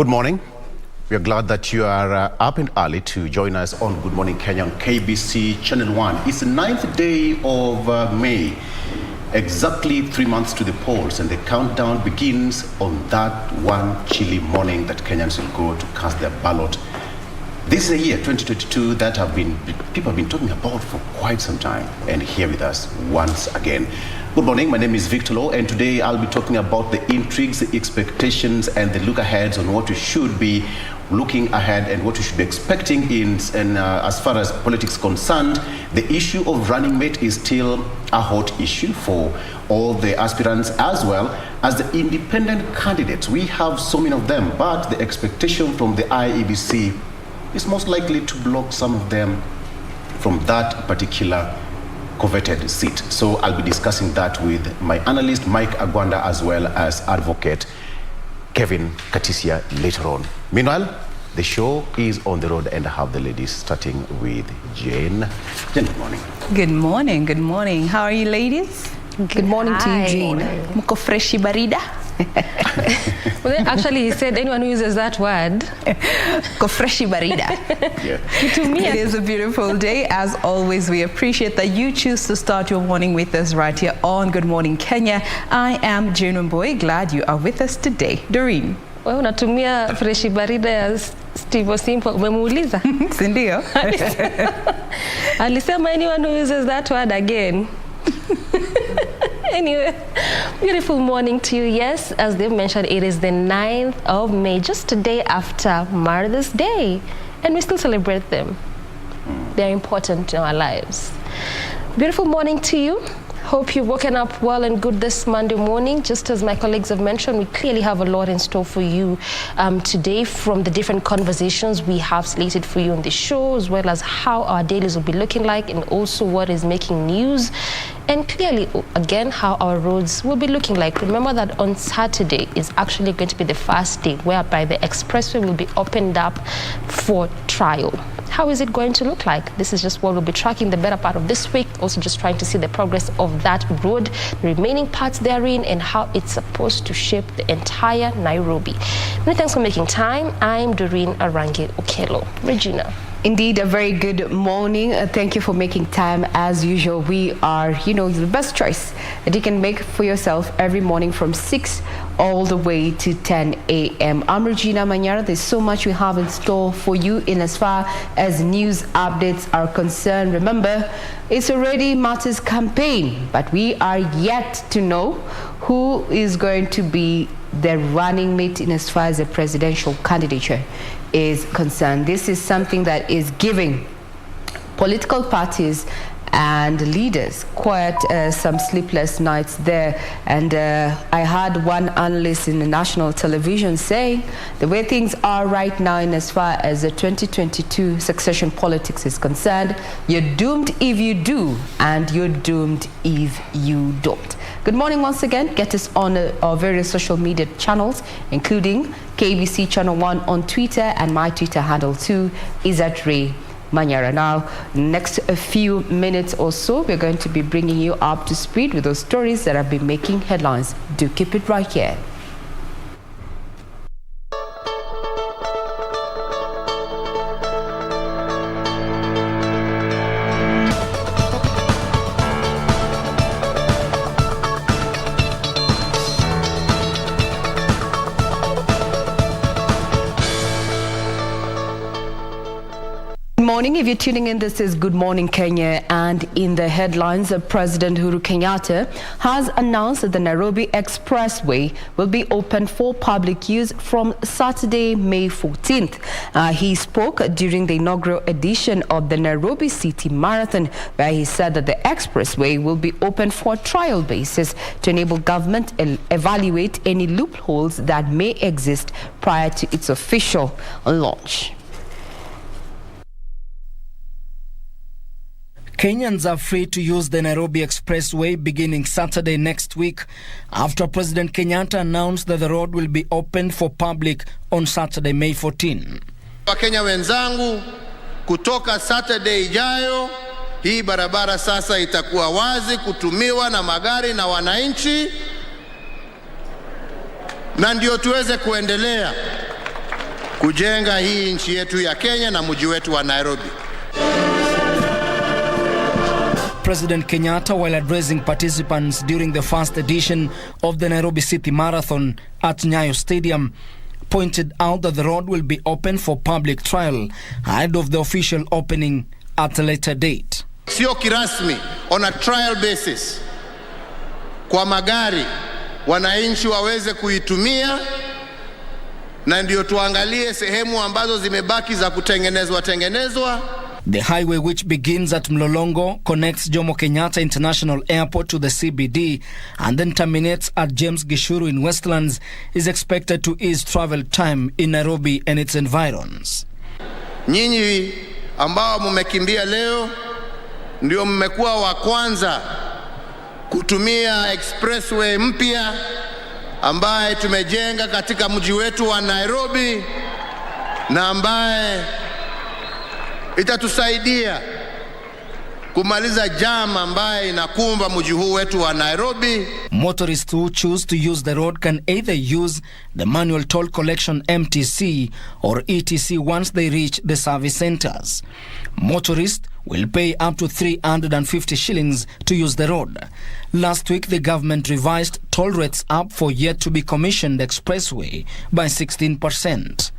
Good morning. We are glad that you are up and early to join us on Good Morning Kenya on KBC Channel 1. It's the 9th day of May, exactly 3 months to the polls, and the countdown begins on that one chilly morning that Kenyans will go to cast their ballot. This is a year, 2022, that people have been talking about for quite some time, and here with us once again. Good morning, my name is Victor Lowe, and today I'll be talking about the intrigues, the expectations, and the look-aheads on what we should be looking ahead and what we should be expecting as far as politics is concerned. The issue of running mate is still a hot issue for all the aspirants as well as the independent candidates. We have so many of them, but the expectation from the IEBC is most likely to block some of them from that particular coveted seat. So I'll be discussing that with my analyst, Mike Agwanda, as well as advocate Kevin Katisia later on. Meanwhile, the show is on the road, and I have the ladies, starting with Jane. Jane, good morning. Good morning, good morning. How are you, ladies? Good morning to you, Jane. Muko freshi barida? Well, actually, he said anyone who uses that word, Muko freshi barida. Yeah. To me, it is a beautiful day. As always, we appreciate that you choose to start your morning with us right here on Good Morning Kenya. I am Jane Mboy. Glad you are with us today. Doreen. Wewe unatumia freshi barida ya Steve Simple, umemuuliza? Si ndio? Alisema anyone who uses that word again. Anyway, beautiful morning to you. Yes, as they mentioned, it is the 9th of May, just a day after Mother's Day, and we still celebrate them. They're important in our lives. Beautiful morning to you. Hope you've woken up well and good this Monday morning. Just as my colleagues have mentioned, we clearly have a lot in store for you today, from the different conversations we have slated for you on the show, as well as how our dailies will be looking like, and also what is making news, and clearly, again, how our roads will be looking like. Remember that on Saturday is actually going to be the first day whereby the expressway will be opened up for trial. How is it going to look like? This is just what we'll be tracking the better part of this week, also just trying to see the progress of that road, the remaining parts therein, and how it's supposed to shape the entire Nairobi. Many thanks for making time. I'm Doreen Arange Okelo. Regina. Indeed, a very good morning. Thank you for making time. As usual, we are, the best choice that you can make for yourself every morning from 6 all the way to 10 a.m. I'm Regina Manyara. There's so much we have in store for you in as far as news updates are concerned. Remember, it's already Martyrs campaign, but we are yet to know who is going to be the running mate in as far as the presidential candidature is concerned. This is something that is giving political parties and leaders quite some sleepless nights there. And I heard one analyst in the national television saying the way things are right now in as far as the 2022 succession politics is concerned, you're doomed if you do, and you're doomed if you don't. Good morning once again. Get us on our various social media channels, including KBC Channel 1 on Twitter, and my Twitter handle too is @RayManyara. Now, next a few minutes or so, we're going to be bringing you up to speed with those stories that have been making headlines. Do keep it right here. Morning. If you're tuning in, this is Good Morning Kenya, and in the headlines, President Uhuru Kenyatta has announced that the Nairobi Expressway will be open for public use from Saturday, May 14th. He spoke during the inaugural edition of the Nairobi City Marathon, where he said that the expressway will be open for a trial basis to enable government to evaluate any loopholes that may exist prior to its official launch. Kenyans are free to use the Nairobi Expressway beginning Saturday next week, after President Kenyatta announced that the road will be opened for public on Saturday, May 14. Wakenya wenzangu, kutoka Saturday ijayo, hii barabara sasa itakuwa wazi kutumiwa na magari na wananchi, na ndio tuweze kuendelea. kujenga hii nchi yetu ya Kenya na mji wetu wa Nairobi. President Kenyatta, while addressing participants during the first edition of the Nairobi City Marathon at Nyayo Stadium, pointed out that the road will be open for public trial ahead of the official opening at a later date. Sio kirasmi, on a trial basis, kwa magari wananchi waweze kuitumia, na ndio tuangalie sehemu ambazo zimebaki za kutengenezwa. The highway, which begins at Mlolongo, connects Jomo Kenyatta International Airport to the CBD and then terminates at James Gishuru in Westlands, is expected to ease travel time in Nairobi and its environs. Nyinyi ambao mmekimbia leo ndio mmekuwa wa kwanza kutumia expressway mpya ambaye tumejenga katika mji wetu wa Nairobi na ambaye itatusaidia kumaliza jam ambaye inakumba mji huu wetu wa Nairobi. Motorists who choose to use the road can either use the manual toll collection MTC or ETC once they reach the service centers. Motorists will pay up to 350 shillings to use the road. Last week, the government revised toll rates up for yet to be commissioned expressway by 16%.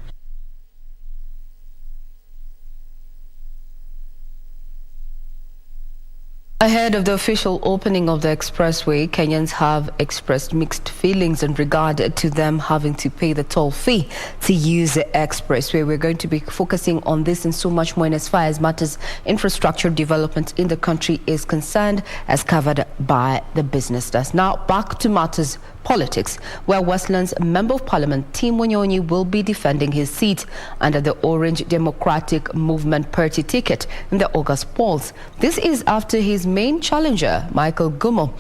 Ahead of the official opening of the expressway, Kenyans have expressed mixed feelings in regard to them having to pay the toll fee to use the expressway. We're going to be focusing on this and so much more in as far as matters infrastructure development in the country is concerned, as covered by the business desk. Now, back to matters politics, where Westlands Member of Parliament Tim Wanyonyi will be defending his seat under the Orange Democratic Movement party ticket in the August polls. This is after his main challenger, Michael Gumo,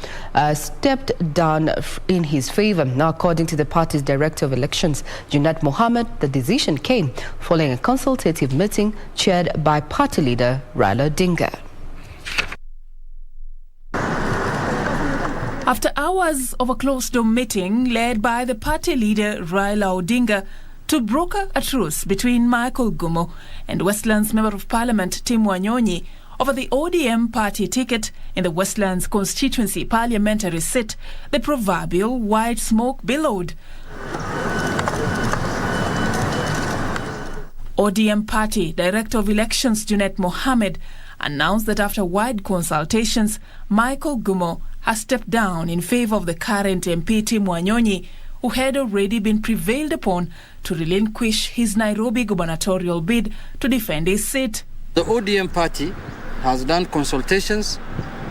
stepped down in his favor. Now, according to the party's Director of Elections, Junet Mohammed, the decision came following a consultative meeting chaired by party leader Raila Odinga. After hours of a closed-door meeting led by the party leader Raila Odinga to broker a truce between Michael Gumo and Westlands Member of Parliament Tim Wanyonyi over the ODM party ticket in the Westlands constituency parliamentary seat, the proverbial white smoke billowed. ODM party Director of Elections Junet Mohammed announced that after wide consultations, Michael Gumo has stepped down in favor of the current MP Tim Wanyonyi, who had already been prevailed upon to relinquish his Nairobi gubernatorial bid to defend his seat. The ODM party has done consultations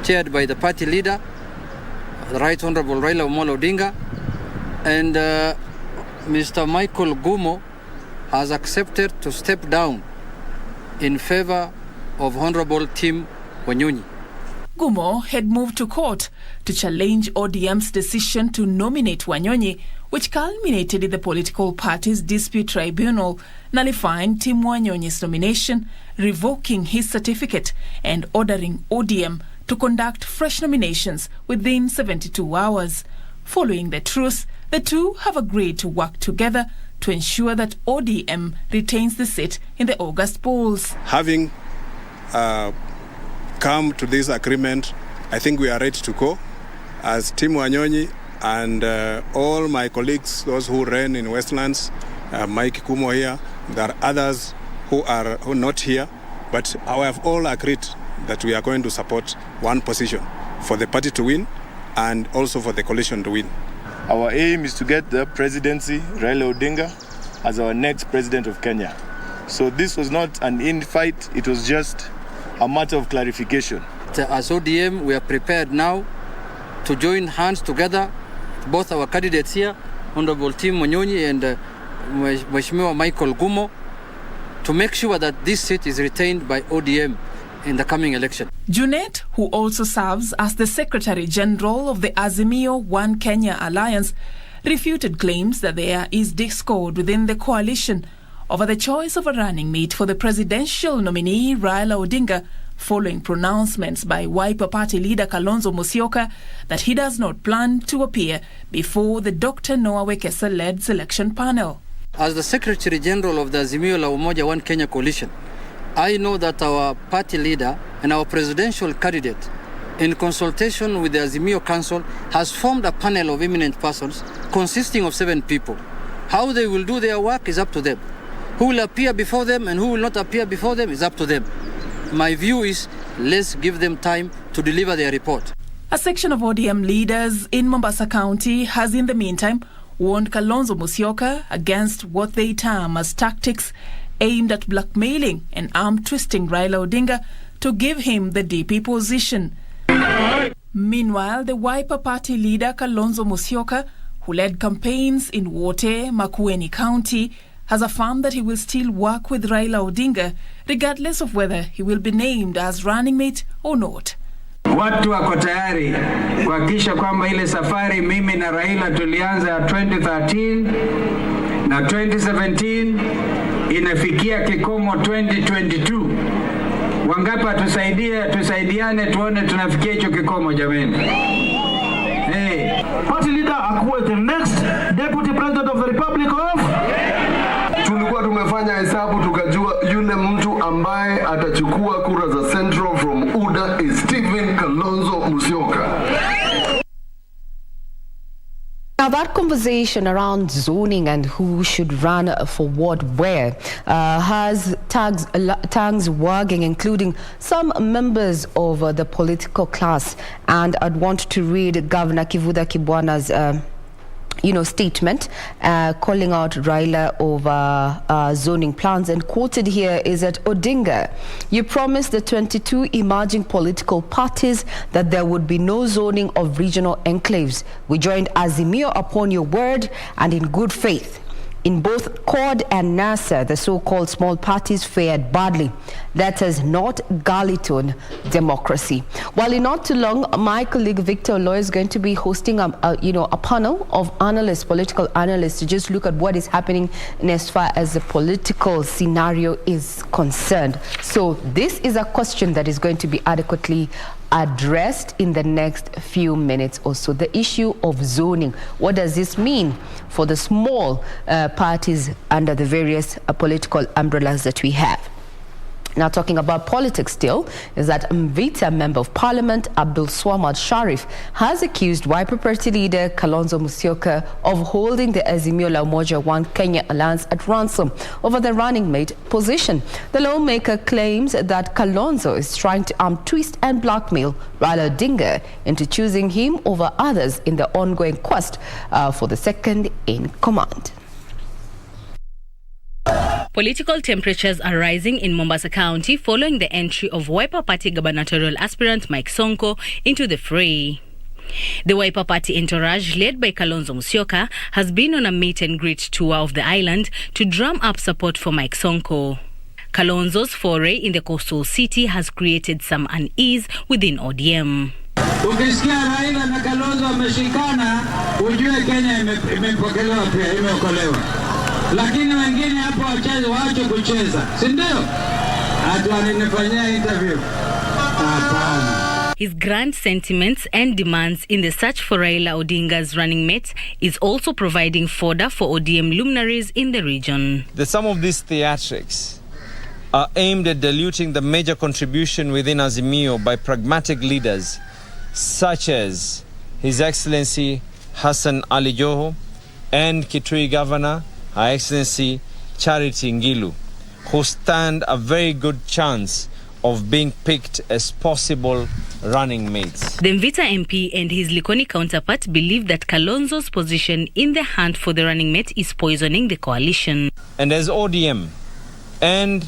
chaired by the party leader, the Right Honorable Raila Odinga, and Mr. Michael Gumo has accepted to step down in favor of Honorable Tim Wanyonyi. Gumo had moved to court to challenge ODM's decision to nominate Wanyonyi, which culminated in the political party's dispute tribunal nullifying Tim Wanyonyi's nomination, revoking his certificate, and ordering ODM to conduct fresh nominations within 72 hours. Following the truce, the two have agreed to work together to ensure that ODM retains the seat in the August polls. Having come to this agreement, I think we are ready to go. As Tim Wanyonyi and all my colleagues, those who ran in Westlands, Mike Kumo here, there are others who are not here, but I have all agreed that we are going to support one position for the party to win and also for the coalition to win. Our aim is to get the presidency, Raila Odinga, as our next president of Kenya. So this was not an in-fight, it was just a matter of clarification. As ODM, we are prepared now to join hands together, both our candidates here, Honorable Tim Wanyonyi and Mheshimiwa Michael Gumo, to make sure that this seat is retained by ODM in the coming election. Junet, who also serves as the Secretary General of the Azimio One Kenya Alliance, refuted claims that there is discord within the coalition over the choice of a running mate for the presidential nominee Raila Odinga, following pronouncements by Wiper Party leader Kalonzo Musyoka that he does not plan to appear before the Dr. Noah Wekesa-led selection panel. As the Secretary General of the Azimio la Umoja One Kenya Coalition, I know that our party leader and our presidential candidate, in consultation with the Azimio Council, has formed a panel of eminent persons consisting of 7 people. How they will do their work is up to them. Who will appear before them and who will not appear before them is up to them. My view is, let's give them time to deliver their report. A section of ODM leaders in Mombasa County has in the meantime warned Kalonzo Musyoka against what they term as tactics aimed at blackmailing and arm-twisting Raila Odinga to give him the DP position. Meanwhile, the Wiper Party leader Kalonzo Musyoka, who led campaigns in Wote, Makueni County, has affirmed that he will still work with Raila Odinga regardless of whether he will be named as running mate or not. Watu wako tayari kuhakikisha kwamba ile safari mimi na Raila tulianza 2013 na 2017 inafikia kikomo 2022. Wangapi tusaidiane tuone tunafikia hicho kikomo jameni. Party leader akuwe the next deputy president of the Republic of. Tulikuwa tumefanya hesabu tukajua yule mtu ambaye atachukua kura za Central from UDA is Stephen Kalonzo Musyoka. Now that conversation around zoning and who should run for what where has tongues wagging, including some members of the political class. And I'd want to read Governor Kivuda Kibwana's statement calling out Raila over zoning plans, and quoted here is that Odinga, you promised the 22 emerging political parties that there would be no zoning of regional enclaves. We joined Azimio upon your word and in good faith. In both CORD and NASA, the so-called small parties fared badly. That is not Garliton democracy. While in not too long, my colleague Victor Loy is going to be hosting a panel of analysts, political analysts, to just look at what is happening in as far as the political scenario is concerned. So this is a question that is going to be adequately addressed in the next few minutes or so. The issue of zoning. What does this mean for the small parties under the various political umbrellas that we have? Now, talking about politics still, is that Mvita Member of Parliament Abdul Swamad Sharif has accused Wiper Party leader Kalonzo Musyoka of holding the Azimio la Umoja One Kenya Alliance at ransom over the running mate position. The lawmaker claims that Kalonzo is trying to twist and blackmail Raila Odinga into choosing him over others in the ongoing quest for the second in command. Political temperatures are rising in Mombasa County following the entry of Wiper Party gubernatorial aspirant Mike Sonko into the fray. The Wiper Party entourage, led by Kalonzo Musyoka, has been on a meet and greet tour of the island to drum up support for Mike Sonko. Kalonzo's foray in the coastal city has created some unease within ODM. Ukisikia Raila na Kalonzo wameshikana, ujue Kenya imepokelewa pia, imeokolewa. Lakini wengine hapo waache kucheza, si ndio? Hata waninifanyia interview. Hapana. His grand sentiments and demands in the search for Raila Odinga's running mate is also providing fodder for ODM luminaries in the region. Some of these theatrics are aimed at diluting the major contribution within Azimio by pragmatic leaders such as His Excellency Hassan Ali Joho and Kitui Governor Her Excellency Charity Ngilu, who stand a very good chance of being picked as possible running mates. The Mvita MP and his Likoni counterpart believe that Kalonzo's position in the hunt for the running mate is poisoning the coalition. And as ODM and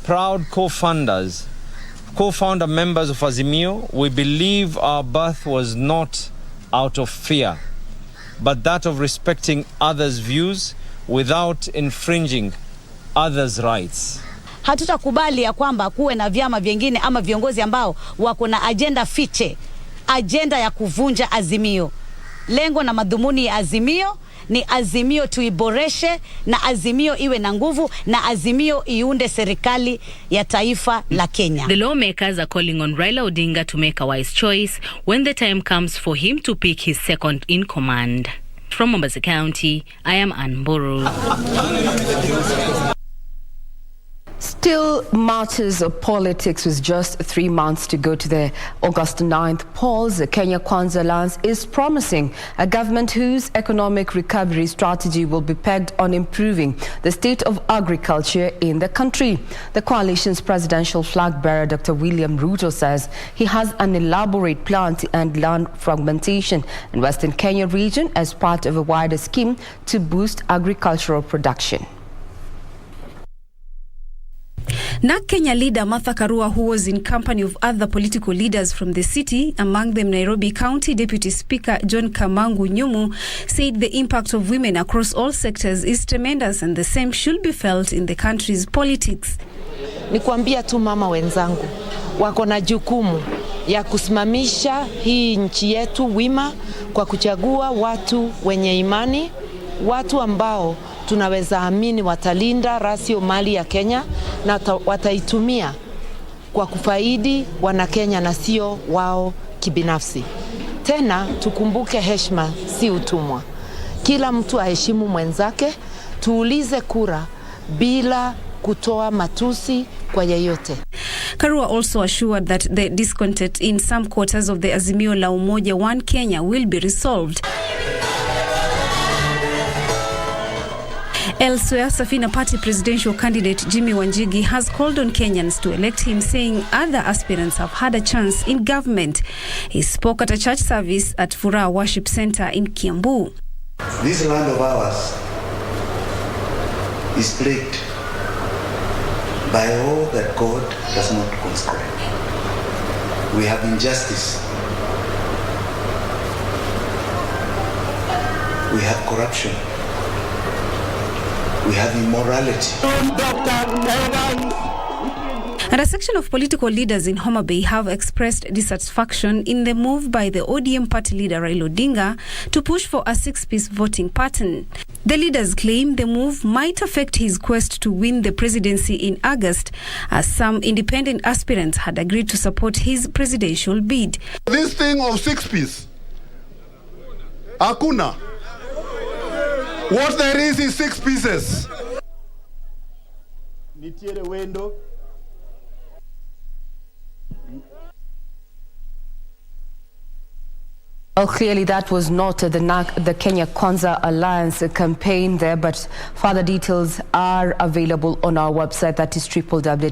proud co-founder members of Azimio, we believe our birth was not out of fear, but that of respecting others' views without infringing others' rights. Hatutakubali ya kwamba kuwe na vyama vingine ama viongozi ambao wako na agenda fiche, agenda ya kuvunja Azimio. Lengo na madhumuni ya Azimio ni Azimio tuiboreshe, na Azimio iwe na nguvu, na Azimio iunde serikali ya taifa la Kenya. The lawmakers are calling on Raila Odinga to make a wise choice when the time comes for him to pick his second in command. From Mombasa County, I am Ann Mburu. Still matters of politics with just 3 months to go to the August 9th polls. The Kenya Kwanza Alliance is promising a government whose economic recovery strategy will be pegged on improving the state of agriculture in the country. The coalition's presidential flag bearer, Dr. William Ruto, says he has an elaborate plan to end land fragmentation in Western Kenya region as part of a wider scheme to boost agricultural production. NARC Kenya leader Martha Karua, who was in company of other political leaders from the city, among them Nairobi County Deputy Speaker John Kamangu Nyumu, said the impact of women across all sectors is tremendous and the same should be felt in the country's politics. Ni kuambia tu mama wenzangu, wako na jukumu ya kusimamisha hii nchi yetu wima kwa kuchagua watu wenye imani, watu ambao tunaweza amini watalinda rasilimali ya Kenya na wataitumia kwa kufaidi wana Kenya na sio wao kibinafsi. Tena tukumbuke heshima si utumwa. Kila mtu aheshimu mwenzake, tuulize kura bila kutoa matusi kwa yeyote. Karua also assured that the discontent in some quarters of the Azimio la Umoja One Kenya will be resolved. Elsewhere, Safina Party presidential candidate Jimmy Wanjigi has called on Kenyans to elect him, saying other aspirants have had a chance in government. He spoke at a church service at Furaha Worship Center in Kiambu. This land of ours is plagued by all that God does not conscribe. We have injustice. We have corruption. We have immorality. And a section of political leaders in Homa Bay have expressed dissatisfaction in the move by the ODM party leader Raila Odinga to push for a 6-piece voting pattern. The leaders claim the move might affect his quest to win the presidency in August, as some independent aspirants had agreed to support his presidential bid. This thing of 6-piece, hakuna. What there is 6 pieces. Nitiere wendo. Well, clearly that was not the Kenya Kwanza Alliance campaign there, but further details are available on our website, that is www.kbc.co.ke.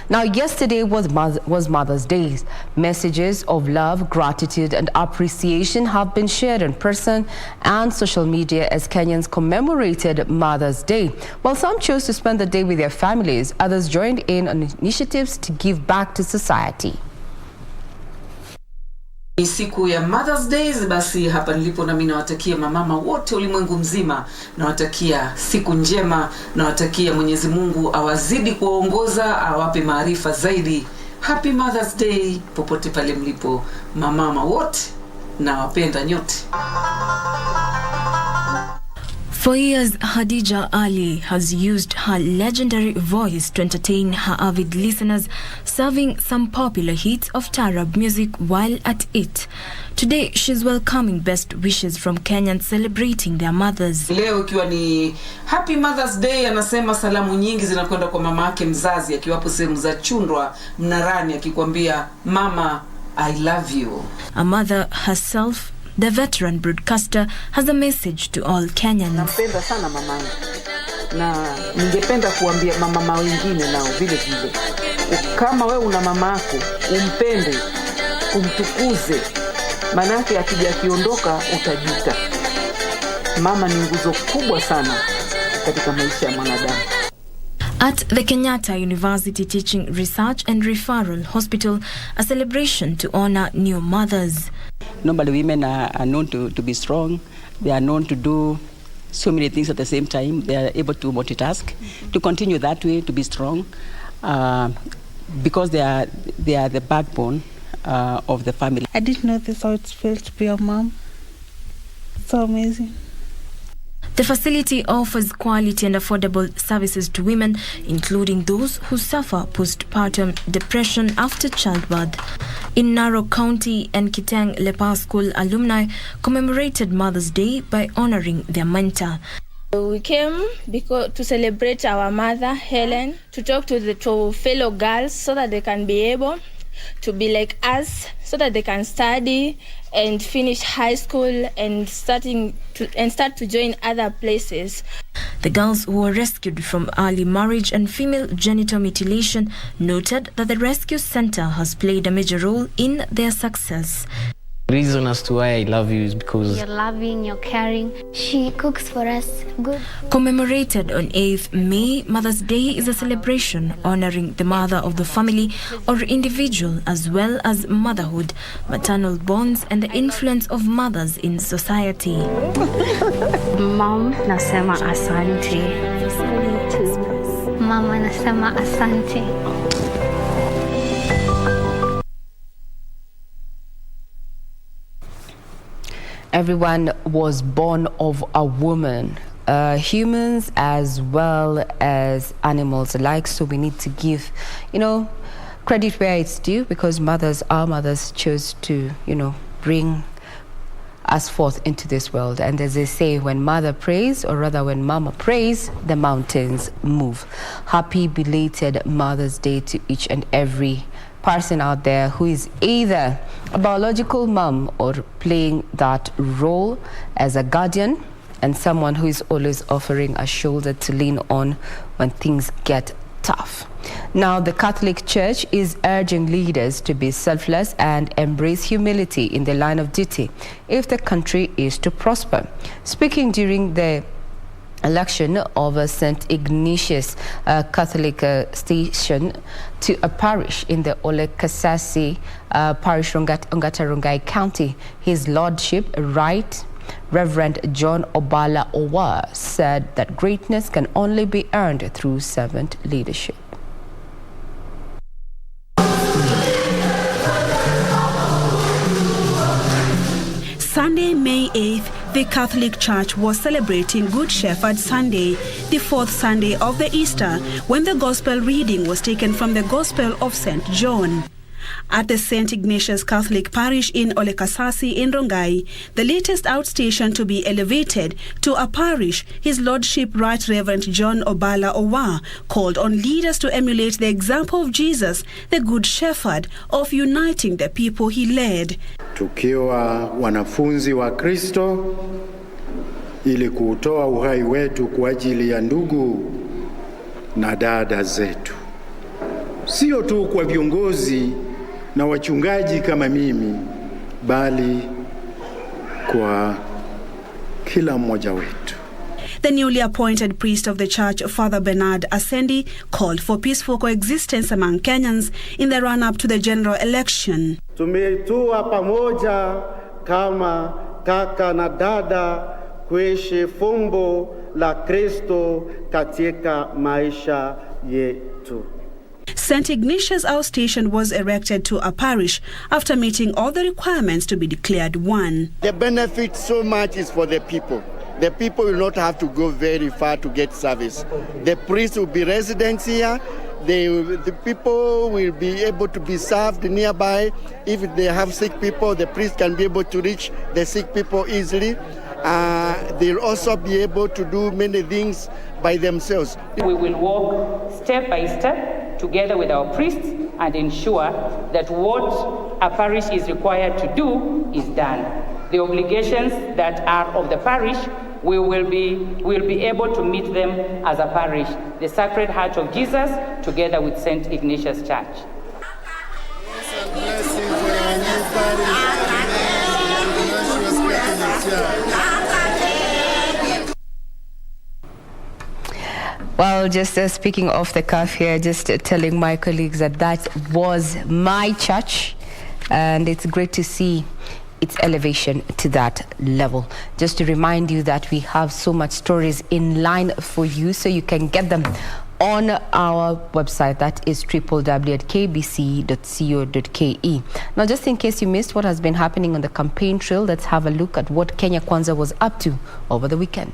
Now, yesterday was Mother's Day. Messages of love, gratitude and appreciation have been shared in person and social media as Kenyans commemorated Mother's Day. While some chose to spend the day with their families, others joined in on initiatives to give back to society. Ni siku ya Mother's Days, basi hapa nilipo na mimi nawatakia mamama wote ulimwengu mzima, nawatakia siku njema, nawatakia Mwenyezi Mungu awazidi kuwaongoza, awape maarifa zaidi. Happy Mother's Day popote pale mlipo mamama wote, nawapenda nyote. For years, Hadija Ali has used her legendary voice to entertain her avid listeners, serving some popular hits of Taarab music while at it. Today, she's welcoming best wishes from Kenyans celebrating their mothers. Leo ikiwa ni Happy Mother's Day, anasema salamu nyingi zinakwenda kwa mama yake mzazi akiwapo sehemu za Chundwa Mnarani, akikwambia mama I love you. A mother herself, the veteran broadcaster, has a message to all Kenyans. Nampenda sana mamangu, na ningependa kuambia mama wengine nao vile vile. Kama wewe una mama yako, umpende, umtukuze. Manake akija kiondoka utajuta. Mama ni nguzo kubwa sana katika maisha ya mwanadamu. At the Kenyatta University Teaching, Research and Referral Hospital, a celebration to honor new mothers. Normally women are known to be strong. They are known to do so many things at the same time. They are able to multitask. To continue that way, to be strong, because they are the backbone of the family. I didn't know this how it felt to be a mom. So amazing. The facility offers quality and affordable services to women, including those who suffer postpartum depression after childbirth. In Narok County, and Kiteng Lepa School alumni commemorated Mother's Day by honoring their mentor. We came to celebrate our mother, Helen, to talk to fellow girls so that they can be able to be like us, so that they can study and finish high school and start to join other places. The girls who were rescued from early marriage and female genital mutilation noted that the rescue center has played a major role in their success. The reason as to why I love you is because you're loving, you're caring. She cooks for us good. Commemorated on 8th May, Mother's Day is a celebration honoring the mother of the family or individual, as well as motherhood, maternal bonds, and the influence of mothers in society. Mom, nasema asante. Mama, nasema asante. Everyone was born of a woman, humans as well as animals alike. So we need to give, credit where it's due, because our mothers chose to, bring us forth into this world. And as they say, when mother prays, or rather when mama prays, the mountains move. Happy belated Mother's Day to each and every person out there who is either a biological mom or playing that role as a guardian, and someone who is always offering a shoulder to lean on when things get tough. Now, the Catholic Church is urging leaders to be selfless and embrace humility in the line of duty if the country is to prosper. Speaking during the election of St. Ignatius Catholic station to a parish in the Olekasasi parish, Ongata County, His Lordship, Right Reverend John Obala Owa, said that greatness can only be earned through servant leadership. Sunday, May 8th, the Catholic Church was celebrating Good Shepherd Sunday, the fourth Sunday of the Easter, when the Gospel reading was taken from the Gospel of St. John. At the St. Ignatius Catholic Parish in Olekasasi in Rongai, the latest outstation to be elevated to a parish, His Lordship Right Reverend John Obala Owa called on leaders to emulate the example of Jesus, the Good Shepherd, of uniting the people he led. Tukiwa wanafunzi wa Kristo, ili kutoa uhai wetu kwa ajili ya ndugu na dada zetu. Sio tu kwa viongozi na wachungaji kama mimi, bali kwa kila mmoja wetu. The newly appointed priest of the church, Father Bernard Asendi, called for peaceful coexistence among Kenyans in the run-up to the general election. Tumetua pamoja kama kaka na dada kuishi fumbo la Kristo katika maisha yetu. St. Ignatius outstation was erected to a parish after meeting all the requirements to be declared one. The benefit so much is for the people. The people will not have to go very far to get service. The priest will be residents here. The people will be able to be served nearby. If they have sick people, the priest can be able to reach the sick people easily. They'll also be able to do many things by themselves. We will walk step by step together with our priests and ensure that what a parish is required to do is done. The obligations that are of the parish, we will be able to meet them as a parish. The Sacred Heart of Jesus together with St. Ignatius Church. Well, just speaking of the calf here, just telling my colleagues that was my church, and it's great to see its elevation to that level. Just to remind you that we have so much stories in line for you, so you can get them on our website, that is www.kbc.co.ke. Now, just in case you missed what has been happening on the campaign trail, let's have a look at what Kenya Kwanza was up to over the weekend.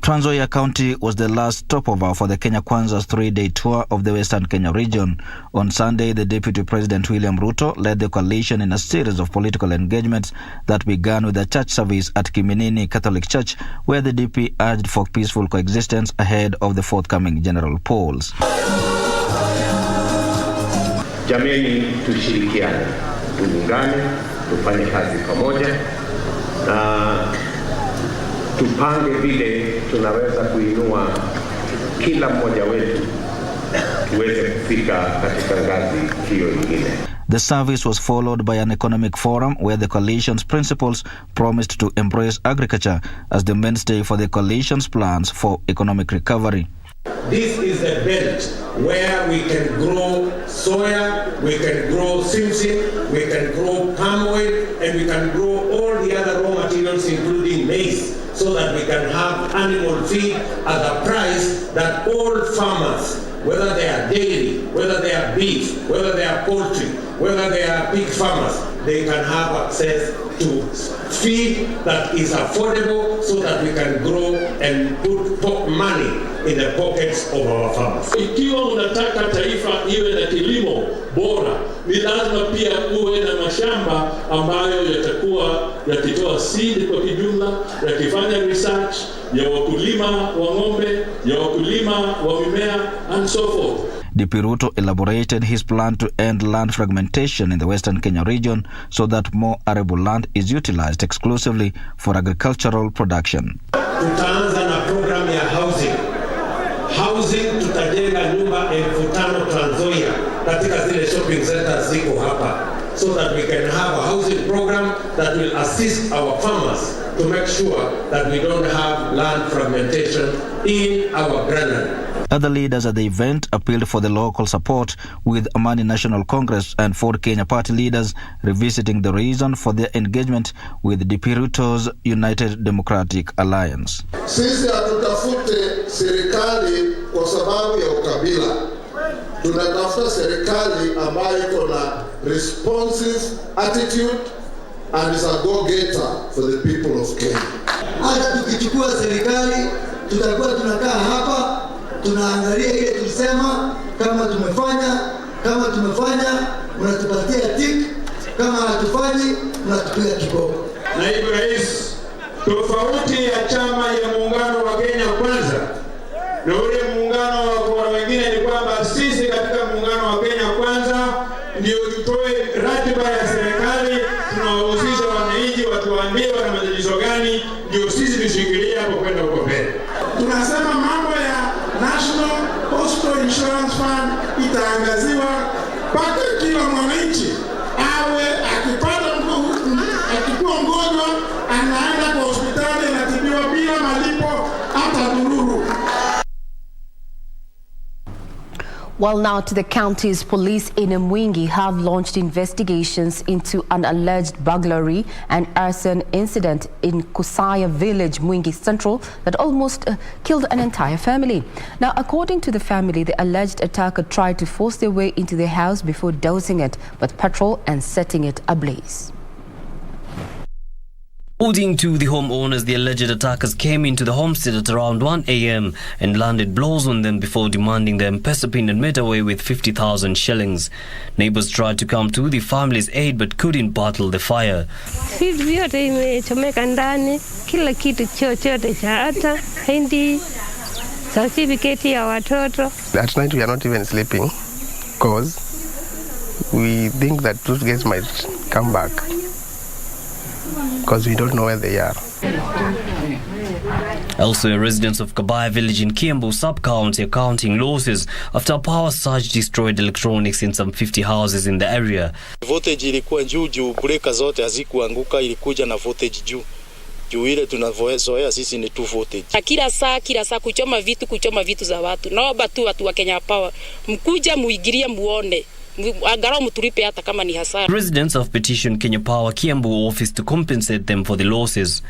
Trans Nzoia County was the last stopover for the Kenya Kwanza's 3-day tour of the Western Kenya region. On Sunday, the Deputy President William Ruto led the coalition in a series of political engagements that began with a church service at Kiminini Catholic Church, where the DP urged for peaceful coexistence ahead of the forthcoming general polls. Jameni, tushirikiane, tuungane, tufanye kazi pamoja na tupange vile tunaweza kuinua kila mmoja wetu tuweze kufika katika ngazi hiyo nyingine. The service was followed by an economic forum where the coalition's principals promised to embrace agriculture as the mainstay for the coalition's plans for economic recovery. This is a belt where we can grow soya, we can grow simsim, we can grow palm oil, and we can grow all the other raw materials including maize, so that we can have animal feed at a price that all farmers, whether they are dairy, whether they are beef, whether they are poultry, whether they are pig farmers, they can have access to feed that is affordable so that we can grow and put money in the pockets of our farmers. Ikiwa unataka taifa iwe na kilimo bora, ni lazima pia uwe na mashamba ambayo yatakuwa yakitoa seed kwa kijumla, yakifanya research ya wakulima wa ng'ombe, ya wakulima wa mimea and so forth. DP Ruto elaborated his plan to end land fragmentation in the Western Kenya region so that more arable land is utilized exclusively for agricultural production. Tutaanza na program ya housing. Housing tutajenga nyumba 5,000 Trans Nzoia katika zile shopping centers ziko hapa, so that we can have a housing program that will assist our farmers to make sure that we don't have land fragmentation in our granary. Other leaders at the event appealed for the local support, with Amani National Congress and Ford Kenya party leaders revisiting the reason for their engagement with DP Ruto's United Democratic Alliance. Sisi hatutafute serikali kwa sababu ya ukabila. Tunatafuta serikali ambayo iko na responsive attitude and is a go-getter for the people of Kenya. Hata tukichukua serikali, tutakuwa tunakaa hapa, tunaangalia ile tulisema, kama tumefanya, unatupatia tik, kama hatufanyi, unatupiga kiboko. Naibu Rais, tofauti ya chama ya muungano wa Kenya Kwanza na ule muungano wa wengine ni kwamba sisi katika muungano wa Kenya Kwanza ndio tutoe ratiba ya serikali, tunawahusisha wananchi watuambie wana matatizo gani, ndio sisi tushikilie hapo kwenda huko mbele. Tunasema mambo ya National Hospital Insurance Fund itaangaziwa mpaka kila mwananchi awe akikuwa mgonjwa anaenda kwa hospitali anatibiwa bila malipo hata dururu. Well, now to the county's police in Mwingi have launched investigations into an alleged burglary and arson incident in Kusaya village, Mwingi Central, that almost killed an entire family. Now, according to the family, the alleged attacker tried to force their way into the house before dousing it with petrol and setting it ablaze. According to the homeowners, the alleged attackers came into the homestead at around 1 a.m. and landed blows on them before demanding the M-Pesa pin and made away with 50,000 shillings. Neighbors tried to come to the family's aid but couldn't battle the fire. Vyote imechomeka ndani, kila kitu chochote cha hata hindi, certificate ya watoto. At night we are not even sleeping because we think that those guys might come back, because we don't know where they are. Elsewhere, residents of Kabaya village in Kiambu sub-county are counting losses after a power surge destroyed electronics in some 50 houses in the area. Voltage ilikuwa juu, breaker zote hazikuanguka, ilikuja na voltage juu. Juu ile tunavozoea sisi ni 2 voltage. Kila saa kuchoma vitu za watu. Naomba tu watu wa Kenya Power mkuja muigirie muone. Residents have petitioned Kenya Power Kiambu office to compensate them for the losses.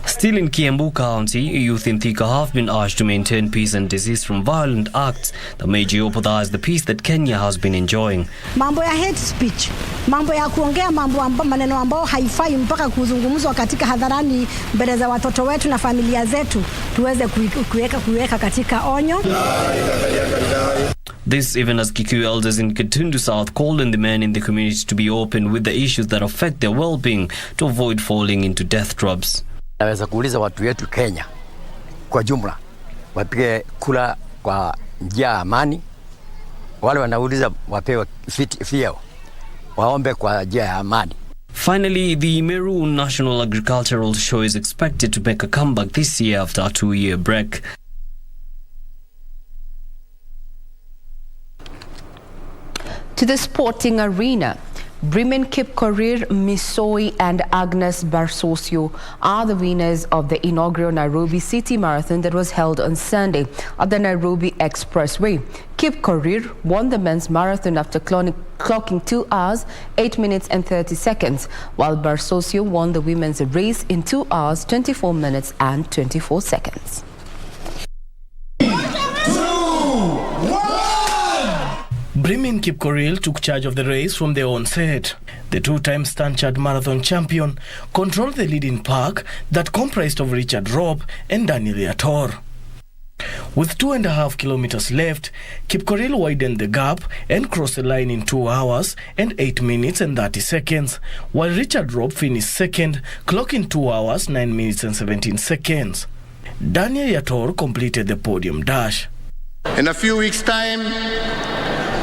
Still in Kiambu County, youth in Thika have been urged to maintain peace and desist from violent acts that may jeopardize the peace that Kenya has been enjoying. Mambo ya hate speech, mambo ya kuongea maneno ambao haifai mpaka kuzungumzwa katika hadharani mbele za watoto wetu na familia zetu, tuweze kuweka katika onyo. This even as Kikuyu elders in Kitundu South called on the men in the community to be open with the issues that affect their well-being to avoid falling into death traps. Naweza kuuliza watu wetu Kenya kwa jumla wapige kula kwa njia ya amani. Wale wanauliza wapewe fiao, waombe kwa njia ya amani. Finally, the Meru National Agricultural Show is expected to make a comeback this year after a 2-year break. To the sporting arena, Bremen Kipkorir Misoi and Agnes Barsosio are the winners of the inaugural Nairobi City Marathon that was held on Sunday at the Nairobi Expressway. Kipkorir won the men's marathon after clocking 2 hours, 8 minutes and 30 seconds, while Barsosio won the women's race in 2 hours, 24 minutes and 24 seconds. Bremen Kipkorir took charge of the race from the onset. The two-time Stanchard Marathon champion controlled the leading pack that comprised of Richard Robb and Daniel Yator. With 2.5 kilometers left, Kipkorir widened the gap and crossed the line in 2 hours and 8 minutes and 30 seconds, while Richard Robb finished second, clocking 2 hours, 9 minutes and 17 seconds. Daniel Yator completed the podium dash. In a few weeks' time,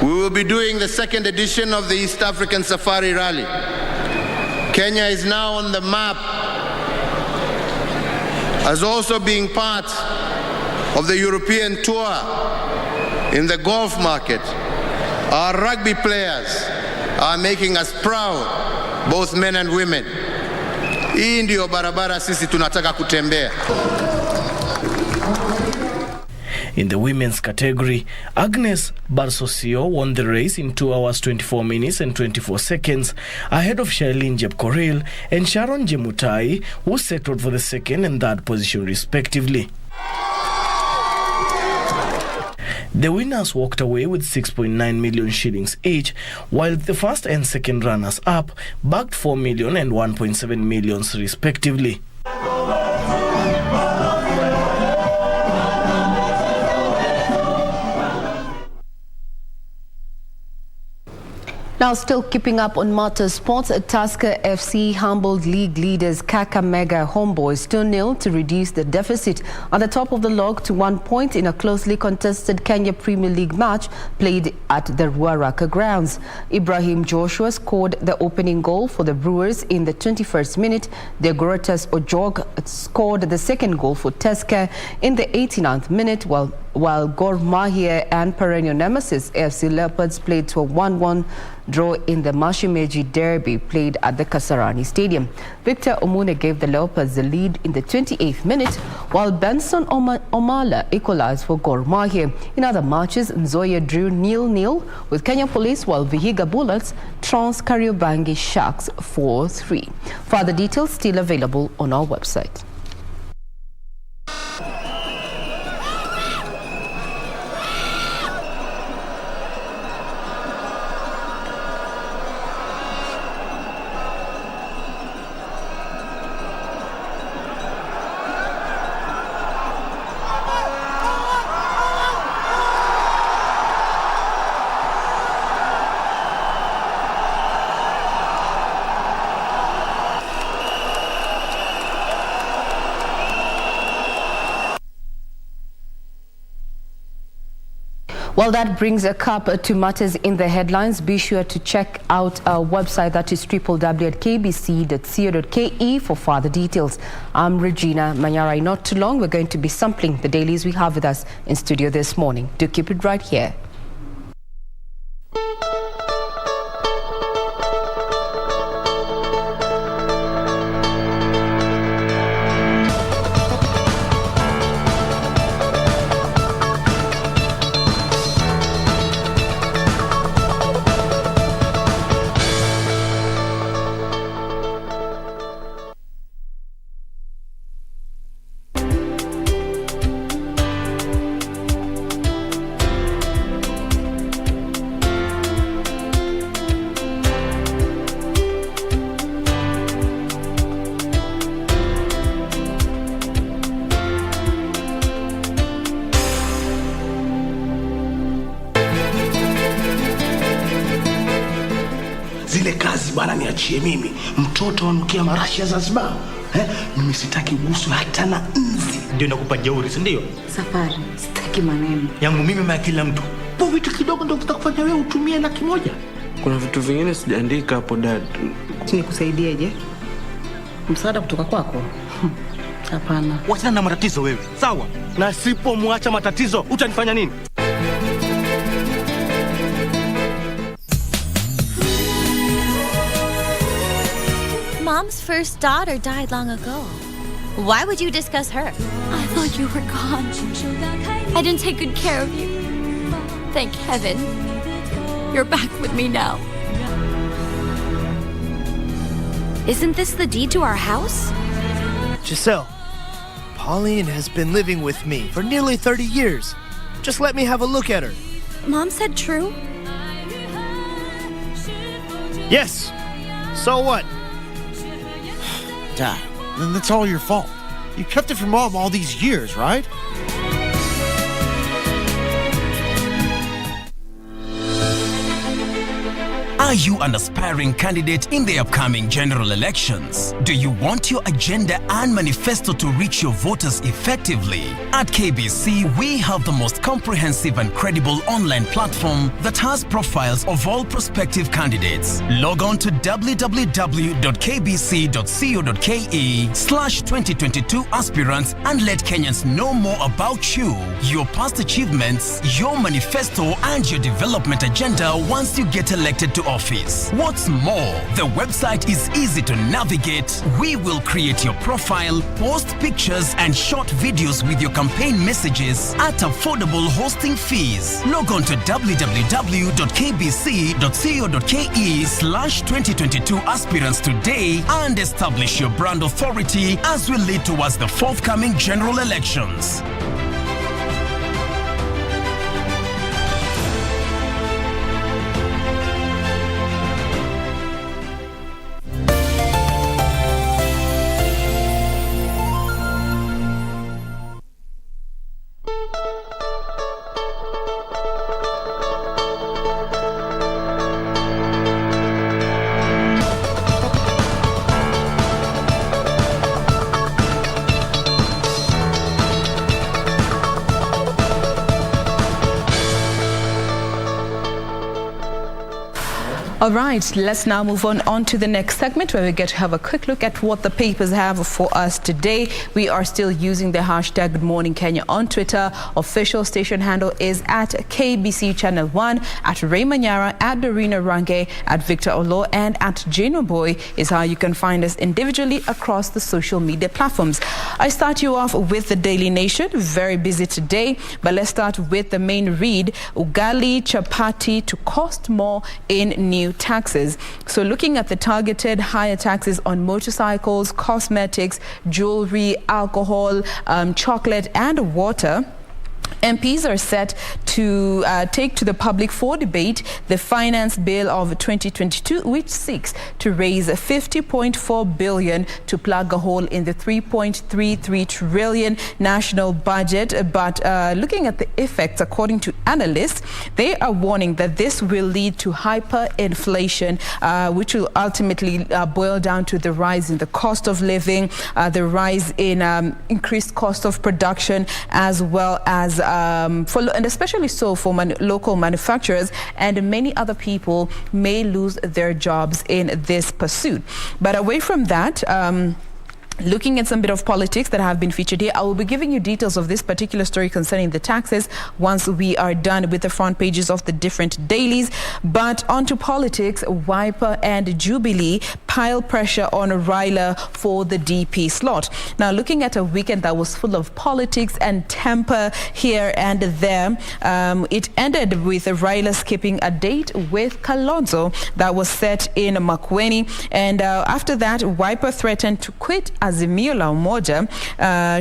we will be doing the second edition of the East African Safari Rally. Kenya is now on the map as also being part of the European tour in the golf market. Our rugby players are making us proud, both men and women. Hii ndio barabara sisi tunataka kutembea. In the women's category, Agnes Barsosio won the race in 2 hours, 24 minutes and 24 seconds, ahead of Shailene Jepkoril and Sharon Jemutai, who settled for the second and third position respectively. The winners walked away with 6.9 million shillings each, while the first and second runners-up bagged 4 million and 1.7 million respectively. Now, still keeping up on matters sports, Tusker FC humbled league leaders Kakamega Homeboys 2-0 to reduce the deficit at the top of the log to 1 point in a closely contested Kenya Premier League match played at the Ruaraka grounds. Ibrahim Joshua scored the opening goal for the Brewers in the 21st minute. The Gorotas Ojog scored the second goal for Tusker in the 89th minute, while Gor Mahia and perennial nemesis AFC Leopards played to a 1-1 draw in the Mashimeji Derby played at the Kasarani Stadium. Victor Omune gave the Leopards the lead in the 28th minute, while Benson Omala equalized for Gor Mahia. In other matches, Nzoia drew 0-0 with Kenya Police, while Vihiga Bullets trounced Kariobangi Sharks 4-3. Further details still available on our website. Well, that brings a cap to matters in the headlines. Be sure to check out our website, that is www.kbc.co.ke for further details. I'm Regina Manyarai. Not too long, we're going to be sampling the dailies we have with us in studio this morning. Do keep it right here. bwana niachie mimi. Mtoto anukia marashi ya Zanzibar. Mimi sitaki ugusu hata na nzi. Ndio nakupa jeuri, si ndio? Safari, sitaki maneno. Yangu mimi ma kila mtu. Po vitu kidogo ndio vitakufanya wewe utumie 100,000. Kuna vitu vingine sijaandika hapo dad. Nikusaidieje? Msaada kutoka kwako? Hapana. Wachana na matatizo wewe. Sawa? Na sipomwacha matatizo utanifanya nini? Mom's first daughter died long ago. Why would you discuss her? I thought you were gone. I didn't take good care of you. Thank heaven. You're back with me now. Isn't this the deed to our house? Giselle, Pauline has been living with me for nearly 30 years. Just let me have a look at her. Mom said true? Yes. So what? Dad, then that's all your fault. You kept it from Mom all these years, right? Are you an aspiring candidate in the upcoming general elections? Do you want your agenda and manifesto to reach your voters effectively? At KBC, we have the most comprehensive and credible online platform that has profiles of all prospective candidates. Log on to www.kbc.co.ke/2022 aspirants and let Kenyans know more about you, your past achievements, your manifesto, and your development agenda once you get elected to office. What's more, the website is easy to navigate. We will create your profile, post pictures and short videos with your campaign messages at affordable hosting fees. Log on to www.kbc.co.ke/2022 aspirants today and establish your brand authority as we lead towards the forthcoming general elections. All right, let's now move on to the next segment where we get to have a quick look at what the papers have for us today. We are still using the hashtag Good Morning Kenya on Twitter. Official station handle is at KBC Channel 1, at Ray Manyara, at Dorina Range, at Victor Olo, and at Jano Boy is how you can find us individually across the social media platforms. I start you off with the Daily Nation. Very busy today, but let's start with the main read. Ugali chapati to cost more in new taxes. So looking at the targeted higher taxes on motorcycles, cosmetics, jewelry, alcohol, chocolate and water, MPs are set to take to the public for debate the finance bill of 2022, which seeks to raise 50.4 billion to plug a hole in the 3.33 trillion national budget. But looking at the effects, according to analysts, they are warning that this will lead to hyperinflation, which will ultimately boil down to the rise in the cost of living, the rise in increased cost of production, as well as and especially so for local manufacturers, and many other people may lose their jobs in this pursuit. But away from that, looking at some bit of politics that have been featured here, I will be giving you details of this particular story concerning the taxes once we are done with the front pages of the different dailies. But onto politics, Wiper and Jubilee pile pressure on Raila for the DP slot. Now, looking at a weekend that was full of politics and temper here and there, it ended with Raila skipping a date with Kalonzo that was set in Makueni. And after that, Wiper threatened to quit Azimio la Umoja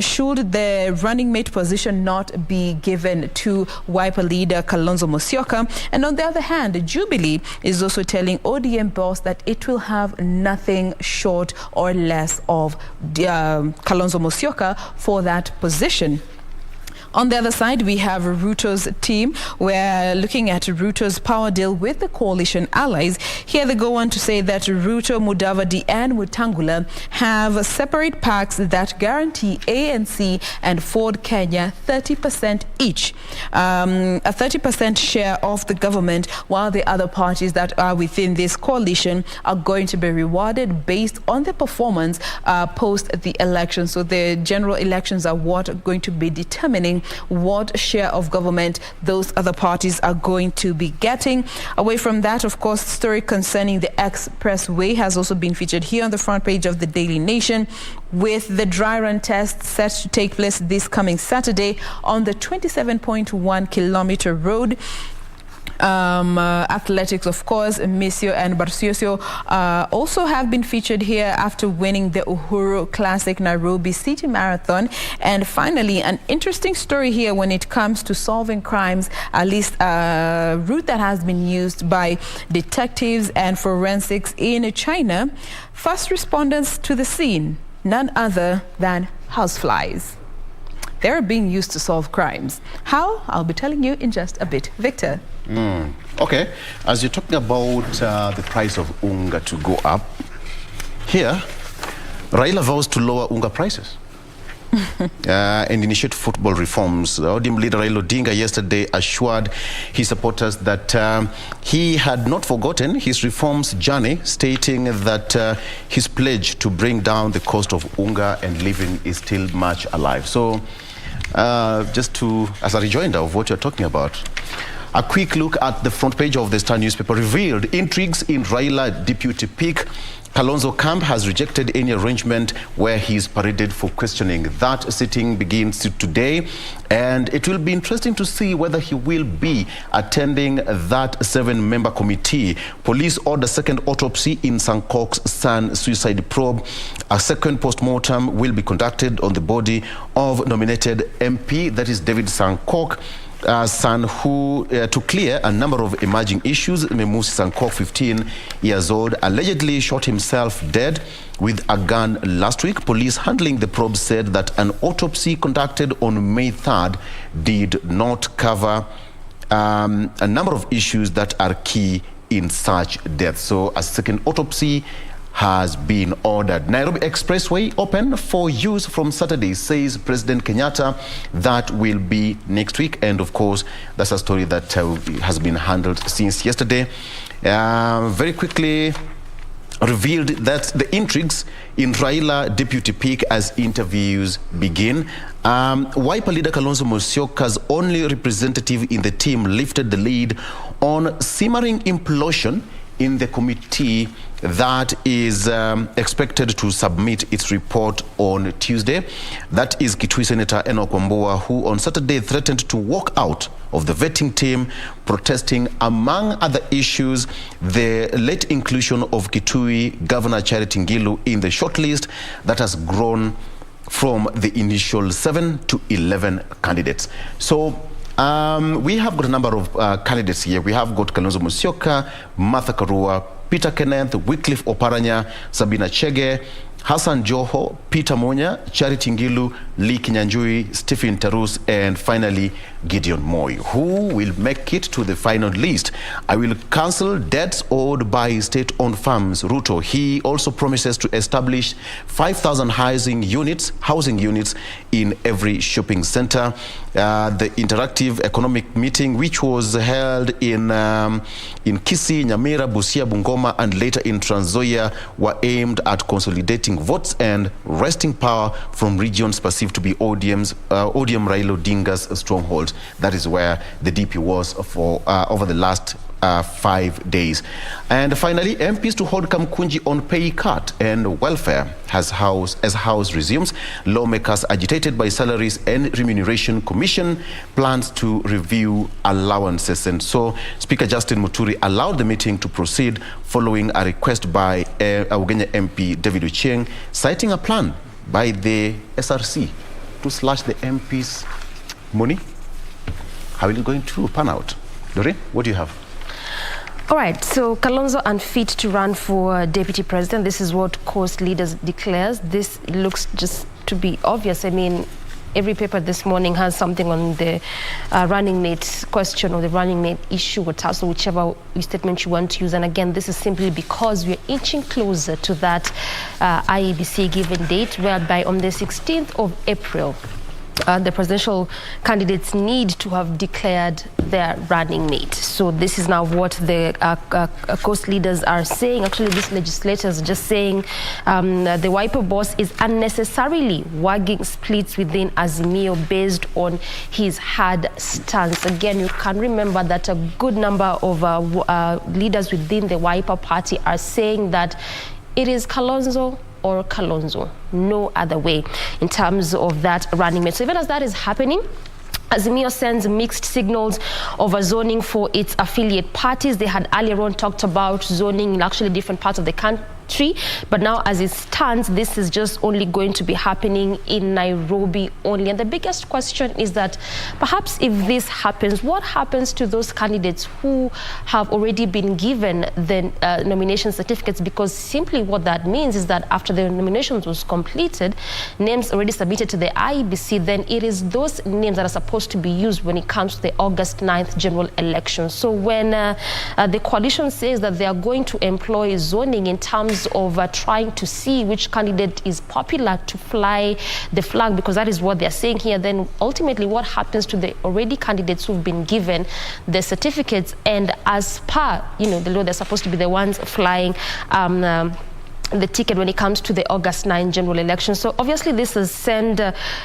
should the running mate position not be given to Wiper leader Kalonzo Musyoka. And on the other hand, Jubilee is also telling ODM boss that it will have nothing short or less of Kalonzo Musyoka for that position. On the other side, we have Ruto's team. We're looking at Ruto's power deal with the coalition allies. Here they go on to say that Ruto, Mudavadi and Wetangula have separate pacts that guarantee ANC and Ford Kenya 30% each, a 30% share of the government, while the other parties that are within this coalition are going to be rewarded based on their performance post the election. So the general elections are what are going to be determining what share of government those other parties are going to be getting. Away from that, of course, story concerning the expressway has also been featured here on the front page of the Daily Nation, with the dry run test set to take place this coming Saturday on the 27.1 kilometer road. Athletics, of course, Misio and Barsiosio also have been featured here after winning the Uhuru Classic Nairobi City Marathon. And finally, an interesting story here when it comes to solving crimes, at least a route that has been used by detectives and forensics in China. First responders to the scene, none other than houseflies. They're being used to solve crimes. How? I'll be telling you in just a bit. Victor. Okay, as you're talking about the price of unga to go up, here, Raila vows to lower unga prices and initiate football reforms. ODM leader Raila Odinga yesterday assured his supporters that he had not forgotten his reforms journey, stating that his pledge to bring down the cost of unga and living is still much alive. So, just as a rejoinder of what you're talking about, a quick look at the front page of the Star newspaper revealed intrigues in Raila deputy pick. Kalonzo camp has rejected any arrangement where he is paraded for questioning. That sitting begins today, and it will be interesting to see whether he will be attending that 7-member committee. Police order second autopsy in Sankok's son suicide probe. A second post-mortem will be conducted on the body of nominated MP, that is David Sankok, son, who to clear a number of emerging issues. Memusi Sankok, 15 years old, allegedly shot himself dead with a gun last week. Police handling the probe said that an autopsy conducted on May 3rd did not cover a number of issues that are key in such deaths. So a second autopsy has been ordered. Nairobi Expressway open for use from Saturday, says President Kenyatta. That will be next week. And of course, that's a story that has been handled since yesterday. Very quickly revealed that the intrigues in Raila deputy pick as interviews begin. Wiper leader Kalonzo Musyoka's only representative in the team lifted the lead on simmering implosion in the committee that is expected to submit its report on Tuesday. That is Kitui Senator Enoch Wambua, who on Saturday threatened to walk out of the vetting team, protesting, among other issues, the late inclusion of Kitui Governor Charity Ngilu in the shortlist that has grown from the initial 7 to 11 candidates. So we have got a number of candidates here. We have got Kalonzo Musyoka, Martha Karua, Peter Kenneth, Wycliffe Oparanya, Sabina Chege, Hassan Joho, Peter Monya, Charity Ngilu, Lee Kinyanjui, Stephen Tarus, and finally Gideon Moi. Who will make it to the final list? I will cancel debts owed by state-owned firms. Ruto, he also promises to establish 5,000 housing units in every shopping center. The interactive economic meeting, which was held in Kisii, Nyamira, Busia, Bungoma, and later in Trans Nzoia, were aimed at consolidating votes and wresting power from regions perceived to be ODM Raila Odinga's stronghold. That is where the DP was for over the last 5 days. And finally, MPs to hold Kamkunji on pay cut and welfare as House resumes. Lawmakers agitated by Salaries and Remuneration Commission plans to review allowances. And so Speaker Justin Muturi allowed the meeting to proceed following a request by Ugenya MP David Ochieng, citing a plan by the SRC to slash the MPs' money. How is it going to pan out? Doreen, what do you have? All right, so Kalonzo unfit to run for deputy president. This is what Coast Leaders declares. This looks just to be obvious. I mean, every paper this morning has something on the running mate question or the running mate issue or tussle, whichever statement you want to use. And again, this is simply because we're inching closer to that IEBC given date, whereby on the 16th of April, the presidential candidates need to have declared their running mate. So this is now what the coast leaders are saying. Actually, these legislators are just saying the Wiper boss is unnecessarily wagging splits within Azimio based on his hard stance. Again, you can remember that a good number of leaders within the Wiper party are saying that it is Kalonzo or Kalonzo, no other way in terms of that running mate. So even as that is happening, Azimio sends mixed signals over zoning for its affiliate parties. They had earlier on talked about zoning in actually different parts of the country, but now as it stands, this is just only going to be happening in Nairobi only. And the biggest question is that perhaps if this happens, what happens to those candidates who have already been given the nomination certificates? Because simply what that means is that after the nominations was completed, names already submitted to the IEBC, then it is those names that are supposed to be used when it comes to the August 9th general election. So when the coalition says that they are going to employ zoning in terms of trying to see which candidate is popular to fly the flag, because that is what they're saying here, then ultimately what happens to the already candidates who've been given the certificates, and as per the law, they're supposed to be the ones flying the ticket when it comes to the August 9 general election. So obviously this has sent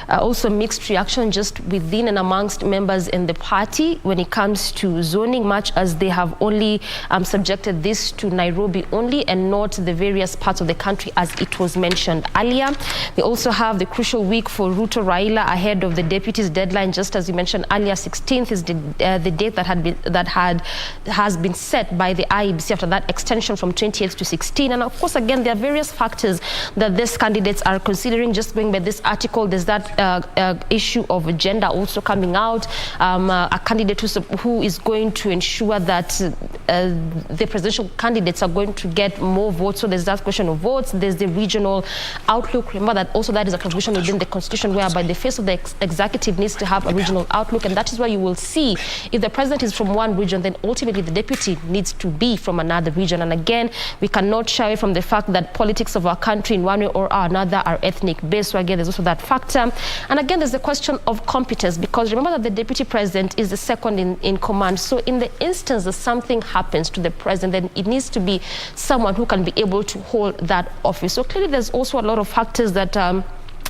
also mixed reaction just within and amongst members in the party when it comes to zoning, much as they have only subjected this to Nairobi only and not the various parts of the country as it was mentioned earlier. We also have the crucial week for Ruto Raila ahead of the deputies' deadline. Just as you mentioned earlier, 16th is the date that has been set by the IEBC after that extension from 28th to 16. And of course, again, there are various factors that these candidates are considering. Just going by this article, there's that issue of gender also coming out. A candidate who is going to ensure that the presidential candidates are going to get more votes. So there's that question of votes. There's the regional outlook. Remember that also that is a provision within the constitution whereby the face of the executive needs to have a regional outlook, and that is why you will see if the president is from one region, then ultimately the deputy needs to be from another region. And again, we cannot shy away from the fact that politics of our country in one way or another are ethnic based. So again, there's also that factor. And again, there's the question of competence, because remember that the deputy president is the second in command. So in the instance that something happens to the president, then it needs to be someone who can be able to hold that office. So clearly there's also a lot of factors that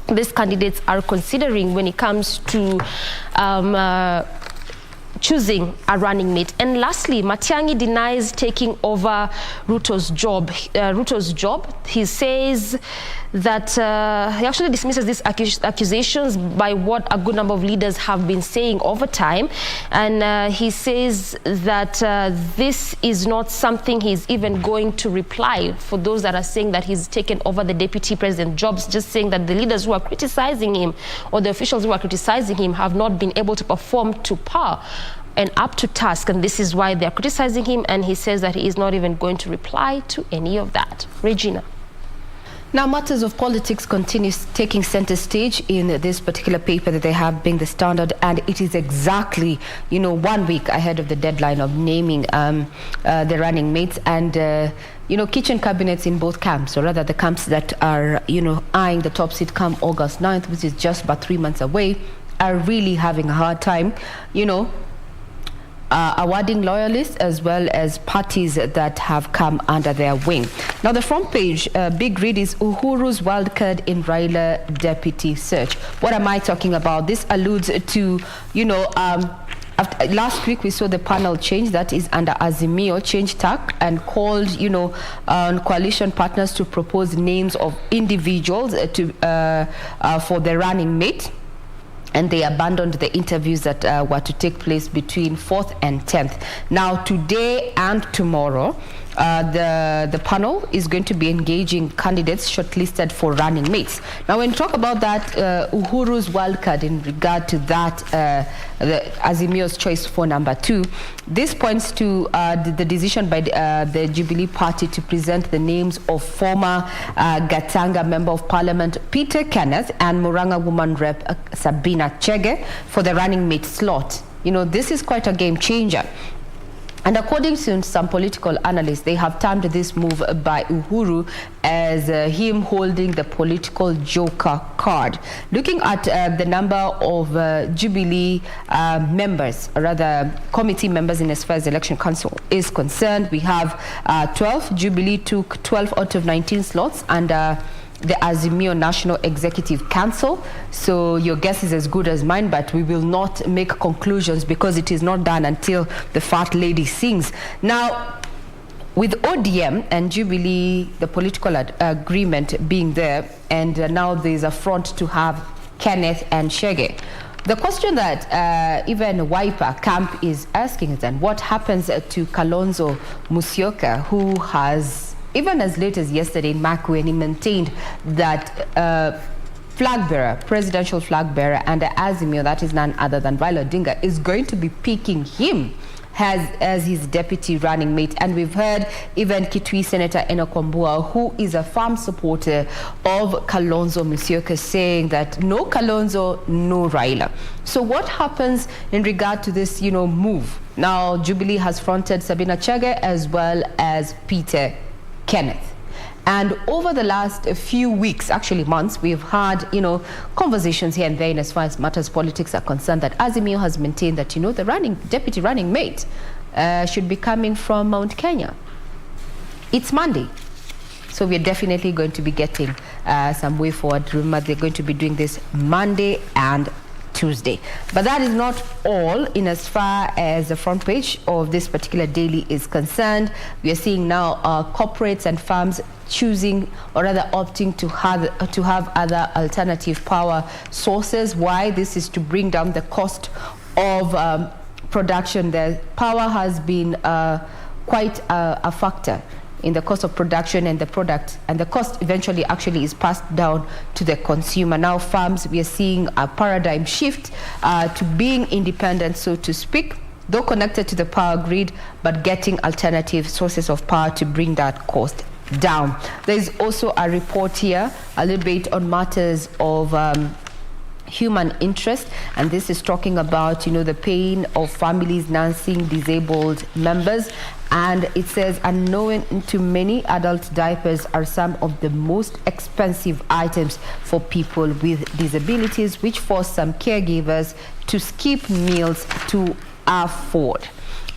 these candidates are considering when it comes to choosing a running mate. And lastly, Matiang'i denies taking over Ruto's job. He says that he actually dismisses these accusations by what a good number of leaders have been saying over time. And he says that this is not something he's even going to reply for those that are saying that he's taken over the deputy president jobs, just saying that the leaders who are criticizing him or the officials who are criticizing him have not been able to perform to par and up to task, and this is why they're criticizing him, and he says that he is not even going to reply to any of that. Regina. Now, matters of politics continues taking center stage in this particular paper that they have, being the Standard, and it is exactly, 1 week ahead of the deadline of naming the running mates, and kitchen cabinets in both camps, or rather the camps that are, eyeing the top seat come August 9th, which is just about 3 months away, are really having a hard time, awarding loyalists as well as parties that have come under their wing. Now, the front page, big read is Uhuru's wildcard in Raila deputy search. What am I talking about? This alludes to, last week we saw the panel change that is under Azimio change tack and called, on coalition partners to propose names of individuals for the running mate. And they abandoned the interviews that were to take place between 4th and 10th. Now, today and tomorrow, the panel is going to be engaging candidates shortlisted for running mates. Now, when we talk about that, Uhuru's wildcard in regard to that, the Azimio's choice for number 2, this points to the decision by the Jubilee Party to present the names of former Gatanga Member of Parliament Peter Kenneth and Murang'a Woman Rep Sabina Chege for the running mate slot. You know, this is quite a game changer. And according to some political analysts, they have termed this move by Uhuru as him holding the political joker card. Looking at the number of Jubilee members, or rather committee members in as far as the election council is concerned, we have 12. Jubilee took 12 out of 19 slots under the Azimio National Executive Council. So your guess is as good as mine, but we will not make conclusions because it is not done until the fat lady sings. Now, with ODM and Jubilee, the political agreement being there, and now there is a front to have Kenneth and Chege. The question that even Wiper camp is asking is then what happens to Kalonzo Musyoka, who has, even as late as yesterday in Makueni, he maintained that flag bearer, presidential flag bearer, and Azimio, that is none other than Raila Odinga, is going to be picking him as his deputy running mate. And we've heard even Kitui Senator Enoch Wambua, who is a firm supporter of Kalonzo Musyoka, saying that no Kalonzo, no Raila. So what happens in regard to this, move? Now, Jubilee has fronted Sabina Chege as well as Peter Kenneth. And over the last few weeks, actually months, we've had, conversations here and there in as far as matters politics are concerned, that Azimio has maintained that, the deputy running mate should be coming from Mount Kenya. It's Monday. So we're definitely going to be getting some way forward. Remember, they're going to be doing this Monday and Tuesday. But that is not all in as far as the front page of this particular daily is concerned. We are seeing now corporates and firms choosing, or rather opting to have other alternative power sources. Why? This is to bring down the cost of production. The power has been quite a factor in the cost of production and the product, and the cost eventually actually is passed down to the consumer. Now farms, we are seeing a paradigm shift to being independent, so to speak, though connected to the power grid, but getting alternative sources of power to bring that cost down. There is also a report here, a little bit on matters of human interest, and this is talking about the pain of families nursing disabled members. And it says, unknown to many, adult diapers are some of the most expensive items for people with disabilities, which force some caregivers to skip meals to afford.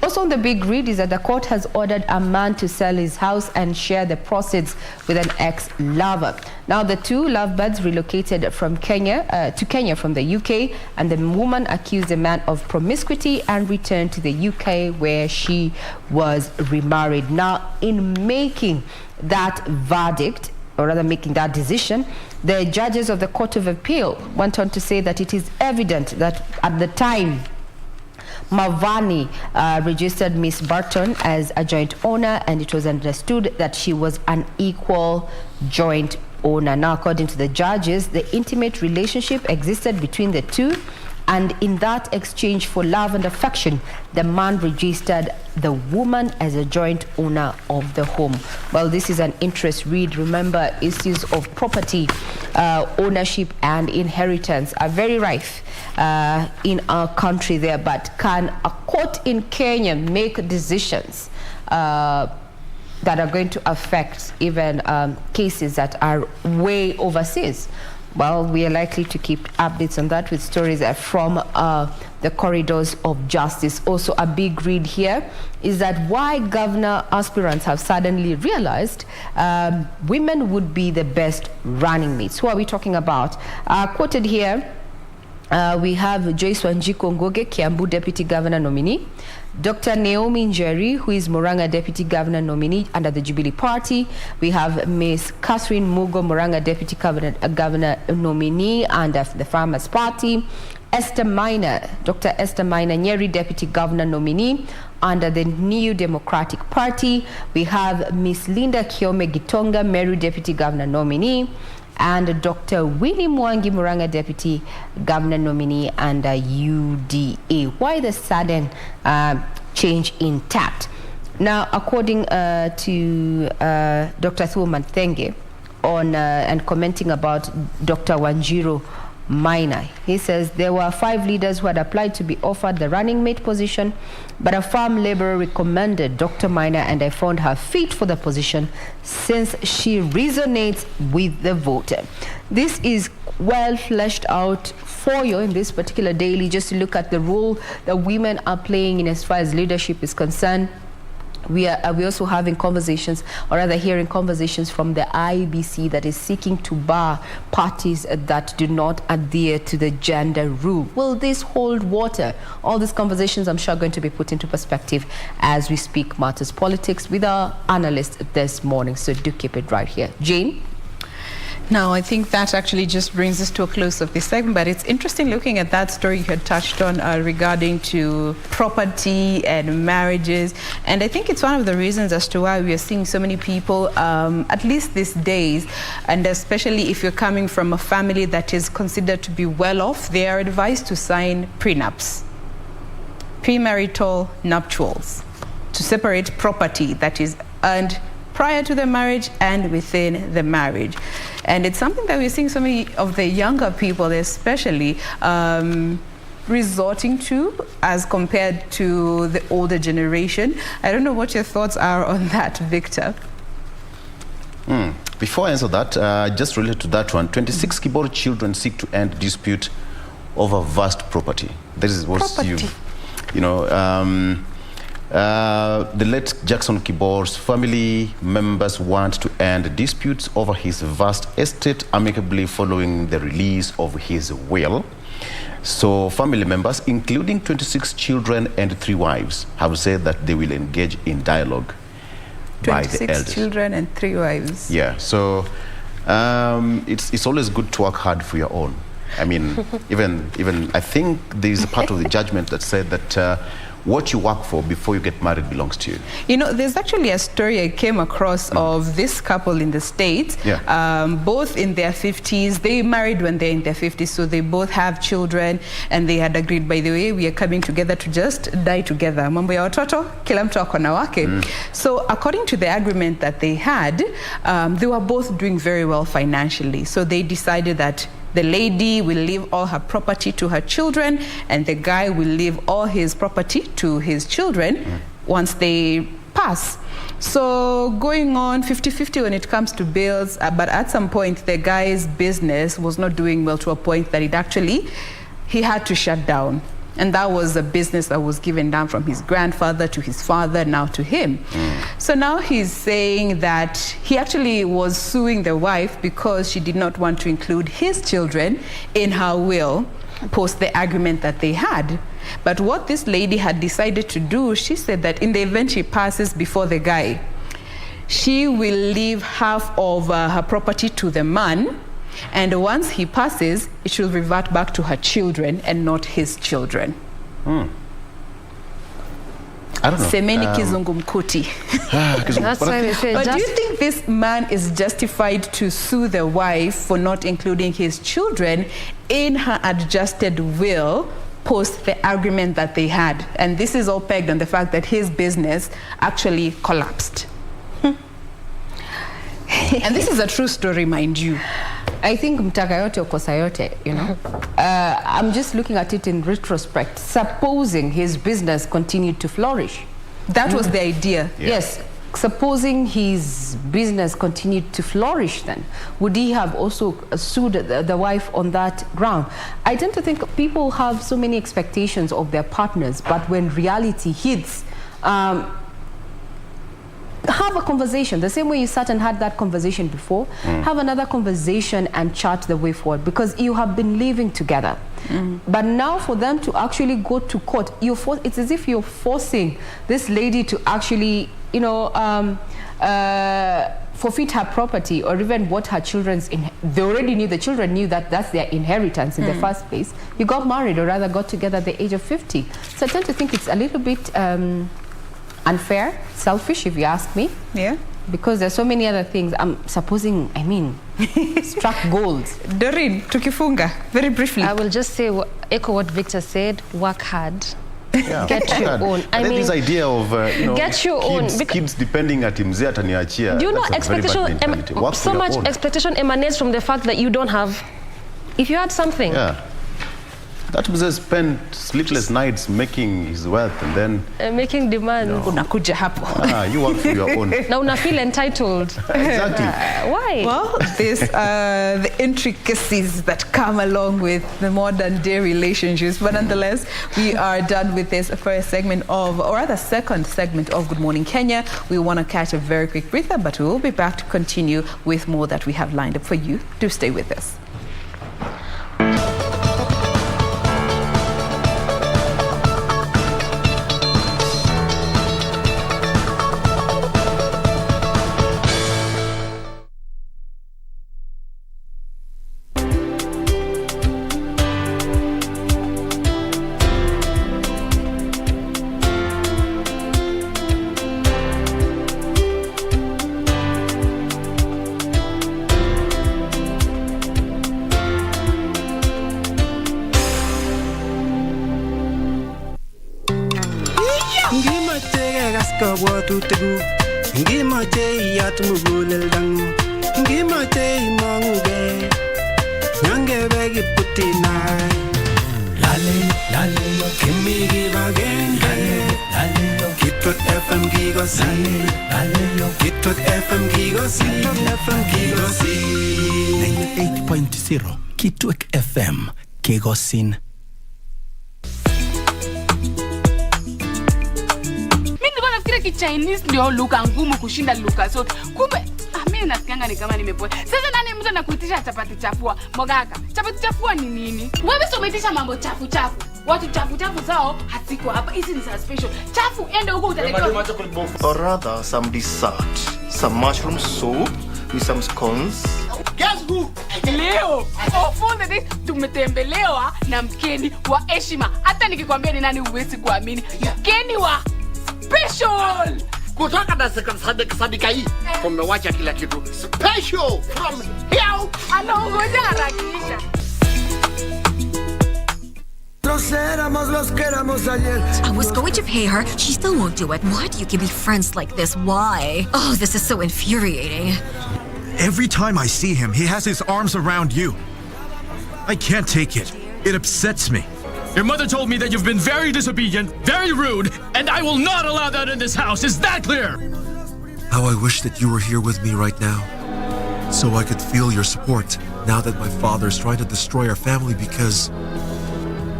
Also on the big read is that the court has ordered a man to sell his house and share the proceeds with an ex-lover. Now the two lovebirds relocated from Kenya to Kenya from the UK, and the woman accused the man of promiscuity and returned to the UK where she was remarried. Now in making that verdict, or rather making that decision, the judges of the Court of Appeal went on to say that it is evident that at the time Mavani registered Miss Barton as a joint owner, and it was understood that she was an equal joint owner. Now, according to the judges, the intimate relationship existed between the two, and in that exchange for love and affection, the man registered the woman as a joint owner of the home. Well, this is an interest read. Remember, issues of property ownership and inheritance are very rife in our country there, but can a court in Kenya make decisions that are going to affect even cases that are way overseas? Well, we are likely to keep updates on that with stories from the corridors of justice. Also, a big read here is that why governor aspirants have suddenly realized women would be the best running mates. Who are we talking about? Quoted here, we have Joyce Wanjiku Ngoge, Kiambu Deputy Governor nominee, Dr. Naomi Njeri, who is Murang'a Deputy Governor nominee under the Jubilee Party. We have Ms. Catherine Mugo, Murang'a Deputy Governor nominee under the Farmers Party. Esther Minor, Dr. Esther Minor Nyeri, Deputy Governor nominee under the New Democratic Party. We have Miss Linda Kiome Gitonga, Meru Deputy Governor nominee, and Dr. Winnie Mwangi Muranga, Deputy Governor nominee under UDA. Why the sudden change in tact? Now, according to Dr. Thuman Thenge, on and commenting about Dr. Wanjiru Minor, he says there were 5 leaders who had applied to be offered the running mate position, but a farm laborer recommended Dr. Minor, and I found her fit for the position since she resonates with the voter. This is well fleshed out for you in this particular daily, just to look at the role that women are playing in as far as leadership is concerned. We also having conversations, or rather hearing conversations from the IBC that is seeking to bar parties that do not adhere to the gender rule. Will this hold water? All these conversations, I'm sure, are going to be put into perspective as we speak Matters Politics with our analyst this morning. So do keep it right here. Jane? Now, I think that actually just brings us to a close of this segment, but it's interesting looking at that story you had touched on regarding to property and marriages. And I think it's one of the reasons as to why we are seeing so many people, at least these days, and especially if you're coming from a family that is considered to be well off, they are advised to sign prenups, premarital nuptials, to separate property that is earned prior to the marriage and within the marriage. And it's something that we're seeing so many of the younger people especially resorting to as compared to the older generation. I don't know what your thoughts are on that, Victor. Before I answer that, just related to that one, 26 Kibor children seek to end dispute over vast property. This is what the late Jackson Kibor's family members want to end disputes over his vast estate amicably following the release of his will. So family members, including 26 children and 3 wives, have said that they will engage in dialogue by the elders. 26 children and 3 wives. Yeah, so it's always good to work hard for your own. I mean, even I think there is a part of the judgment that said that what you work for before you get married belongs to you. You know, there's actually a story I came across of this couple in the States, both in their 50s. They married when they're in their 50s, so they both have children, and they had agreed, by the way, we are coming together to just die together. Mambo ya watoto, kila mtu ako na wake. So according to the agreement that they had, they were both doing very well financially. So they decided that the lady will leave all her property to her children, and the guy will leave all his property to his children once they pass. So going on 50-50 when it comes to bills, but at some point the guy's business was not doing well to a point that he had to shut down. And that was a business that was given down from his grandfather to his father, now to him. So now he's saying that he actually was suing the wife because she did not want to include his children in her will post the agreement that they had. But what this lady had decided to do, she said that in the event she passes before the guy, she will leave half of her property to the man, and once he passes, it should revert back to her children and not his children. I don't know. Semeni kizungumkuti. That's why we say. But do you think this man is justified to sue the wife for not including his children in her adjusted will post the agreement that they had? And this is all pegged on the fact that his business actually collapsed. And this is a true story, mind you. I think mtaka yote ukosa yote, you know. I'm just looking at it in retrospect. Supposing his business continued to flourish. That was the idea. Yes. Supposing his business continued to flourish, then would he have also sued the wife on that ground? I tend to think people have so many expectations of their partners, but when reality hits, have a conversation the same way you sat and had that conversation before. Have another conversation and chart the way forward, because you have been living together. But now for them to actually go to court, it's as if you're forcing this lady to actually, you know, forfeit her property or even what her children's they already knew, the children knew that that's their inheritance in the first place. You got married or rather got together at the age of 50. So I tend to think it's a little bit unfair, selfish if you ask me. Yeah. Because there's so many other things. I'm supposing, struck gold. Doreen, tukifunga, very briefly. I will just say, echo what Victor said, work hard. Yeah, get your own. I mean, this idea of get your kids depending at him, ataniachia. Do you know expectation? So much expectation emanates from the fact that you don't have. If you had something. Yeah. That Mzee spent sleepless nights making his wealth and then making demands. Unakuja hapo. You work for your own. Now una feel entitled. Exactly. Why? Well, there's the intricacies that come along with the modern day relationships. But nonetheless, we are done with this first segment of, or rather second segment of Good Morning Kenya. We want to catch a very quick breather, but we will be back to continue with more that we have lined up for you. Do stay with us. Kitwek FM Kegosin. Chinese ndio lugha ngumu kushinda lugha zote. Kumbe mimi nasikianga ni kama nimepoa. Sasa nani mtu anakuitisha chapati chafua? Mogaka. Chapati chafua ni nini? Wewe sio umeitisha mambo chafu chafu. Watu chafu chafu zao haziko hapa. Hizi ni special. Chafu ende huko utaletewa. Or rather some dessert. Some mushroom soup with some scones. Guess who? Leo. Ofunde this tumetembelewa na mgeni wa heshima. Hata nikikwambia ni nani huwezi kuamini. Mgeni wa special kutoka na sadika hii tumewacha kila kitu special from here. Anaongoja harakisha. I was going to pay her. She still won't do it. Why do you give me friends like this? Why? Oh, this is so infuriating. Every time I see him, he has his arms around you. I can't take it. It upsets me. Your mother told me that you've been very disobedient, very rude, and I will not allow that in this house. Is that clear? How I wish that you were here with me right now, so I could feel your support now that my father is trying to destroy our family because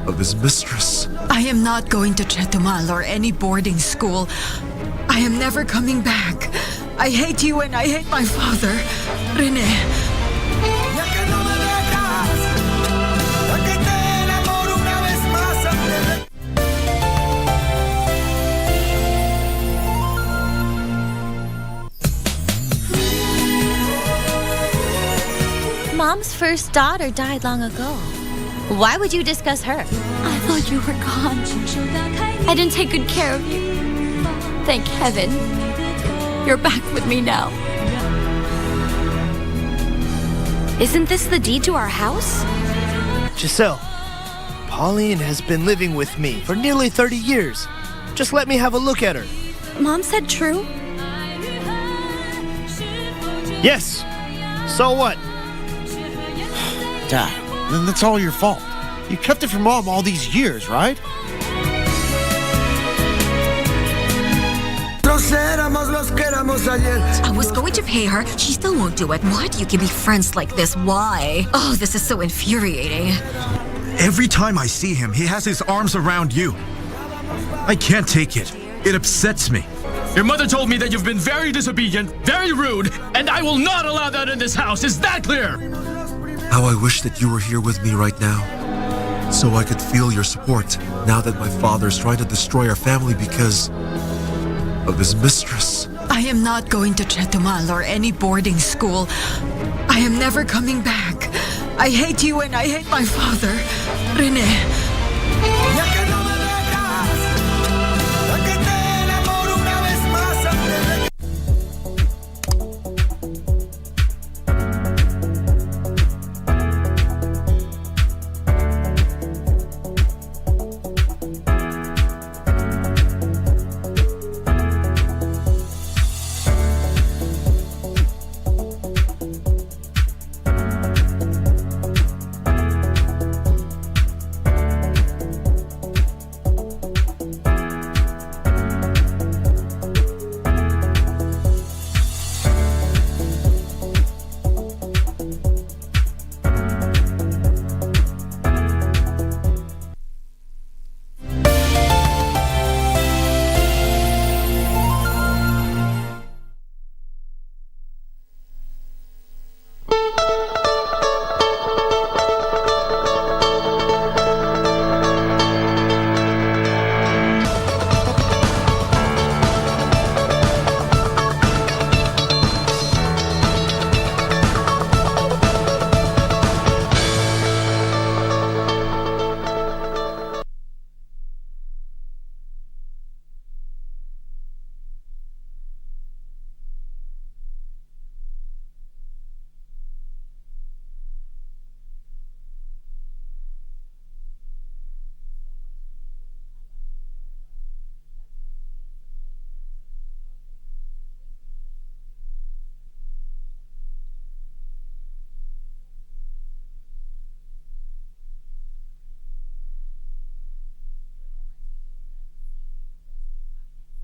of his mistress. I am not going to Chetumal or any boarding school. I am never coming back. I hate you and I hate my father. Rene. Mom's first daughter died long ago. Why would you discuss her? I thought you were gone. I didn't take good care of you. Thank heaven. You're back with me now. Isn't this the deed to our house? Giselle, Pauline has been living with me for nearly 30 years. Just let me have a look at her. Mom said true? Yes. So what? Dad, then that's all your fault. You kept it from Mom all these years, right? I was going to pay her. She still won't do it. Why do you give me friends like this? Why? Oh, this is so infuriating. Every time I see him, he has his arms around you. I can't take it. It upsets me. Your mother told me that you've been very disobedient, very rude, and I will not allow that in this house. Is that clear? How I wish that you were here with me right now, so I could feel your support now that my father is trying to destroy our family because of his mistress. I am not going to Chetumal or any boarding school. I am never coming back. I hate you and I hate my father. Rene.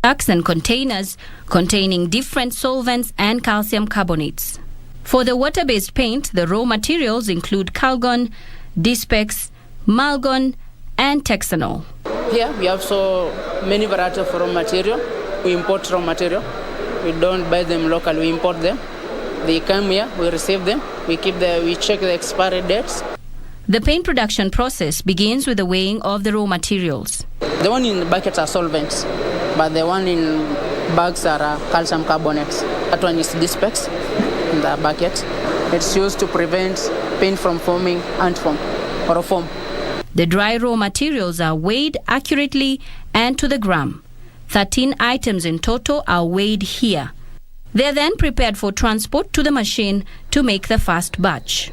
Trucks and containers containing different solvents and calcium carbonates. For the water-based paint, the raw materials include Calgon, Dispex, Malgon, and Texanol. Here we have so many varieties of raw material. We import raw material. We don't buy them locally, we import them. They come here, we receive them, we check the expiry dates. The paint production process begins with the weighing of the raw materials. The one in the buckets are solvents, but the one in bags are calcium carbonates. That one is Dispex in the bucket. It's used to prevent paint from forming ant foam or foam. The dry raw materials are weighed accurately and to the gram. 13 items in total are weighed here. They are then prepared for transport to the machine to make the first batch.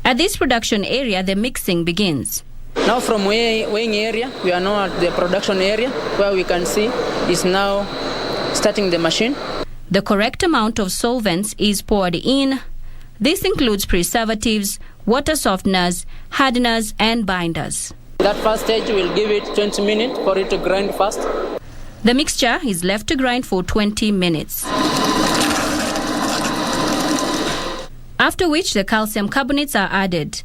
At this production area, the mixing begins. Now from weighing area, we are now at the production area where we can see is now starting the machine. The correct amount of solvents is poured in. This includes preservatives, water softeners, hardeners, and binders. That first stage will give it 20 minutes for it to grind fast. The mixture is left to grind for 20 minutes. After which the calcium carbonates are added.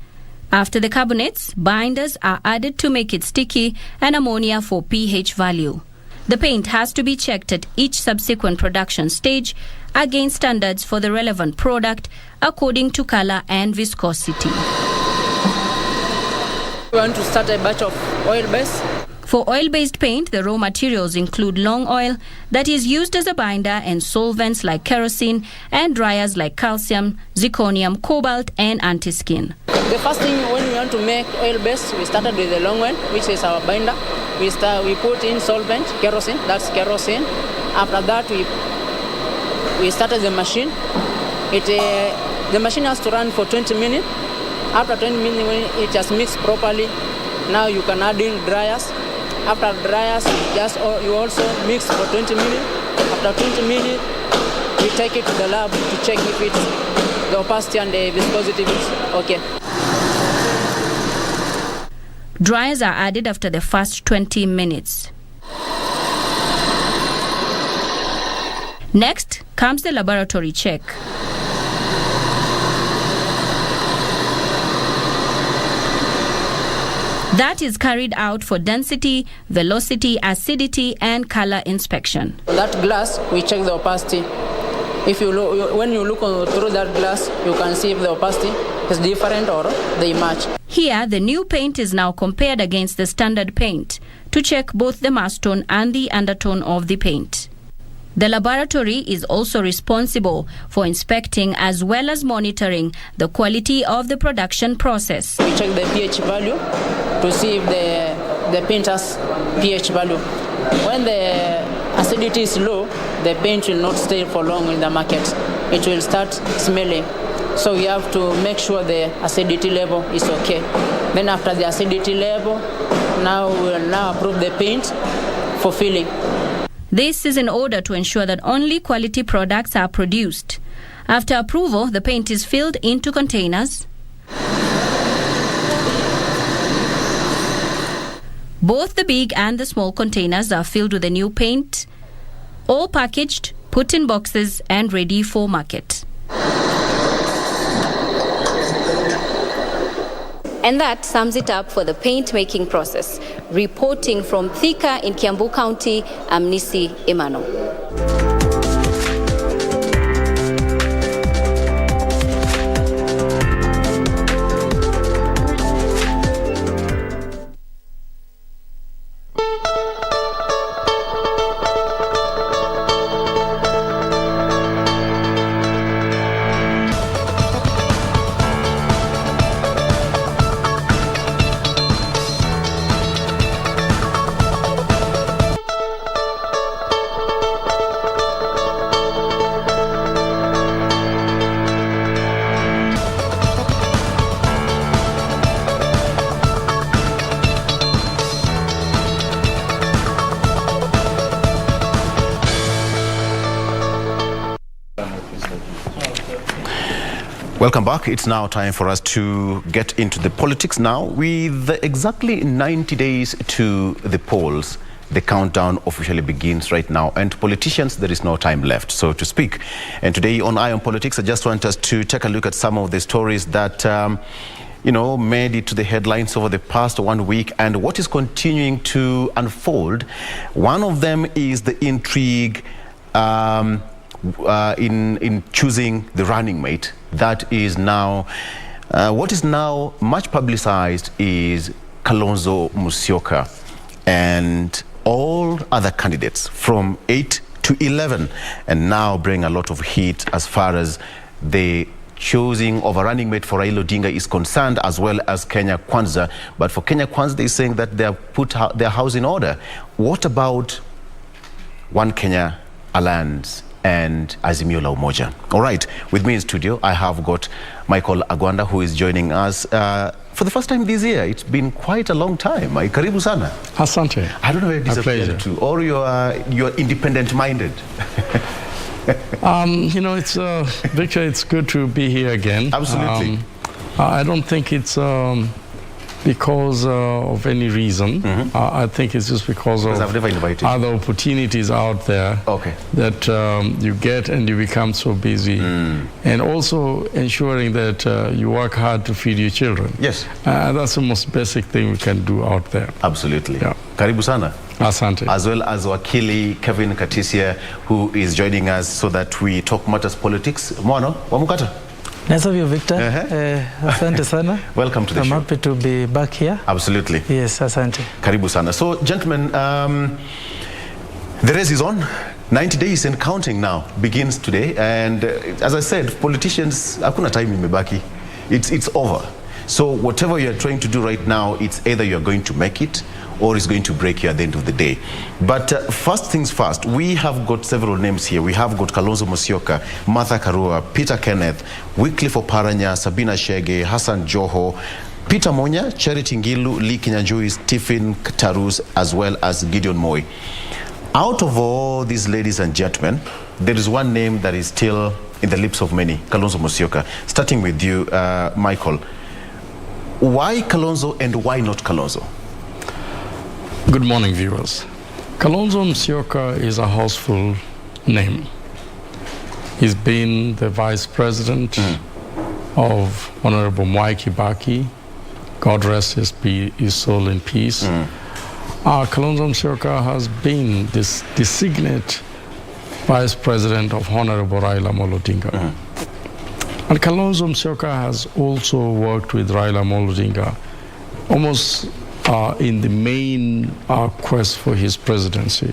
After the carbonates, binders are added to make it sticky and ammonia for pH value. The paint has to be checked at each subsequent production stage against standards for the relevant product according to color and viscosity. We want to start a batch of oil base. For oil-based paint, the raw materials include long oil that is used as a binder and solvents like kerosene and dryers like calcium, zirconium, cobalt, and anti-skin. The first thing when we want to make oil base, we started with the long oil, which is our binder. We put in solvent, kerosene, that's kerosene. After that, we started the machine. The machine has to run for 20 minutes. After 20 minutes, when it has mixed properly, now you can add in dryers. After dryers, you also mix for 20 minutes. After 20 minutes, we take it to the lab to check if it's the opacity and the viscosity is okay. Dryers are added after the first 20 minutes. Next comes the laboratory check. That is carried out for density, velocity, acidity, and color inspection. That glass, we check the opacity. When you look through that glass, you can see if the opacity is different or they match. Here, the new paint is now compared against the standard paint to check both the mass tone and the undertone of the paint. The laboratory is also responsible for inspecting as well as monitoring the quality of the production process. We check the pH value to see if the paint has pH value. When the acidity is low, the paint will not stay for long in the market. It will start smelling. So we have to make sure the acidity level is okay. Then after the acidity level, now we will now approve the paint for filling. This is in order to ensure that only quality products are produced. After approval, the paint is filled into containers. Both the big and the small containers are filled with the new paint, all packaged, put in boxes and ready for market. And that sums it up for the paint making process. Reporting from Thika in Kiambu County, I'm Nisi Emmanuel. Welcome back. It's now time for us to get into the politics now. With exactly 90 days to the polls, the countdown officially begins right now. And to politicians, there is no time left, so to speak. And today on Eye on Politics, I just want us to take a look at some of the stories that made it to the headlines over the past 1 week and what is continuing to unfold. One of them is the intrigue in choosing the running mate. That is now, what is now much publicized is Kalonzo Musyoka and all other candidates from 8 to 11, and now bring a lot of heat as far as the choosing of a running mate for Raila Odinga is concerned, as well as Kenya Kwanza. But for Kenya Kwanza, they're saying that they have put their house in order. What about One Kenya Alliance and Azimio la Umoja? All right, with me in studio, I have got Michael Agwanda, who is joining us for the first time this year. It's been quite a long time. Karibu sana. Asante. I don't know where disappeared to, or you're independent-minded. It's Victor, it's good to be here again. Absolutely. I don't think it's because of any reason. I think it's just because of I've never invited other opportunities out there that you get and you become so busy. And also ensuring that you work hard to feed your children. Yes. That's the most basic thing we can do out there. Absolutely. Yeah. Karibu sana. Asante. As well as Wakili Kevin Katisia, who is joining us so that we talk matters politics. Mwano, wamukata. Nice of you, Victor. Asante sana. Welcome to the show. I'm happy to be back here. Absolutely. Yes, asante. Karibu sana. So, gentlemen, the race is on. 90 days and counting now begins today. And as I said, politicians, hakuna time imebaki. It's over. So whatever you're trying to do right now, it's either you're going to make it or it's going to break you at the end of the day. But first things first, we have got several names here. We have got Kalonzo Musyoka, Martha Karua, Peter Kenneth, Wycliffe Oparanya, Sabina Chege, Hassan Joho, Peter Monya, Charity Ngilu, Lee Kinyanjui, Stephen Tarus, as well as Gideon Moi. Out of all these ladies and gentlemen, there is one name that is still in the lips of many, Kalonzo Musyoka. Starting with you, Michael. Why Kalonzo and why not Kalonzo? Good morning, viewers. Kalonzo Musyoka is a houseful name. He's been the vice president of Honorable Mwai Kibaki. God rest his soul in peace. Kalonzo Musyoka has been this designate vice president of Honorable Raila Odinga. And Kalonzo Musyoka has also worked with Raila Odinga almost in the main quest for his presidency.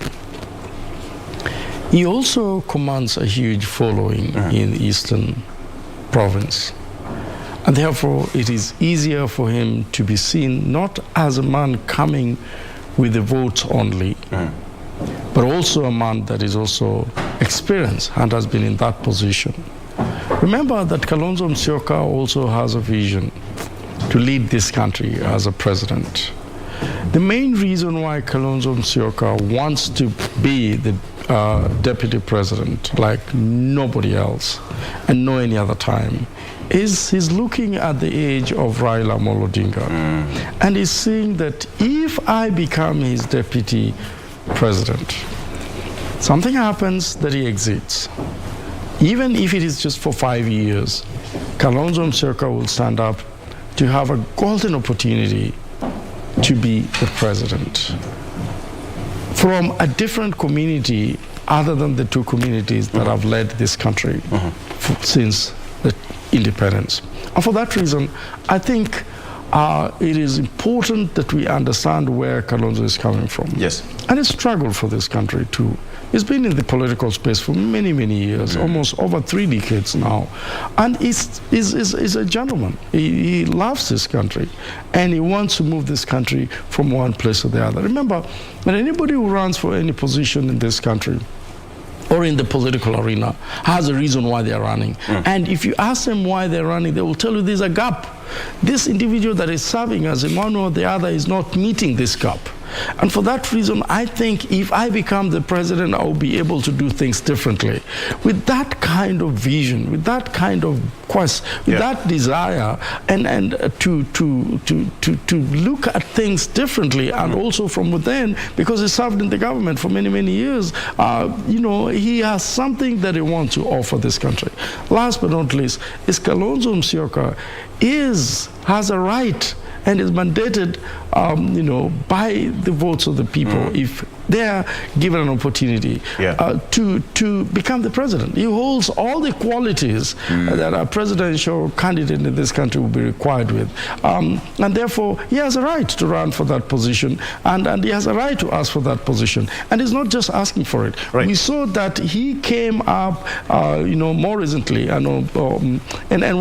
He also commands a huge following in the Eastern Province. And therefore, it is easier for him to be seen not as a man coming with the votes only, but also a man that is also experienced and has been in that position. Remember that Kalonzo Musyoka also has a vision to lead this country as a president. The main reason why Kalonzo Musyoka wants to be the deputy president like nobody else and no any other time is he's looking at the age of Raila Amolo Odinga and he's seeing that if I become his deputy president, something happens that he exits. Even if it is just for 5 years, Kalonzo Musyoka will stand up to have a golden opportunity to be the president from a different community other than the two communities that have led this country since the independence. And for that reason, I think it is important that we understand where Kalonzo is coming from. Yes. And it's a struggle for this country too. He's been in the political space for many, many years, almost over 3 decades now. And he's a gentleman. He loves this country. And he wants to move this country from one place to the other. Remember, that anybody who runs for any position in this country or in the political arena has a reason why they're running. And if you ask them why they're running, they will tell you there's a gap. This individual that is serving as one or the other is not meeting this gap. And for that reason, I think if I become the president, I will be able to do things differently. With that kind of vision, with that kind of quest, with that desire, and to look at things differently, and also from within, because he served in the government for many, many years, you know, he has something that he wants to offer this country. Last but not least, is Kalonzo Musyoka has a right and is mandated, you know, by the votes of the people if they are given an opportunity to become the president. He holds all the qualities that a presidential candidate in this country will be required with. And therefore, he has a right to run for that position, and he has a right to ask for that position. And he's not just asking for it. We saw that he came up, you know, more recently, and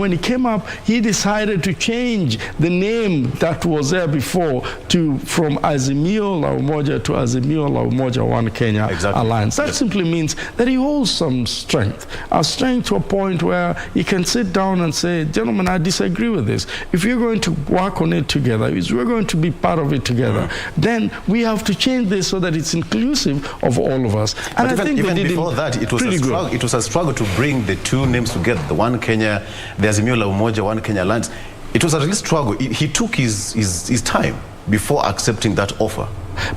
when he came up, he decided to change the name that was there before from Azimio la Umoja to Azimio la Umoja One Kenya Alliance. That simply means that he holds some strength, a strength to a point where he can sit down and say, gentlemen, I disagree with this. If you're going to work on it together, if we're going to be part of it together, then we have to change this so that it's inclusive of all of us. And but I think even before that, it was a struggle to bring the two names together, the One Kenya, the Azimio la Umoja One Kenya Alliance. It was a real struggle. He took his time before accepting that offer.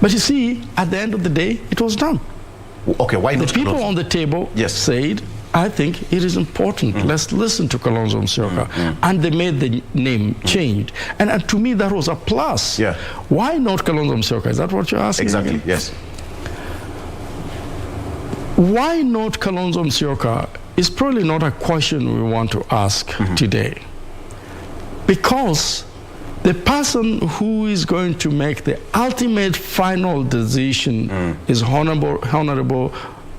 But you see, at the end of the day, it was done. Okay, why not? The people on the table said, I think it is important. Let's listen to Kalonzo Musyoka. And they made the name change. And to me, that was a plus. Why not Kalonzo Musyoka? Is that what you're asking? Exactly, again? yes. Why not Kalonzo Musyoka is probably not a question we want to ask today. Because the person who is going to make the ultimate final decision is Honorable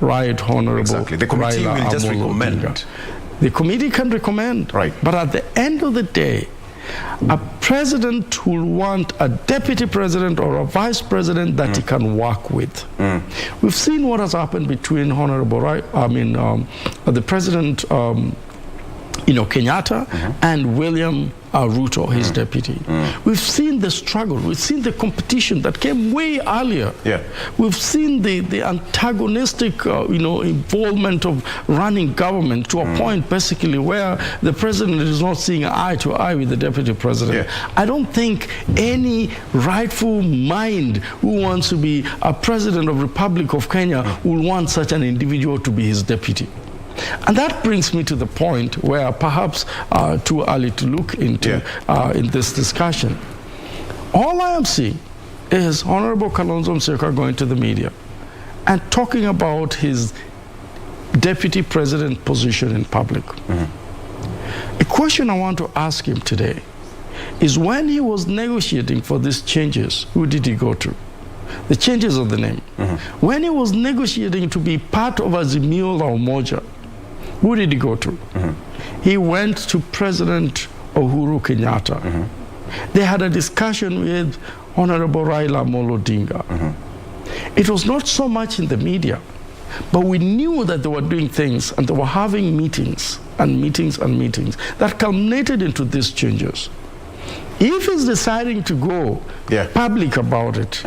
Right Honorable Exactly. The committee Raila will just Amolo recommend. Odinga. The committee can recommend. But at the end of the day, a president will want a deputy president or a vice president that he can work with. We've seen what has happened between the president, you know, Kenyatta and William Ruto, his deputy. We've seen the struggle. We've seen the competition that came way earlier. We've seen the antagonistic, you know, involvement of running government to a point basically where the president is not seeing eye to eye with the deputy president. I don't think any rightful mind who wants to be a president of Republic of Kenya will want such an individual to be his deputy. And that brings me to the point where perhaps too early to look into in this discussion. All I am seeing is Honorable Kalonzo Musyoka going to the media and talking about his deputy president position in public. A question I want to ask him today is when he was negotiating for these changes, who did he go to? The changes of the name. When he was negotiating to be part of Azimio la Umoja, who did he go to? He went to President Uhuru Kenyatta. They had a discussion with Honorable Raila Amolo Odinga. It was not so much in the media, but we knew that they were doing things and they were having meetings and meetings and meetings that culminated into these changes. If he's deciding to go public about it,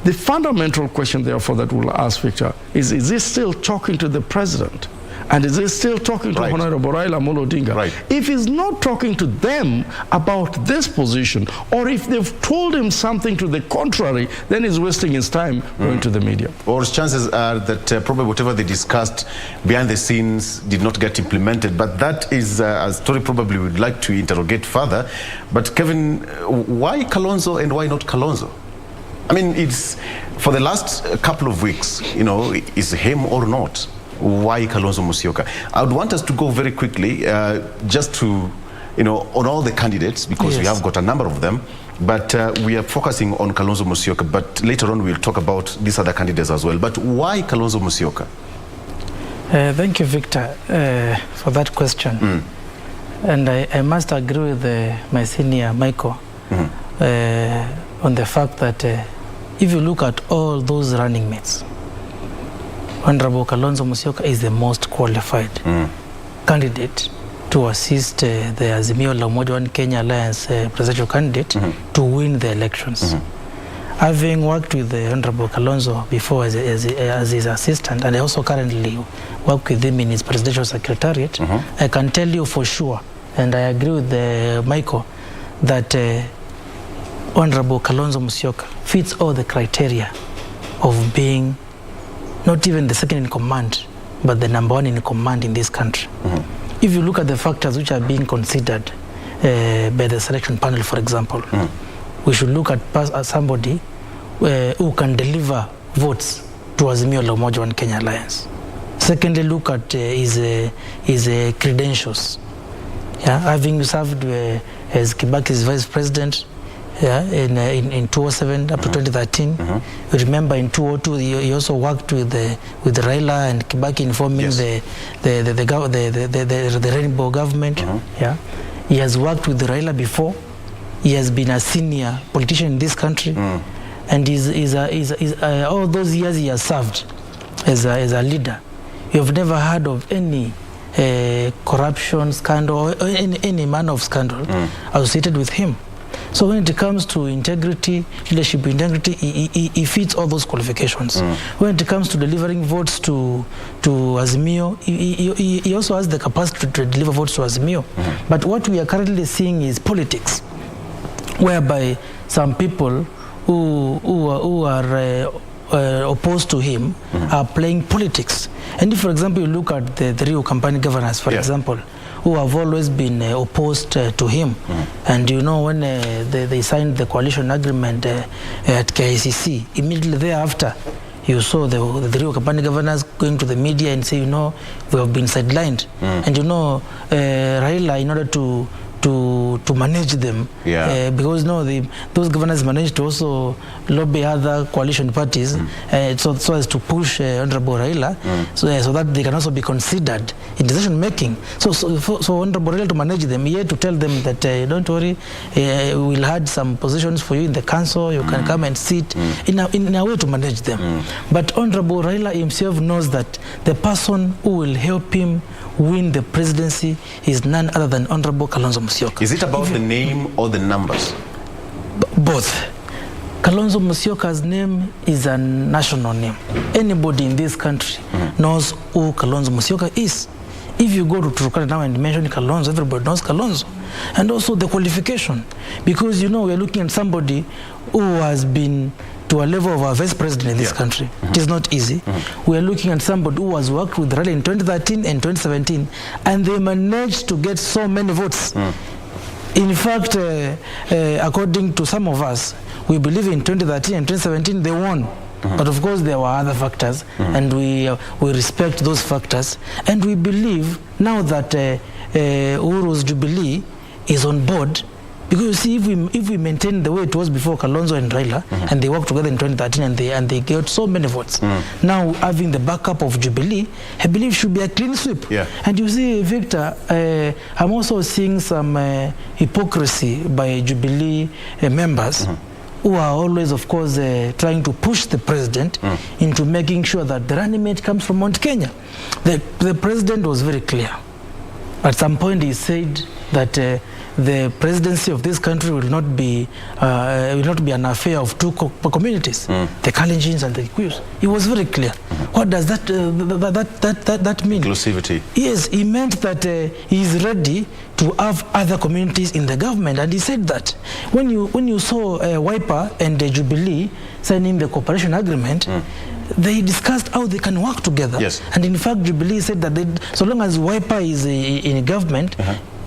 the fundamental question, therefore, that we'll ask Victor is he still talking to the president? And is he still talking to Honorable Raila Amolo Odinga? If he's not talking to them about this position, or if they've told him something to the contrary, then he's wasting his time going to the media. Or chances are that probably whatever they discussed behind the scenes did not get implemented. But that is a story probably we'd like to interrogate further. But Kevin, why Kalonzo and why not Kalonzo? I mean, it's for the last couple of weeks, you know, is him or not? Why Kalonzo Musyoka? I would want us to go very quickly, just to, you know, on all the candidates, because we have got a number of them, but we are focusing on Kalonzo Musyoka, but later on we'll talk about these other candidates as well. But why Kalonzo Musyoka? Thank you, Victor, for that question. And I must agree with my senior, Michael, on the fact that if you look at all those running mates, Honorable Kalonzo Musyoka is the most qualified candidate to assist the Azimio la Umoja One Kenya Alliance presidential candidate to win the elections. Having worked with the Honorable Kalonzo before as his assistant, and I also currently work with him in his presidential secretariat, I can tell you for sure, and I agree with Michael, that Honorable Kalonzo Musyoka fits all the criteria of being not even the second in command, but the number one in command in this country. If you look at the factors which are being considered by the selection panel, for example, we should look at somebody who can deliver votes to Azimio la Umoja One Kenya Alliance. Secondly, look at his credentials. Having served as Kibaki's vice president, in 2007 up to 2013. You remember in 2002 he also worked with Raila and Kibaki in forming the Rainbow government. He has worked with Raila before. He has been a senior politician in this country, and all those years he has served as a leader. You have never heard of any corruption scandal or any manner of scandal associated with him. So when it comes to integrity, leadership integrity, he fits all those qualifications. When it comes to delivering votes to Azimio, he also has the capacity to deliver votes to Azimio. But what we are currently seeing is politics, whereby some people who are opposed to him are playing politics. And if, for example, you look at the Rio campaign governors, for example, who have always been opposed to him. And you know, when they signed the coalition agreement at KICC, immediately thereafter, you saw the Rio campaign governors going to the media and say, you know, we have been sidelined. And you know, Raila, in order to manage them, because those governors managed to also lobby other coalition parties so as to push Honorable Raila, so that they can also be considered in decision making. So Honorable Raila to manage them, he had to tell them that don't worry, we'll add some positions for you in the council, you can come and sit, in a way to manage them. But Honorable Raila himself knows that the person who will help him win the presidency is none other than Honorable Kalonzo Musyoka. Is it about the name or the numbers? Both. Kalonzo Musyoka's name is a national name. Anybody in this country knows who Kalonzo Musyoka is. If you go to Turkana now and mention Kalonzo, everybody knows Kalonzo. And also the qualification. Because, you know, we're looking at somebody who has been to a level of a vice president in this country. It is not easy. We are looking at somebody who has worked with Raila in 2013 and 2017, and they managed to get so many votes. In fact, according to some of us, we believe in 2013 and 2017 they won. But of course there were other factors, and we respect those factors. And we believe now that Uhuru's Jubilee is on board, Because you see, if we maintain the way it was before Kalonzo and Raila, and they worked together in 2013, and they got so many votes. Now having the backup of Jubilee, I believe should be a clean sweep. Yeah. And you see, Victor, I'm also seeing some hypocrisy by Jubilee members. Who are always, of course, trying to push the president into making sure that the running mate comes from Mount Kenya. The president was very clear. At some point, he said that the presidency of this country will not be an affair of two communities, the Kalenjins and the Kikuyus. He was very clear. What does that mean? Inclusivity. Yes, he meant that he is ready to have other communities in the government, and he said that when you saw Wiper and Jubilee signing the cooperation agreement. They discussed how they can work together. Yes. And in fact, Jubilee said that so long as Wiper is in government,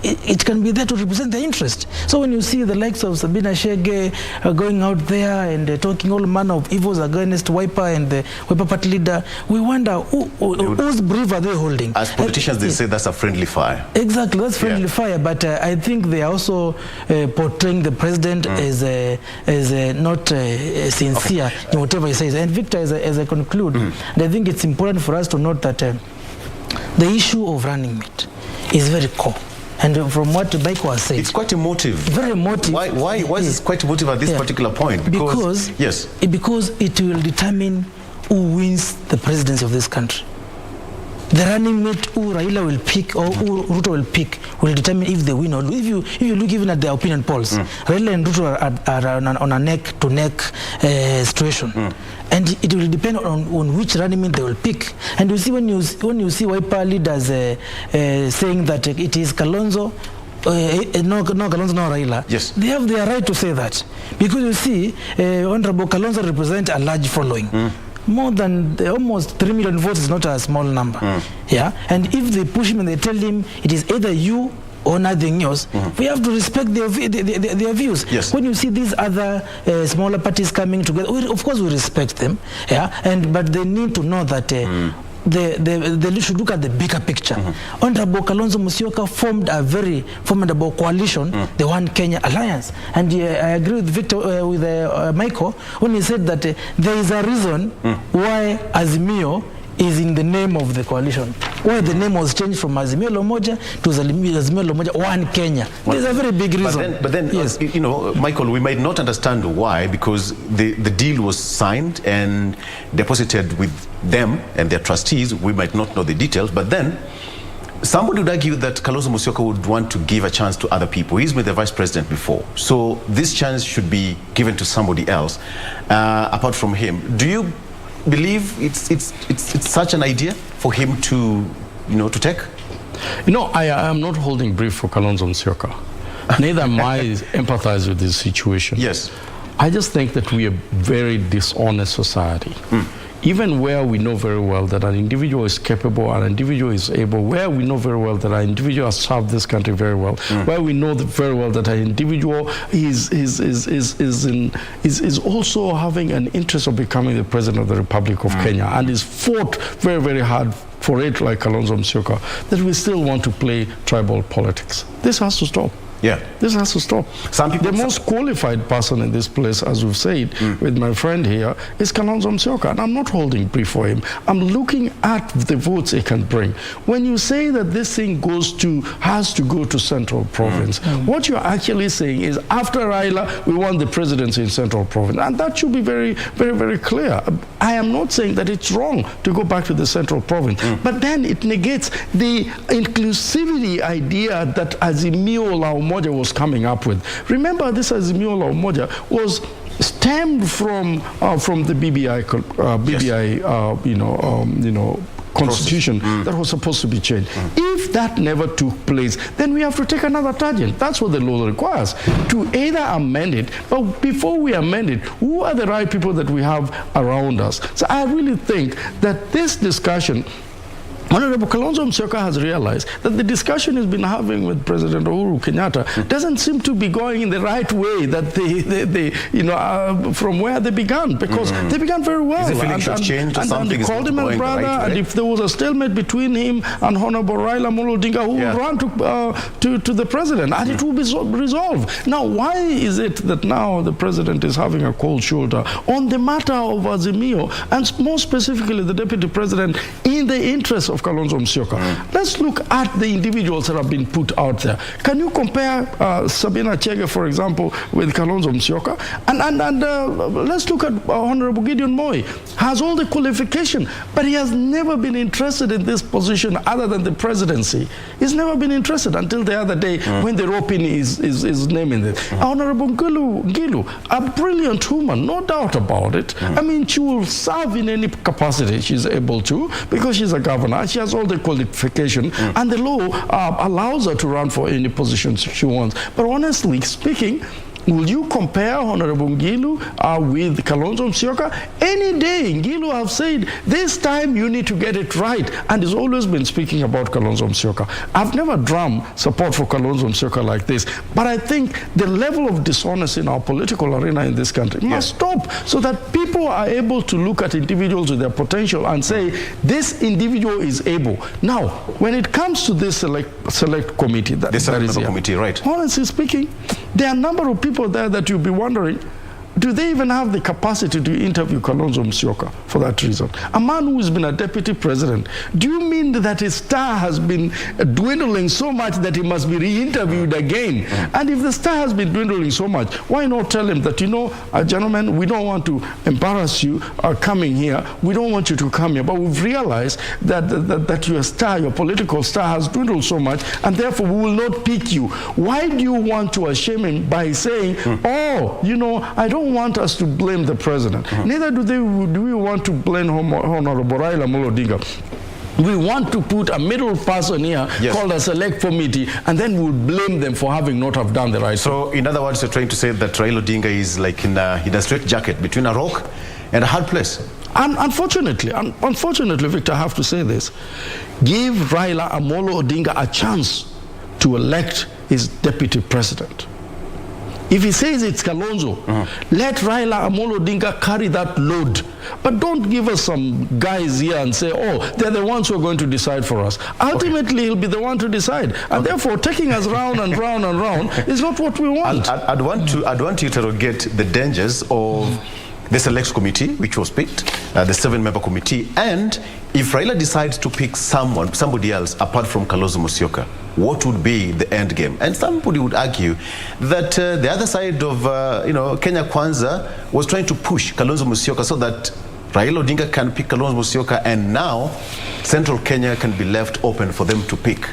it can be there to represent their interest. So when you see the likes of Sabina Chege going out there and talking all manner of evils against Wiper and the Wiper party leader, we wonder whose brief are they holding? As politicians, they say that's a friendly fire. Exactly, that's friendly fire. But I think they are also portraying the president as not sincere in whatever he says. And Victor, as I conclude, and I think it's important for us to note that the issue of running mate is very core. And from what Baiko has said, it's quite emotive. Very emotive. Why is it quite emotive at this particular point? Because it will determine who wins the presidency of this country. The running mate who Raila will pick or who Ruto will pick will determine if they win or lose. If you look even at the opinion polls, Raila and Ruto are on a neck-to-neck situation. And it will depend on which running mate they will pick. And you see when you see Wiper leaders saying that it is Kalonzo, no Kalonzo, no Raila. Yes. They have their right to say that. Because you see, Honorable Kalonzo represents a large following. More than almost 3 million votes is not a small number. Yeah, and if they push him and they tell him it is either you or nothing else, we have to respect their views. Yes. When you see these other smaller parties coming together, of course we respect them. Yeah, but they need to know that. They should look at the bigger picture. Honorable Kalonzo Musyoka formed a very formidable coalition, the One Kenya Alliance. And I agree with Victor, with Michael, when he said that there is a reason why Azimio is in the name of the coalition. Why the name was changed from Azimio Lomoja to Azimio Lomoja One Kenya. There's a very big reason. But then yes. Michael, we might not understand why, because the deal was signed and deposited with them and their trustees. We might not know the details, but then somebody would argue that Kalonzo Musyoka would want to give a chance to other people. He's been the vice president before, so this chance should be given to somebody else apart from him. Do you believe it's such an idea for him to take? I am not holding brief for Kalonzo Musyoka. Neither am I empathize with this situation. Yes. I just think that we are a very dishonest society. Even where we know very well that an individual is capable, an individual is able, where we know very well that an individual has served this country very well, where we know very well that an individual is also having an interest of becoming the president of the Republic of Kenya and is fought very, very hard for it, like Kalonzo Musyoka, that we still want to play tribal politics. This has to stop. Yeah. This has to stop. The most qualified person in this place, as we've said, with my friend here, is Kalonzo Musyoka, and I'm not holding brief for him. I'm looking at the votes he can bring. When you say that this thing has to go to Central Province, what you're actually saying is after Raila, we want the presidency in Central Province, and that should be very, very, very clear. I am not saying that it's wrong to go back to the Central Province, but then it negates the inclusivity idea that Azimio La Umoja was coming up with. Remember, this Azimio La Umoja was stemmed from the BBI constitution that was supposed to be changed. If that never took place, then we have to take another tangent. That's what the law requires, to either amend it, but before we amend it, who are the right people that we have around us? So I really think that this discussion Honorable Kalonzo Musyoka has realized that the discussion he's been having with President Uhuru Kenyatta doesn't seem to be going in the right way that they from where they began, because they began very well. And they called him a brother, and if there was a stalemate between him and Honorable Raila Odinga, who would run to the president, and it will be resolved. Now, why is it that now the president is having a cold shoulder on the matter of Azimio, and more specifically the deputy president, in the interest of Kalonzo Musyoka? Let's look at the individuals that have been put out there. Can you compare Sabina Chege, for example, with Kalonzo Musyoka? And let's look at Honorable Gideon Moi. Has all the qualification, but he has never been interested in this position other than the presidency. He's never been interested until the other day when they rope in his name in it. Honorable Ngilu, a brilliant woman, no doubt about it. I mean, she will serve in any capacity she's able to, because she's a governor. She has all the qualification, and the law allows her to run for any position she wants. But honestly speaking, will you compare Honorable Ngilu with Kalonzo Musyoka? Any day, Ngilu have said, this time you need to get it right, and has always been speaking about Kalonzo Musyoka. I've never drummed support for Kalonzo Musyoka like this, but I think the level of dishonesty in our political arena in this country must stop, so that people are able to look at individuals with their potential and say, this individual is able. Now, when it comes to this select committee, honestly speaking, there are a number of people there that you'll be wondering, do they even have the capacity to interview Kalonzo Musyoka for that reason? A man who has been a deputy president, do you mean that his star has been dwindling so much that he must be re-interviewed again? And if the star has been dwindling so much, why not tell him that, gentlemen, we don't want to embarrass you coming here. We don't want you to come here. But we've realized that your star, your political star, has dwindled so much, and therefore we will not pick you. Why do you want to shame him by saying, I don't want us to blame the president. Neither do we want to blame Honorable Raila Odinga. We want to put a middle person here called a select committee, and then we'll blame them for having not have done the right thing. So, in other words, you're trying to say that Raila Odinga is like in a straight jacket between a rock and a hard place. And unfortunately, Victor, I have to say this. Give Raila Amolo Odinga a chance to elect his deputy president. If he says it's Kalonzo, let Raila Amolo Odinga carry that load. But don't give us some guys here and say, they're the ones who are going to decide for us. Ultimately, he'll be the one to decide. And therefore, taking us round and round and round is not what we want. I'd want to interrogate the dangers of the select committee, which was picked, the 7-member committee, and if Raila decides to pick somebody else apart from Kalonzo Musyoka, what would be the end game? And somebody would argue that the other side of, Kenya Kwanza was trying to push Kalonzo Musyoka so that Raila Odinga can pick Kalonzo Musyoka, and now Central Kenya can be left open for them to pick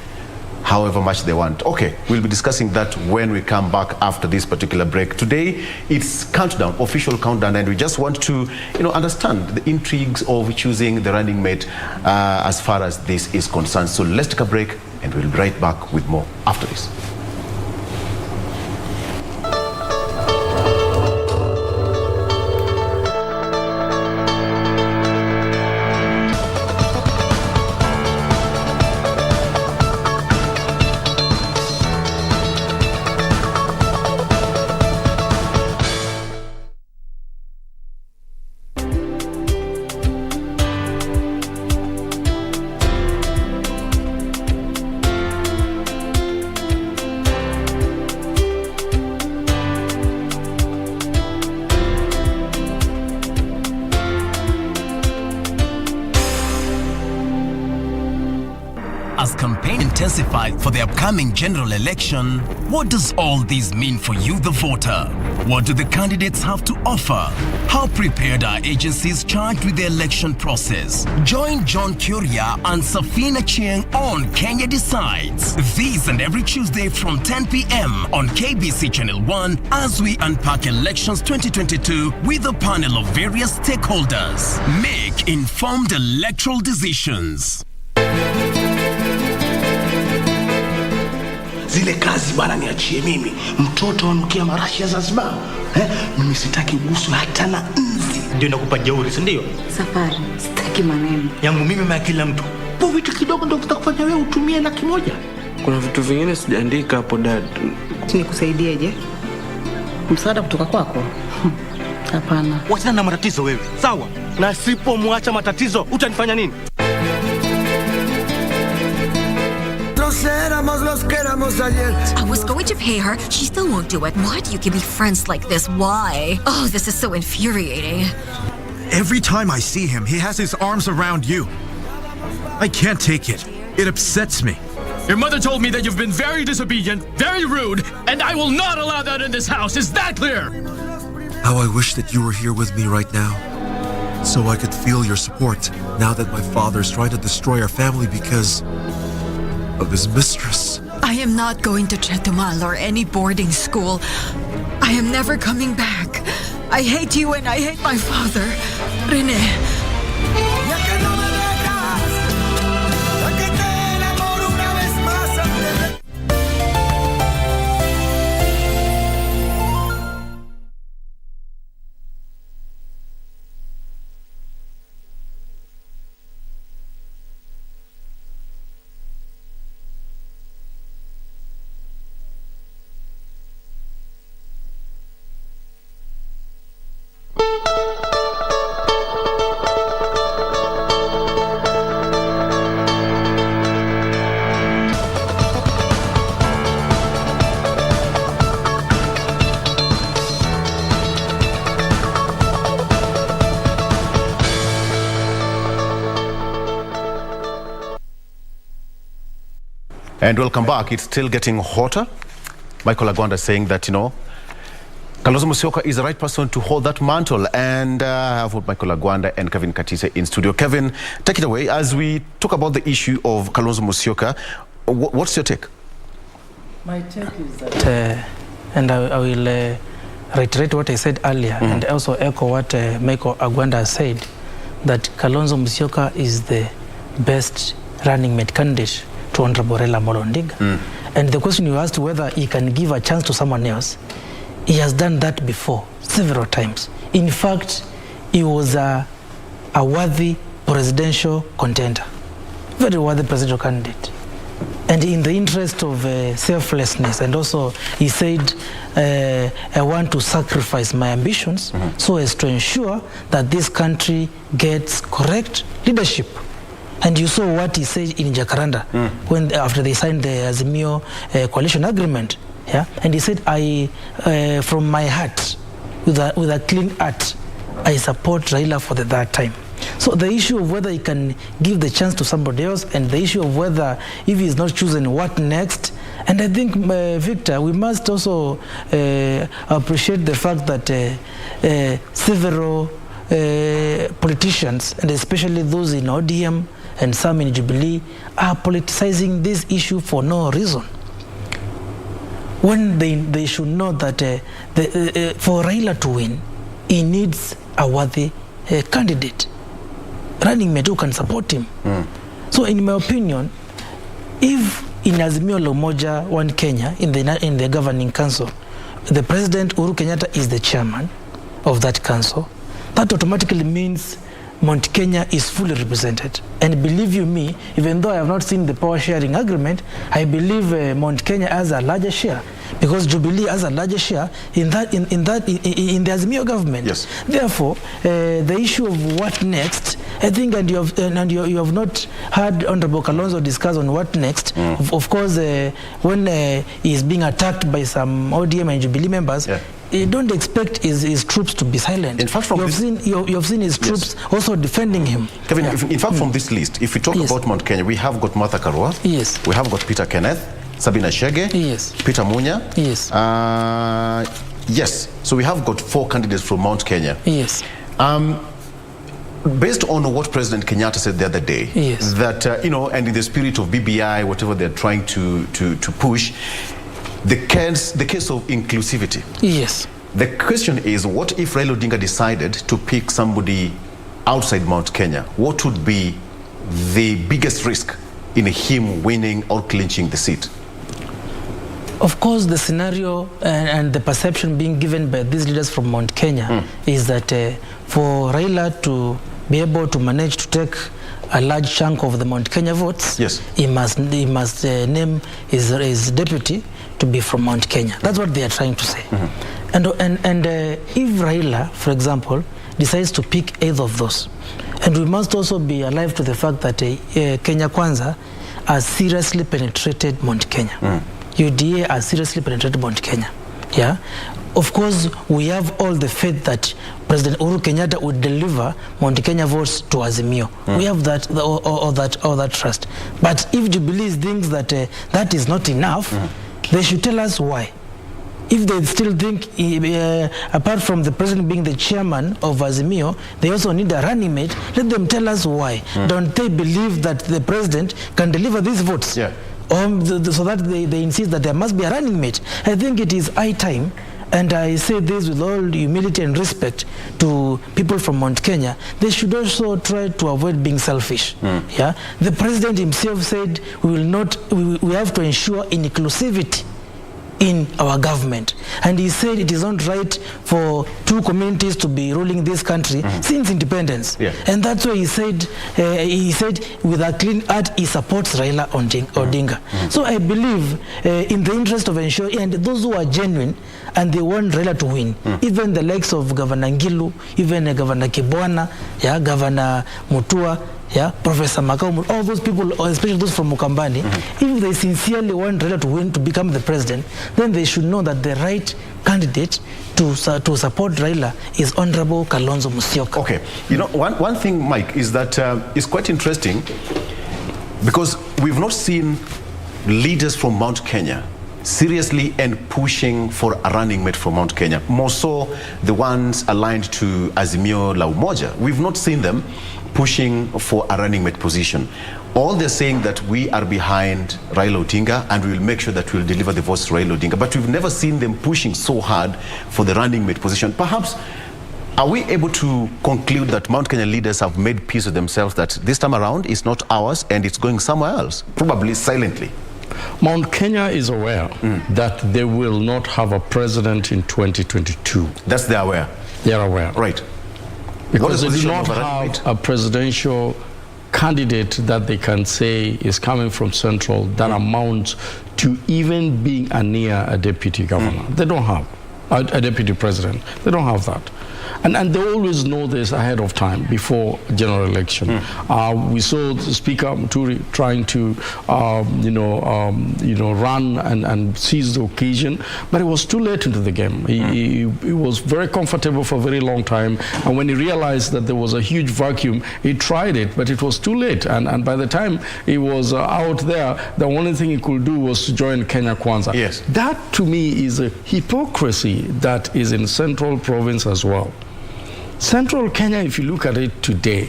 however much they want. Okay, we'll be discussing that when we come back after this particular break. Today, it's countdown, official countdown, and we just want to, understand the intrigues of choosing the running mate as far as this is concerned. So let's take a break, and we'll be right back with more after this. As campaign intensified for the upcoming general election, what does all this mean for you, the voter? What do the candidates have to offer? How prepared are agencies charged with the election process? Join John Kuria and Safina Chieng on Kenya Decides. This and every Tuesday from 10 p.m. on KBC Channel 1 as we unpack elections 2022 with a panel of various stakeholders. Make informed electoral decisions. Zile kazi bwana niachie mimi. Mtoto anukia marashi ya Zanzibar. Mimi sitaki ugusu hata na nzi. Ndio nakupa jeuri, si ndio? Safari, sitaki maneno. Yangu mimi kila mtu. Kwa vitu kidogo ndio vitakufanya wewe utumie $100,000. Kuna vitu vingine sijaandika hapo dad. Nikusaidieje? Msaada kutoka kwako? Hapana. Wachana na matatizo wewe. Sawa? Na sipomwacha matatizo utanifanya nini? I was going to pay her. She still won't do it. Why do you give me friends like this? Why? Oh, this is so infuriating. Every time I see him, he has his arms around you. I can't take it. It upsets me. Your mother told me that you've been very disobedient, very rude, and I will not allow that in this house. Is that clear? How I wish that you were here with me right now, so I could feel your support now that my father's trying to destroy our family because of his mistress. I am not going to Chetumal or any boarding school. I am never coming back. I hate you and I hate my father. Rene. And welcome back. It's still getting hotter. Michael Agwanda saying that, Kalonzo Musyoka is the right person to hold that mantle. And I have Michael Agwanda and Kevin Katise in studio. Kevin, take it away. As we talk about the issue of Kalonzo Musyoka, what's your take? My take is that, and I will reiterate what I said earlier, and also echo what Michael Agwanda said, that Kalonzo Musyoka is the best running mate candidate to Honorable Raila Odinga. And the question you asked whether he can give a chance to someone else, he has done that before, several times. In fact, he was a worthy presidential contender, very worthy presidential candidate. And in the interest of selflessness, and also he said, I want to sacrifice my ambitions so as to ensure that this country gets correct leadership. And you saw what he said in Jacaranda when after they signed the Azimio coalition agreement. Yeah? And he said, from my heart, with a clean heart, I support Raila for the third time. So the issue of whether he can give the chance to somebody else, and the issue of whether, if he is not chosen, what next. And I think, Victor, we must also appreciate the fact that several politicians, and especially those in ODM and some in Jubilee, are politicizing this issue for no reason. When they should know that for Raila to win, he needs a worthy candidate, running mate who can support him. So in my opinion, if in Azimio la Umoja One Kenya, in the governing council, the President Uhuru Kenyatta is the chairman of that council, that automatically means Mount Kenya is fully represented. And believe you me, even though I have not seen the power sharing agreement, I believe Mount Kenya has a larger share, because Jubilee has a larger share in the Azimio government. Yes. Therefore, the issue of what next, I think, and you have not heard Honorable Kalonzo discuss on what next. Of course, when he is being attacked by some ODM and Jubilee members, you don't expect his troops to be silent. In fact, you have seen his troops also defending him. Kevin, in fact, from this list, if we talk about Mount Kenya, we have got Martha Karua. Yes. We have got Peter Kenneth, Sabina Chege. Yes. Peter Munya. Yes. Yes. So we have got 4 candidates from Mount Kenya. Yes. Based on what President Kenyatta said the other day, that and in the spirit of BBI, whatever they're trying to push, the case of inclusivity. Yes. The question is, what if Raila Odinga decided to pick somebody outside Mount Kenya? What would be the biggest risk in him winning or clinching the seat? Of course, the scenario and the perception being given by these leaders from Mount Kenya is that for Raila to be able to manage to take a large chunk of the Mount Kenya votes, yes, he must name his deputy to be from Mount Kenya. That's what they are trying to say. And if Raila, for example, decides to pick either of those, and we must also be alive to the fact that Kenya Kwanza has seriously penetrated Mount Kenya. UDA has seriously penetrated Mount Kenya. Yeah, of course, we have all the faith that President Uhuru Kenyatta would deliver Mount Kenya votes to Azimio. We have that, all that trust. But if Jubilee thinks that that is not enough, they should tell us why. If they still think, apart from the president being the chairman of Azimio, they also need a running mate, let them tell us why. Don't they believe that the president can deliver these votes? Yeah. So that they insist that there must be a running mate. I think it is high time, and I say this with all humility and respect to people from Mount Kenya, they should also try to avoid being selfish. Yeah, the president himself said we have to ensure inclusivity in our government, and he said it is not right for two communities to be ruling this country since independence. And that's why he said with a clean heart he supports Raila Odinga. So I believe in the interest of ensuring, and those who are genuine and they want Raila to win, even the likes of Governor Ngilu, even Governor Kibwana, yeah, Governor Mutua, yeah, Professor Makau, all those people, especially those from Mukambani, if they sincerely want Raila to win, to become the president, then they should know that the right candidate to support Raila is Honorable Kalonzo Musyoka. Okay, you know, one thing, Mike, is that it's quite interesting because we've not seen leaders from Mount Kenya seriously and pushing for a running mate for Mount Kenya. More so the ones aligned to Azimio la Umoja. We've not seen them pushing for a running mate position. All they're saying that we are behind Raila Odinga and we will make sure that we'll deliver the votes to Raila Odinga. But we've never seen them pushing so hard for the running mate position. Perhaps, are we able to conclude that Mount Kenya leaders have made peace with themselves that this time around it's not ours and it's going somewhere else, probably silently? Mount Kenya is aware that they will not have a president in 2022. That's they're aware? They're aware. Right. Because they do not have a presidential candidate that they can say is coming from Central that amounts to even being near a deputy governor. They don't have a deputy president. They don't have that. And they always know this ahead of time, before general election. We saw the Speaker Muturi trying to, run and seize the occasion, but it was too late into the game. He was very comfortable for a very long time, and when he realized that there was a huge vacuum, he tried it, but it was too late. And by the time he was out there, the only thing he could do was to join Kenya Kwanza. Yes. That, to me, is a hypocrisy that is in Central Province as well. Central Kenya, if you look at it today,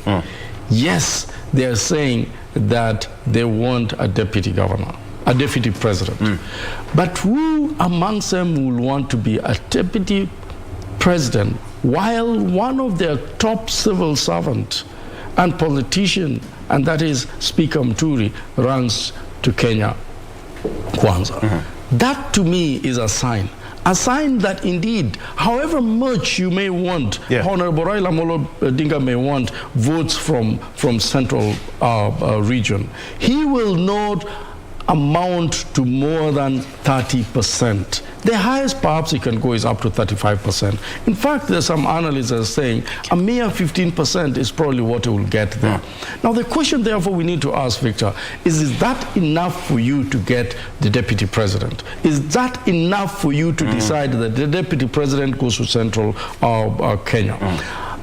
yes, they are saying that they want a deputy governor, a deputy president. But who amongst them will want to be a deputy president while one of their top civil servants and politician, and that is Speaker Muturi, runs to Kenya Kwanza? That to me is a sign that indeed, however much you may want, Honorable Raila Odinga may want votes from Central region, he will not amount to more than 30%. The highest perhaps he can go is up to 35%. In fact, there's some analysts that are saying a mere 15% is probably what he will get there. Now the question therefore we need to ask, Victor, is that enough for you to get the deputy president? Is that enough for you to decide that the deputy president goes to Central Kenya?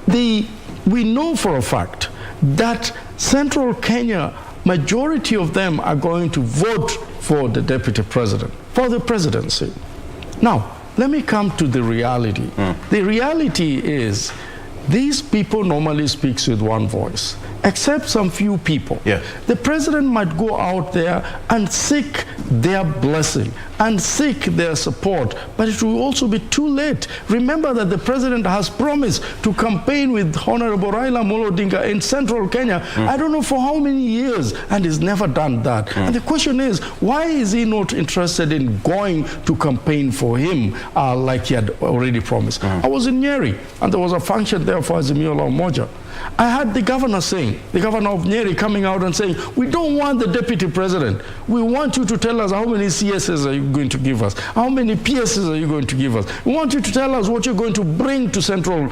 We know for a fact that Central Kenya, majority of them are going to vote for the deputy president, for the presidency. Now, let me come to the reality. The reality is these people normally speak with one voice, except some few people. The president might go out there and seek their blessing and seek their support, but it will also be too late. Remember that the president has promised to campaign with Honorable Raila Odinga in Central Kenya, I don't know for how many years, and he's never done that. And the question is, why is he not interested in going to campaign for him like he had already promised? I was in Nyeri, and there was a function there for Azimio la Umoja. I had the governor saying, the governor of Nyeri coming out and saying, we don't want the deputy president. We want you to tell us how many CSs are you going to give us? How many PSs are you going to give us? We want you to tell us what you're going to bring to Central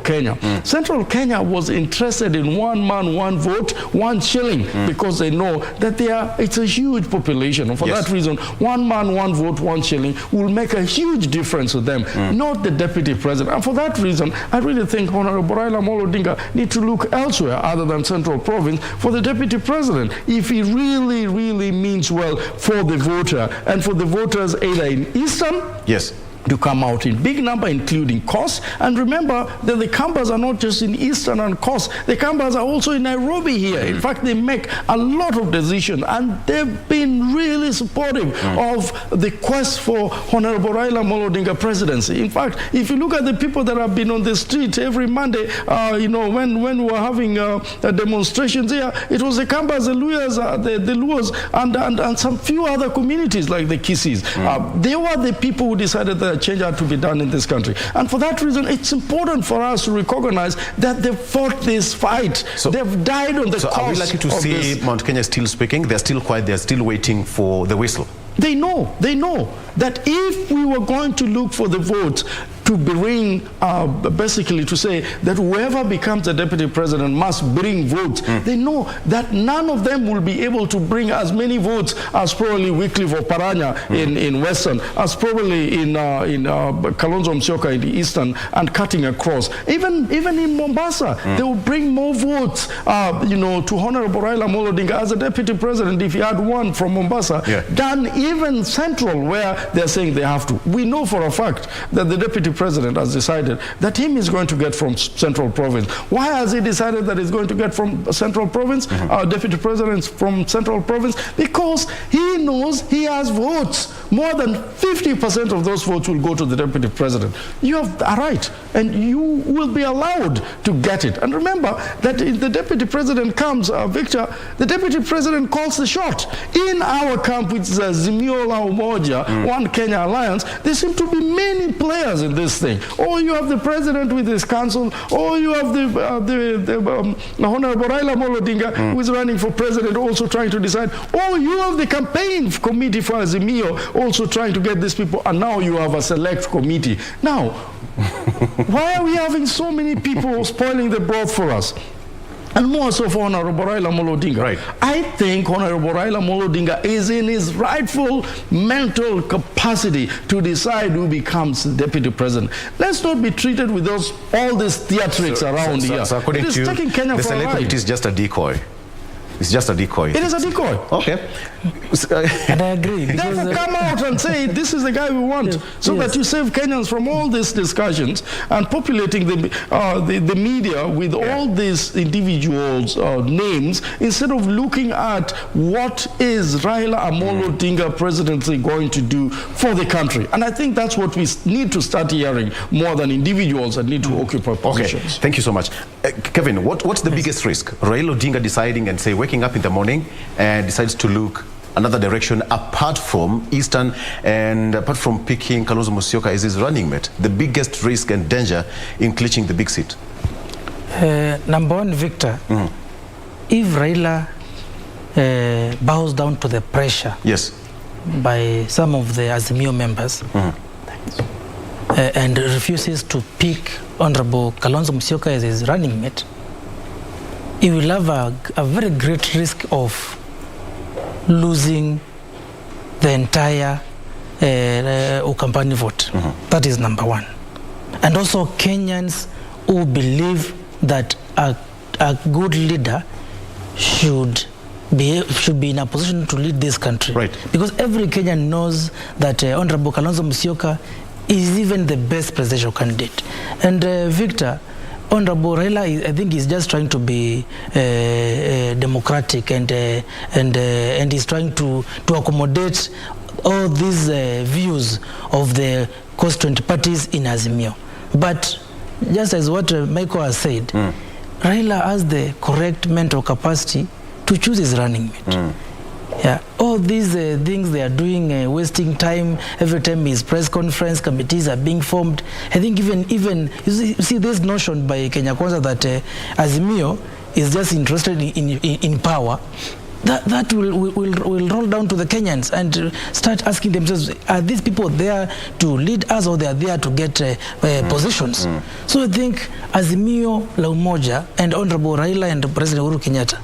Kenya. Central Kenya was interested in one man, one vote, 1 shilling, because they know that it's a huge population. And for that reason, 1 man, 1 vote, 1 shilling will make a huge difference to them, not the deputy president. And for that reason, I really think Honorable Raila Amolo Odinga need to look elsewhere other than Central Province for the deputy president if he really, really means well for the voter and for the voters either in Eastern to come out in big number, including costs. And remember that the Kambas are not just in Eastern and costs. The Kambas are also in Nairobi here. In fact, they make a lot of decisions, and they've been really supportive of the quest for Honorable Raila Amolo Odinga presidency. In fact, if you look at the people that have been on the street every Monday, when we were having demonstrations here, it was the Kambas, the Luyas, the Luos, and some few other communities like the Kisis. They were the people who decided that change had to be done in this country. And for that reason, it's important for us to recognize that they fought this fight. They've died on the cause. Are we lucky to see Mount Kenya still speaking? They're still quiet. They're still waiting for the whistle. They know that if we were going to look for the votes to bring, basically to say that whoever becomes the deputy president must bring votes, they know that none of them will be able to bring as many votes as probably Wycliffe or Paranya in Western, as probably in Kalonzo Musyoka in the Eastern, and cutting across. Even in Mombasa, they will bring more votes, to Honorable Raila Amolo Odinga as a deputy president if he had one from Mombasa, than even Central, where they're saying they have to. We know for a fact that the deputy president has decided that him is going to get from Central Province. Why has he decided that he's going to get from Central Province, deputy presidents from Central Province? Because he knows he has votes. More than 50% of those votes will go to the deputy president. You have a right, and you will be allowed to get it. And remember that if the deputy president comes, Victor, the deputy president calls the shot. In our camp, which is Azimio la Umoja, One Kenya Alliance, there seem to be many players in this thing. Or you have the president with his council, or you have the Honorable Raila Amolo Odinga, who is running for president, also trying to decide, or you have the campaign committee for Azimio, also trying to get these people, and now you have a select committee. Now, why are we having so many people spoiling the broth for us? And more so for Honorable Raila Amolo Odinga. I think Honorable Raila Amolo Odinga is in his rightful mental capacity to decide who becomes deputy president. Let's not be treated with all these theatrics around here. So according to you, taking Kenya the for a select ride. committee is just a decoy. It's just a decoy. It is a decoy. Okay. And I agree. Therefore, come out and say, this is the guy we want, so that you save Kenyans from all these discussions and populating the media with all these individuals' names, instead of looking at what is Raila Amolo Odinga presidency going to do for the country. And I think that's what we need to start hearing more than individuals that need to occupy positions. Okay, thank you so much. Kevin, what's the biggest risk? Raila Odinga deciding and say, waking up in the morning and decides to look another direction apart from Eastern and apart from picking Kalonzo Musyoka as his running mate? The biggest risk and danger in clinching the big seat? Number one, Victor, if Raila bows down to the pressure by some of the Azimio members and refuses to pick Honorable Kalonzo Musyoka as his running mate, he will have a very great risk of losing the entire Ukampani vote. That is number one. And also Kenyans who believe that a good leader should be in a position to lead this country. Because every Kenyan knows that Honorable Kalonzo Musyoka is even the best presidential candidate. And Victor, Honorable Raila, I think, is just trying to be democratic and is trying to accommodate all these views of the constituent parties in Azimio. But just as what Michael has said, Raila has the correct mental capacity to choose his running mate. Yeah, all these things they are doing, wasting time. Every time his press conference, committees are being formed. I think even you see this notion by Kenya Kwanza that Azimio is just interested in power. That will roll down to the Kenyans and start asking themselves, are these people there to lead us or they are there to get positions? So I think Azimio la Umoja and Honorable Raila and President Uhuru Kenyatta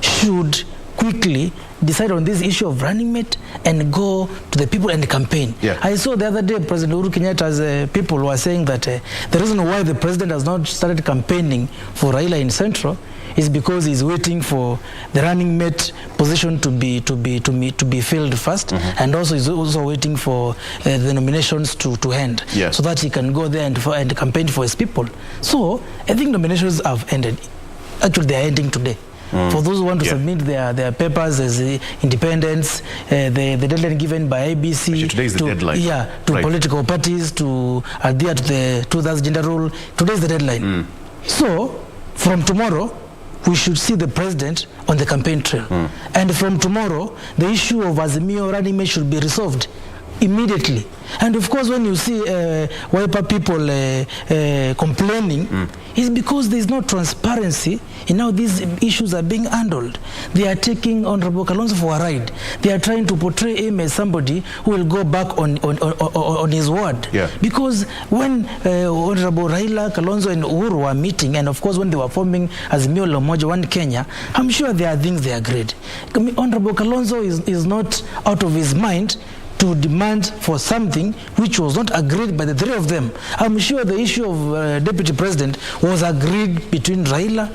should quickly decide on this issue of running mate and go to the people and campaign. Yeah. I saw the other day President Uhuru Kenyatta's people were saying that the reason why the president has not started campaigning for Raila in Central is because he's waiting for the running mate position to be filled first, and also he's also waiting for the nominations to end, so that he can go there and campaign for his people. So I think nominations have ended. Actually, they are ending today. For those who want to submit their papers as independents, the deadline given by IBC today is the deadline. To political parties to adhere to the 2/3 gender rule. Today is the deadline. So from tomorrow, we should see the president on the campaign trail. And from tomorrow, the issue of Azimio running mate should be resolved immediately. And of course, when you see Wiper people complaining, it's because there's no transparency in how these issues are being handled. They are taking Honorable Kalonzo for a ride. They are trying to portray him as somebody who will go back on his word. Because when Honorable Raila, Kalonzo and Uhuru were meeting, and of course when they were forming Azimio la Umoja One Kenya, I'm sure there are things they agreed. Honorable Kalonzo is not out of his mind to demand for something which was not agreed by the three of them. I'm sure the issue of deputy president was agreed between Raila,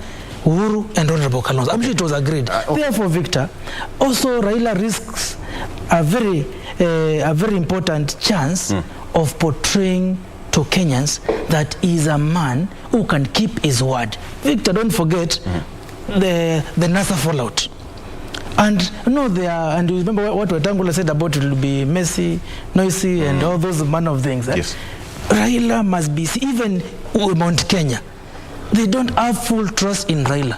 Uhuru and Honorable Kalonzo. I'm sure it was agreed. Therefore, Victor, also Raila risks a very important chance of portraying to Kenyans that he is a man who can keep his word. Victor, don't forget the NASA fallout. And no, and you remember what Wetangula said about it will be messy, noisy, and all those manner of things. Yes. Raila must be, even Mount Kenya, they don't have full trust in Raila.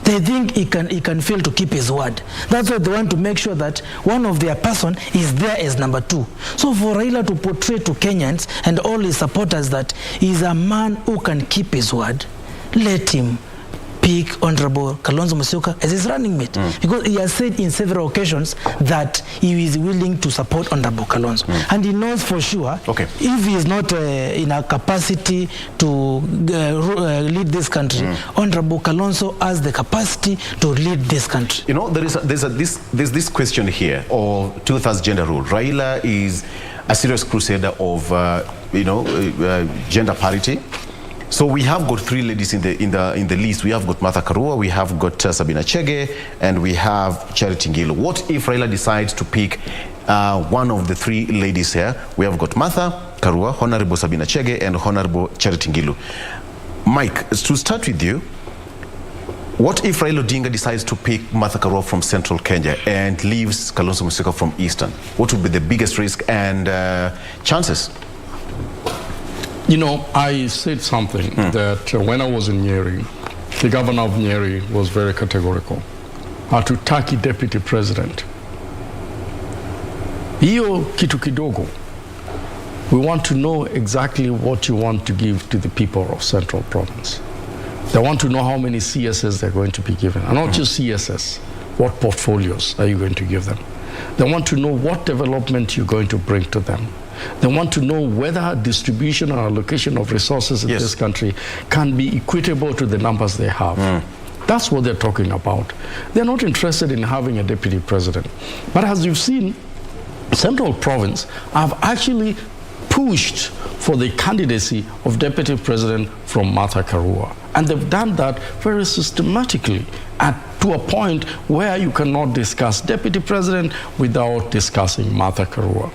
They think he can fail to keep his word. That's why they want to make sure that one of their person is there as number 2. So for Raila to portray to Kenyans and all his supporters that he's a man who can keep his word, let him pick Honorable Kalonzo Musyoka as his running mate, because he has said in several occasions that he is willing to support Honorable Kalonzo, and he knows for sure if he is not in a capacity to lead this country, Honorable Kalonzo has the capacity to lead this country. You know, there's this question here of 2/3 gender rule. Raila is a serious crusader of gender parity. So we have got 3 ladies in the list. We have got Martha Karua, we have got Sabina Chege, and we have Charity Ngilu. What if Raila decides to pick one of the 3 ladies here? We have got Martha Karua, Honorable Sabina Chege, and Honorable Charity Ngilu. Mike, to start with you, what if Raila Odinga decides to pick Martha Karua from Central Kenya and leaves Kalonzo Musyoka from Eastern? What would be the biggest risk and chances? You know, I said something that when I was in Nyeri, the governor of Nyeri was very categorical. Hatutaki deputy president. Hiyo kitu kidogo. We want to know exactly what you want to give to the people of Central Province. They want to know how many CSS they're going to be given. And not just CSS. What portfolios are you going to give them? They want to know what development you're going to bring to them. They want to know whether distribution or allocation of resources in this country can be equitable to the numbers they have. That's what they're talking about. They're not interested in having a deputy president. But as you've seen, Central Province have actually pushed for the candidacy of deputy president from Martha Karua. And they've done that very systematically to a point where you cannot discuss deputy president without discussing Martha Karua.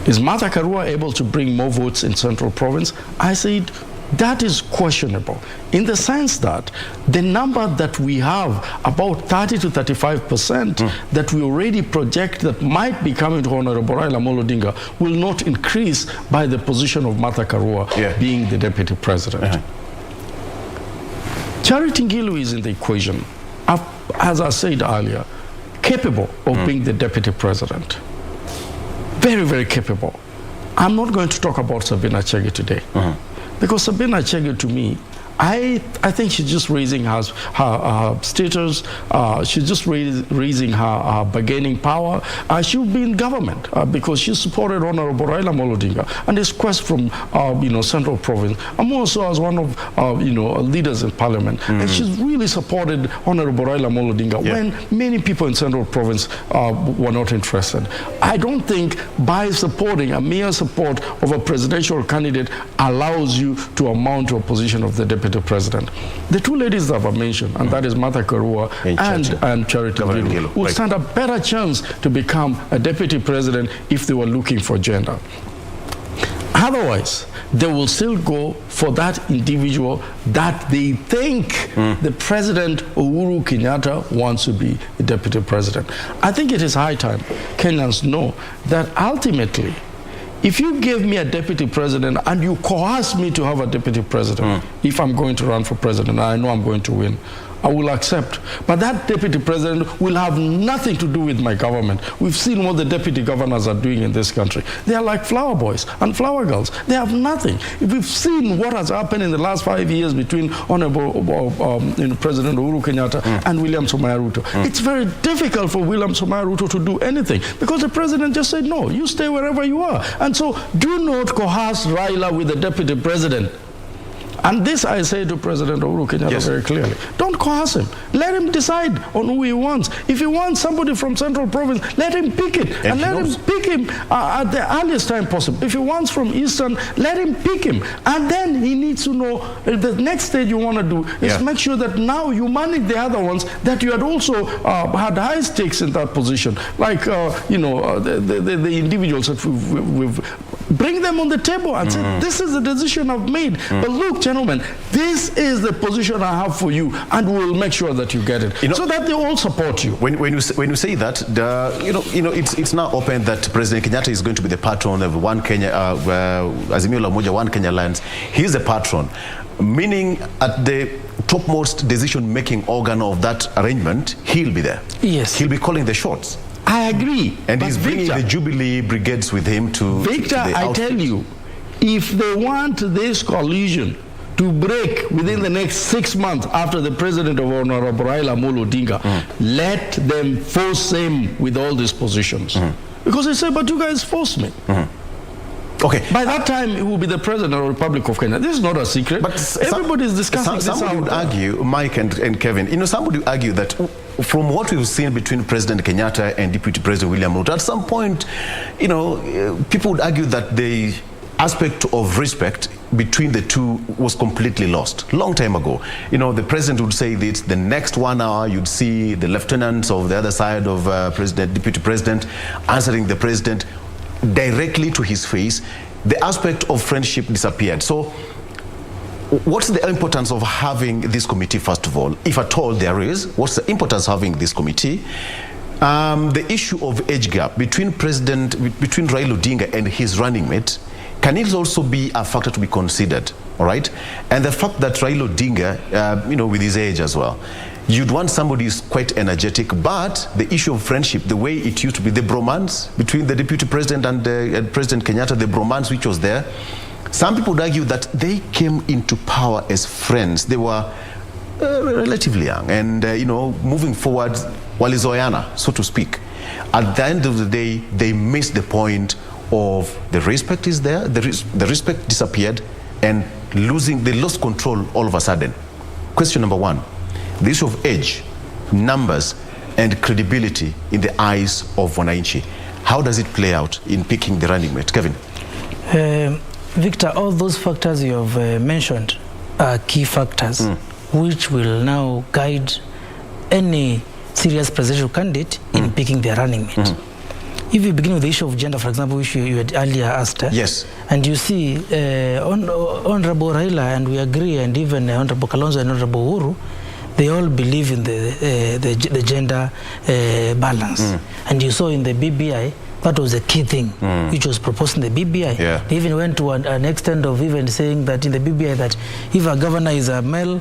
Is Martha Karua able to bring more votes in Central Province? I said that is questionable in the sense that the number that we have, about 30 to 35% that we already project that might be coming to Honorable Raila Odinga will not increase by the position of Martha Karua being the deputy president. Charity Ngilu is in the equation. As I said earlier, capable of being the deputy president. Very, very capable. I'm not going to talk about Sabina Chege today. Because Sabina Chege, to me, I think she's just raising her status. She's just raising her bargaining power. She'll be in government because she supported Honorable Raila Odinga and his quest from Central Province. I'm also as one of leaders in Parliament, and she's really supported Honorable Raila Odinga when many people in Central Province were not interested. I don't think by supporting a mere support of a presidential candidate allows you to amount to a position of the deputy president. The two ladies that I've mentioned, and that is Martha Karua and Charity Ngilu, would stand a better chance to become a deputy president if they were looking for gender. Otherwise, they will still go for that individual that they think the president, Uhuru Kenyatta, wants to be a deputy president. I think it is high time Kenyans know that ultimately, if you give me a deputy president and you coerce me to have a deputy president, if I'm going to run for president, I know I'm going to win, I will accept. But that deputy president will have nothing to do with my government. We've seen what the deputy governors are doing in this country. They are like flower boys and flower girls. They have nothing. We've seen what has happened in the last 5 years between Honorable President Uhuru Kenyatta and William Samoei Ruto. It's very difficult for William Samoei Ruto to do anything because the president just said, no, you stay wherever you are. And so do not coerce Raila with the deputy president. And this I say to President Uhuru Kenyatta very clearly. Don't coerce him. Let him decide on who he wants. If he wants somebody from Central Province, let him pick it. And let him pick him at the earliest time possible. If he wants from Eastern, let him pick him. And then he needs to know the next stage you want to do is make sure that now you manage the other ones that you had also had high stakes in that position. Like, the individuals that we've bring them on the table and say, this is the decision I've made. But look, gentlemen, this is the position I have for you, and we'll make sure that you get it, so that they all support you. When you say that, it's now open that President Kenyatta is going to be the patron of One Kenya, Azimio la Umoja, One Kenya Alliance. He's the patron, meaning at the topmost decision-making organ of that arrangement, he'll be there. Yes. He'll be calling the shots. I agree. And he's bringing the Jubilee brigades with him to... Victor, I tell you, if they want this coalition to break within the next 6 months after the president of Honorable Raila Odinga, let them force him with all these positions. Because they say, but you guys forced me. Okay. By that time, he will be the president of the Republic of Kenya. This is not a secret. But everybody is discussing this. Somebody would argue, Mike and Kevin, somebody would argue that from what we've seen between President Kenyatta and Deputy President William Ruto, at some point, people would argue that the aspect of respect between the two was completely lost long time ago. The president would say this, the next 1 hour you'd see the lieutenants of the other side of deputy president answering the president directly to his face. The aspect of friendship disappeared. So what's the importance of having this committee, first of all, if at all there is? What's the importance of having this committee? The issue of age gap between Raila Odinga and his running mate, can it also be a factor to be considered? All right? And the fact that Raila Odinga, with his age as well, you'd want somebody who's quite energetic, but the issue of friendship, the way it used to be, the bromance between the deputy president and President Kenyatta, the bromance which was there, some people would argue that they came into power as friends. They were relatively young and, moving forward, walizoyana, so to speak. At the end of the day, they missed the point of the respect is there, the respect disappeared, and they lost control all of a sudden. Question number one. The issue of age, numbers, and credibility in the eyes of wananchi. How does it play out in picking the running mate? Kevin? Victor, all those factors you have mentioned are key factors which will now guide any serious presidential candidate in picking their running mate. If you begin with the issue of gender, for example, which you had earlier asked, yes, and you see Honorable Raila, and we agree, and even Honorable Kalonzo and Honorable Uhuru, they all believe in the gender balance. And you saw in the BBI, that was a key thing which was proposed in the BBI. They even went to an extent of even saying that in the BBI that if a governor is a male,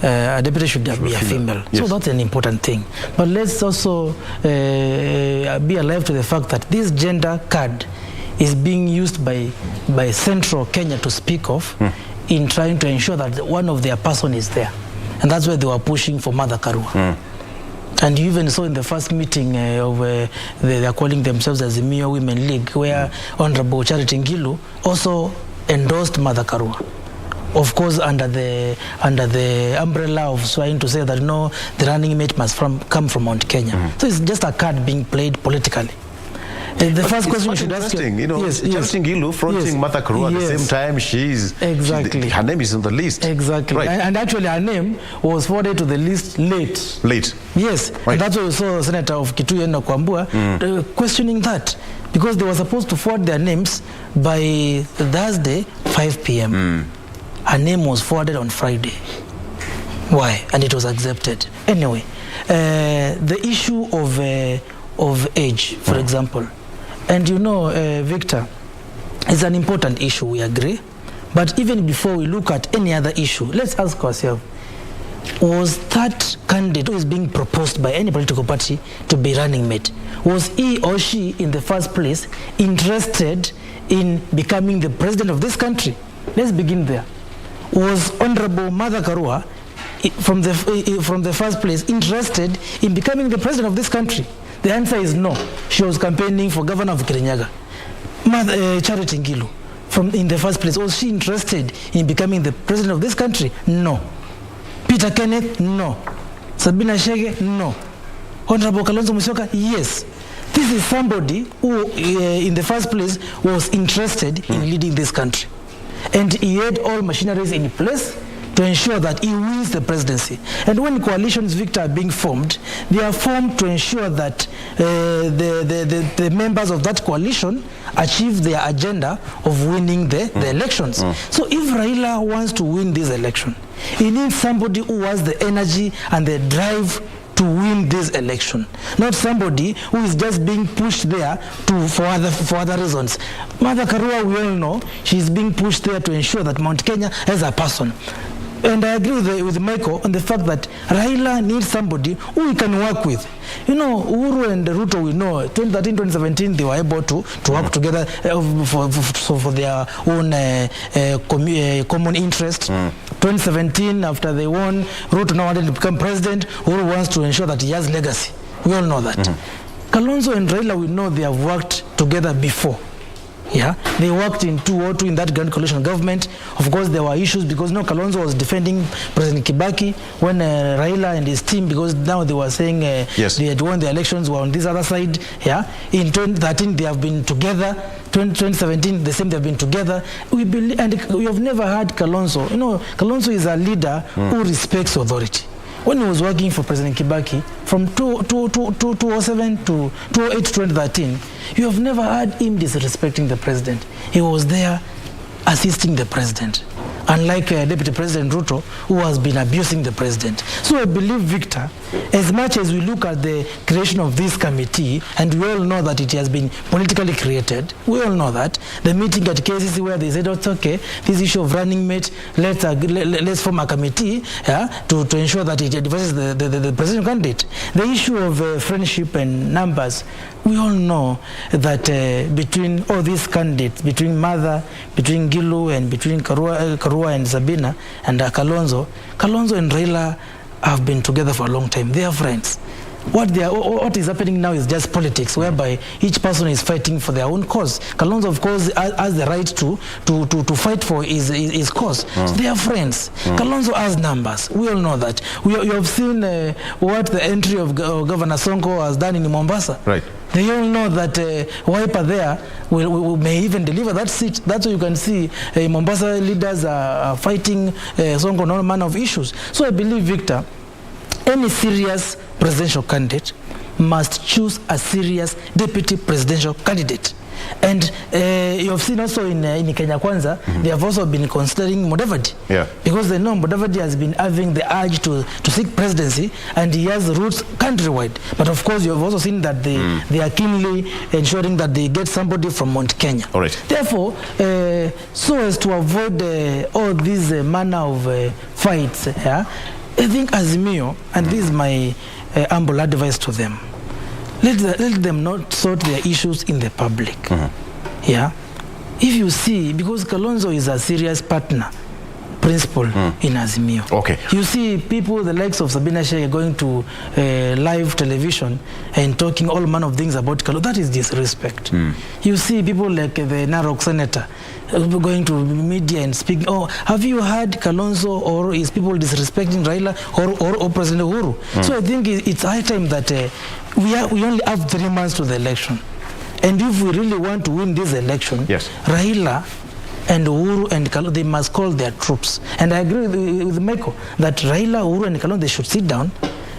a deputy should be a female. Yes. So that's an important thing. But let's also be alive to the fact that this gender card is being used by Central Kenya to speak of in trying to ensure that one of their person is there. And that's why they were pushing for Mother Karua. And you even saw in the first meeting they are calling themselves as the Mio Women League, where Honorable Charity Ngilu also endorsed Mother Karua. Of course, under the umbrella of trying to say that no, the running mate must come from Mount Kenya. So it's just a card being played politically. The first question you should ask, you know, yes, Charity Ngilu fronting Mother Karua at the same time. Her name is on the list. Exactly. Right. And actually her name was forwarded to the list late. Yes. Right. And that's why we saw Senator of Kitui and Kwambua questioning that, because they were supposed to forward their names by Thursday 5 p.m. Her name was forwarded on Friday. Why? And it was accepted. Anyway, the issue of age, for example, and you know, Victor, is an important issue, we agree. But even before we look at any other issue, let's ask ourselves, was that candidate who is being proposed by any political party to be running mate, was he or she in the first place interested in becoming the president of this country? Let's begin there. Was Honorable Mother Karua from the first place interested in becoming the president of this country? The answer is no. She was campaigning for governor of Kirinyaga. Charity Ngilu, in the first place, was she interested in becoming the president of this country? No. Peter Kenneth? No. Sabina Chege? No. Honorable Kalonzo Musyoka? Yes. This is somebody who, in the first place, was interested in leading this country. And he had all machineries in place to ensure that he wins the presidency. And when coalitions, Victor, are being formed, they are formed to ensure that the members of that coalition achieve their agenda of winning the elections. So if Raila wants to win this election, he needs somebody who has the energy and the drive to win this election, not somebody who is just being pushed there for other reasons. Mother Karua, we all know, she's being pushed there to ensure that Mount Kenya has a person. And I agree with Michael on the fact that Raila needs somebody who he can work with. You know, Uhuru and Ruto, we know, 2013, 2017, they were able to work together for their own common interest. 2017, after they won, Ruto now wanted to become president. Uhuru wants to ensure that he has legacy. We all know that. Kalonzo and Raila, we know they have worked together before. Yeah, they worked in 2002 in that grand coalition government. Of course, there were issues because Kalonzo was defending President Kibaki when Raila and his team, because now they were saying they had won the elections, were on this other side. Yeah, in 2013 they have been together. 2017 the same, they have been together. We believe, and we have never had Kalonzo. You know, Kalonzo is a leader who respects authority. When he was working for President Kibaki from 2007 to 2008 to 2013, you have never heard him disrespecting the president. He was there assisting the president, unlike Deputy President Ruto, who has been abusing the president. So I believe, Victor, as much as we look at the creation of this committee, and we all know that it has been politically created, we all know that, the meeting at KCC where they said, oh, it's okay, this issue of running mate, let's form a committee to ensure that it advises the presidential candidate. The issue of friendship and numbers, we all know that between all these candidates, between Mother, between Ngilu, and between Karua and Sabina and Kalonzo and Raila have been together for a long time. They are friends. What is happening now is just politics, whereby each person is fighting for their own cause. Kalonzo, of course, has the right to fight for his cause. So they are friends. Kalonzo has numbers. We all know that. You have seen what the entry of Governor Sonko has done in Mombasa. Right. They all know that Wiper there may even deliver that seat. That's why you can see Mombasa leaders are fighting Sonko on all manner of issues. So I believe, Victor, any serious presidential candidate must choose a serious deputy presidential candidate. And you have seen also in Kenya Kwanza, they have also been considering Mudavadi. Yeah. Because they know Mudavadi has been having the urge to seek presidency, and he has roots countrywide. But of course, you have also seen that they are keenly ensuring that they get somebody from Mount Kenya. All right. Therefore, so as to avoid all these manner of fights, I think Azimio, and this is my humble advice to them, let them not sort their issues in the public. Yeah, if you see, because Kalonzo is a serious partner, principal in Azimio. Okay. You see people, the likes of Sabina Shege, going to live television and talking all manner of things about Kalonzo. That is disrespect. You see people like the Narok senator going to media and speaking, oh, have you heard Kalonzo, or is people disrespecting Raila or President Uhuru? So I think it's high time that we only have 3 months to the election. And if we really want to win this election, Raila and Uhuru and Kalonzo, they must call their troops. And I agree with Michael that Raila, Uhuru and Kalonzo, they should sit down,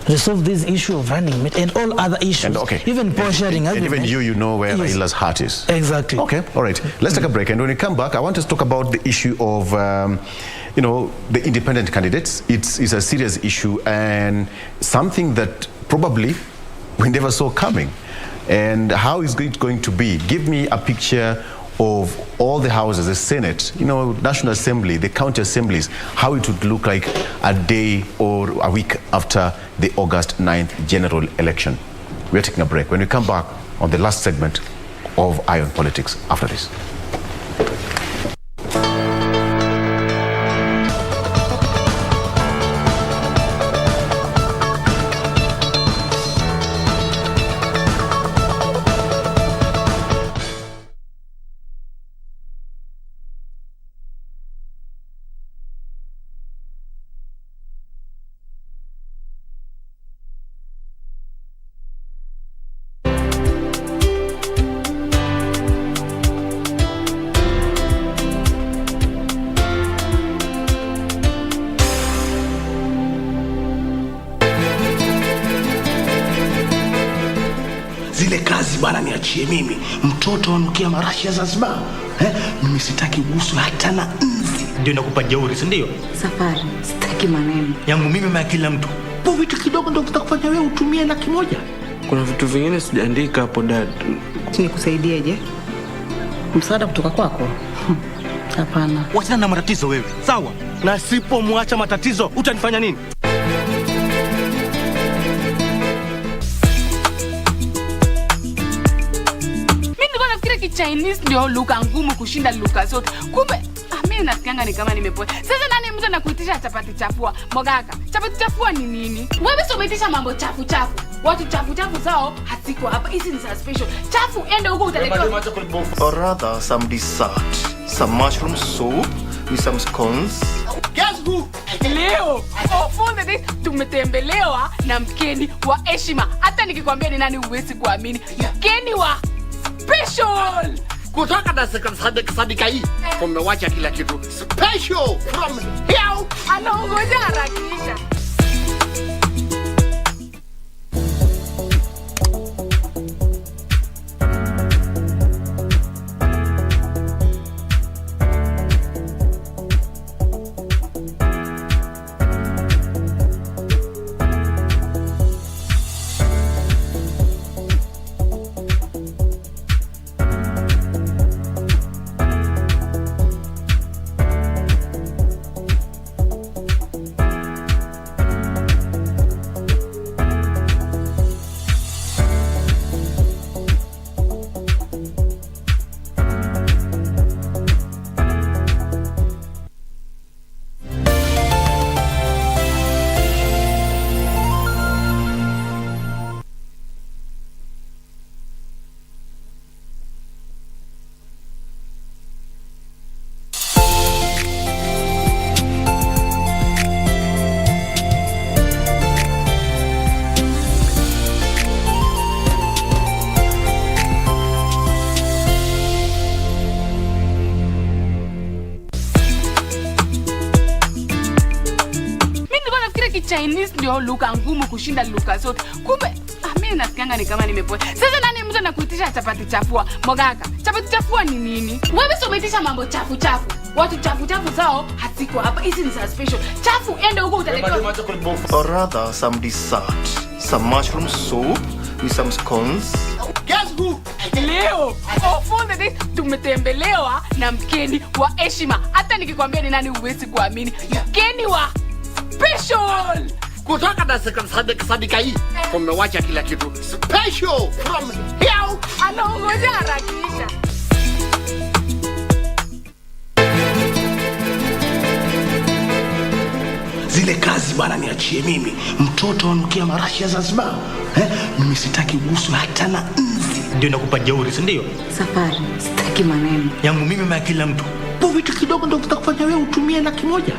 resolve this issue of running mate and all other issues, even poor sharing. And even you know where Raila's heart is. Exactly. Okay, all right. Let's take a break. And when we come back, I want us to talk about the issue of, the independent candidates. It's a serious issue and something that probably we never saw coming. And how is it going to be? Give me a picture of all the houses, the Senate, National Assembly, the county assemblies, how it would look like a day or a week after the August 9th general election. We're taking a break. When we come back on the last segment of Eye on Politics after this. Zile kazi bwana niachie mimi. Mtoto anukia marashi ya Zanzibar. Mimi sitaki ugusu hata na nzi. Ndio nakupa jeuri, si ndio? Safari, sitaki maneno. Yangu mimi na kila mtu. Kwa vitu kidogo ndio vitakufanya wewe utumie $100,000. Kuna vitu vingine sijaandika hapo dad. Nikusaidieje? Msaada kutoka kwako? Hapana. Wachana na matatizo wewe. Sawa? Na sipomwacha matatizo utanifanya nini? Chinese ndio lugha ngumu kushinda lugha zote. Kumbe mimi nasikianga ni kama nimepoa. Sasa nani mtu anakuitisha chapati chafua? Mogaka, chapati chafua ni nini? Wewe sio umeitisha mambo chafu. Watu chafu zao hatiko hapa. Hizi ni special. Chafu ende huko utaletewa. Or rather some dessert. Some mushroom soup with some scones. Guess who? Leo. For the day tumetembelewa na mgeni wa heshima. Hata nikikwambia ni nani huwezi kuamini. Mgeni wa special kutoka na sadika hii tumewacha kila kitu special from here. Anaongoja harakisha. Chinese ndio lugha ngumu kushinda lugha zote. Kumbe mimi nasikianga ni kama nimepoa. Sasa nani mtu anakuitisha chapati chafua? Mogaka, chapati chafua ni nini? Wewe sio umeitisha mambo chafu. Watu chafu zao hatiko hapa. Hizi ni special. Chafu ende huko utaletewa. Or rather some dessert. Some mushroom soup with some scones. Guess who? Leo. For the day tumetembelewa na mgeni wa heshima. Hata nikikwambia ni nani huwezi kuamini. Mgeni wa Special. Kutoka dakika sadika hii tumewacha kila kitu. Special from here. Anaongoja harakisha. Zile kazi bwana niachie mimi. Mtoto anukia marashi ya Zanzibar. Mimi sitaki uguswe hata na nzi. Ndio nakupa jeuri, si ndio? Safari, sitaki maneno. Yangu mimi ma kila mtu. Po vitu kidogo ndio tutakufanya wewe utumie 100,000.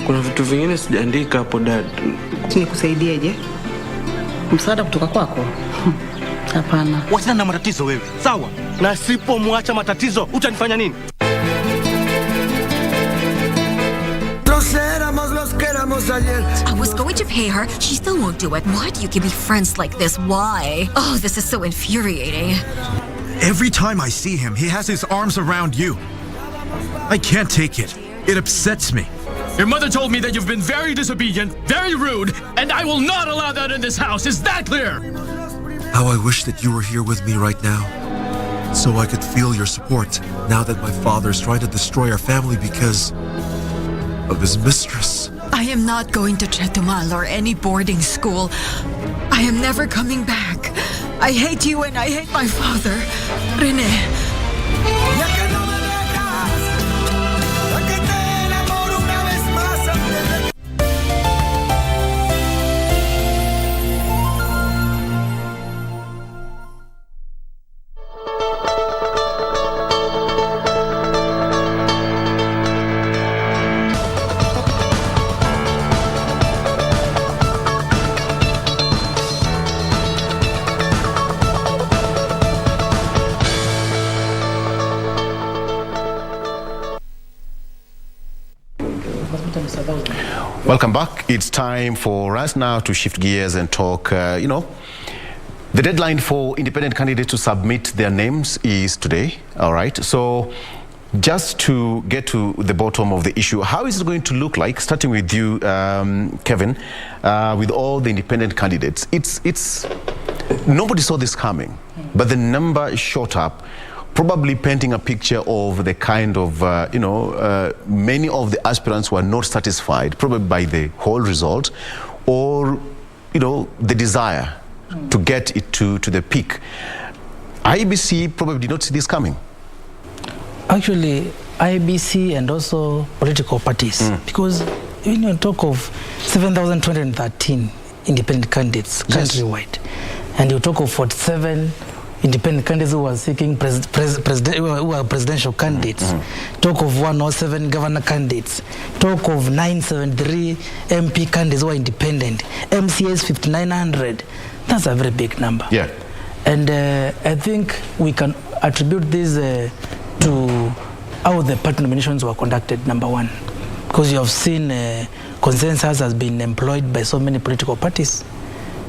Kuna vitu vingine sijaandika hapo dad. Nikusaidieje? Msaada kutoka kwako? Hapana. Wachana na matatizo wewe. Sawa? Na sipomwacha matatizo utanifanya nini? I was going to pay her. She still won't do it. Why do you give me friends like this? Why? Oh, this is so infuriating. Every time I see him, he has his arms around you. I can't take it. It upsets me. Your mother told me that you've been very disobedient, very rude, and I will not allow that in this house. Is that clear? How I wish that you were here with me right now, so I could feel your support now that my father is trying to destroy our family because of his mistress. I am not going to Chetumal or any boarding school. I am never coming back. I hate you and I hate my father. Rene. Welcome back. It's time for us now to shift gears and talk, the deadline for independent candidates to submit their names is today, all right? So just to get to the bottom of the issue, how is it going to look like, starting with you, Kevin, with all the independent candidates? It's nobody saw this coming, but the number shot up, probably painting a picture of the kind of, many of the aspirants were not satisfied, probably by the whole result, or, the desire to get it to the peak. IBC probably did not see this coming. Actually, IBC and also political parties, because when you talk of 7,213 independent candidates countrywide, and you talk of 47 independent candidates who are seeking who are presidential candidates, talk of 107 governor candidates, talk of 973 MP candidates who are independent, MCAs 5,900. That's a very big number. Yeah. And I think we can attribute this to how the party nominations were conducted, number one. Because you have seen consensus has been employed by so many political parties.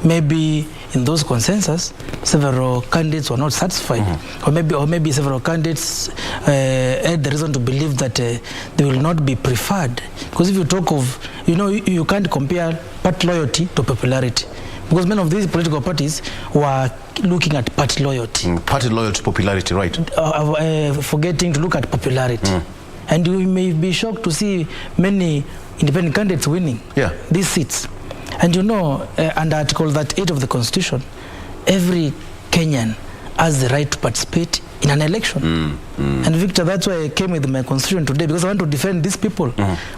Maybe in those consensus, several candidates were not satisfied, or maybe several candidates had the reason to believe that they will not be preferred. Because if you talk of, you can't compare party loyalty to popularity. Because many of these political parties were looking at party loyalty. Party loyalty, popularity, right. Forgetting to look at popularity. And you may be shocked to see many independent candidates winning these seats. And under Article 38 of the Constitution, every Kenyan has the right to participate in an election. And Victor, that's why I came with my constitution today, because I want to defend these people.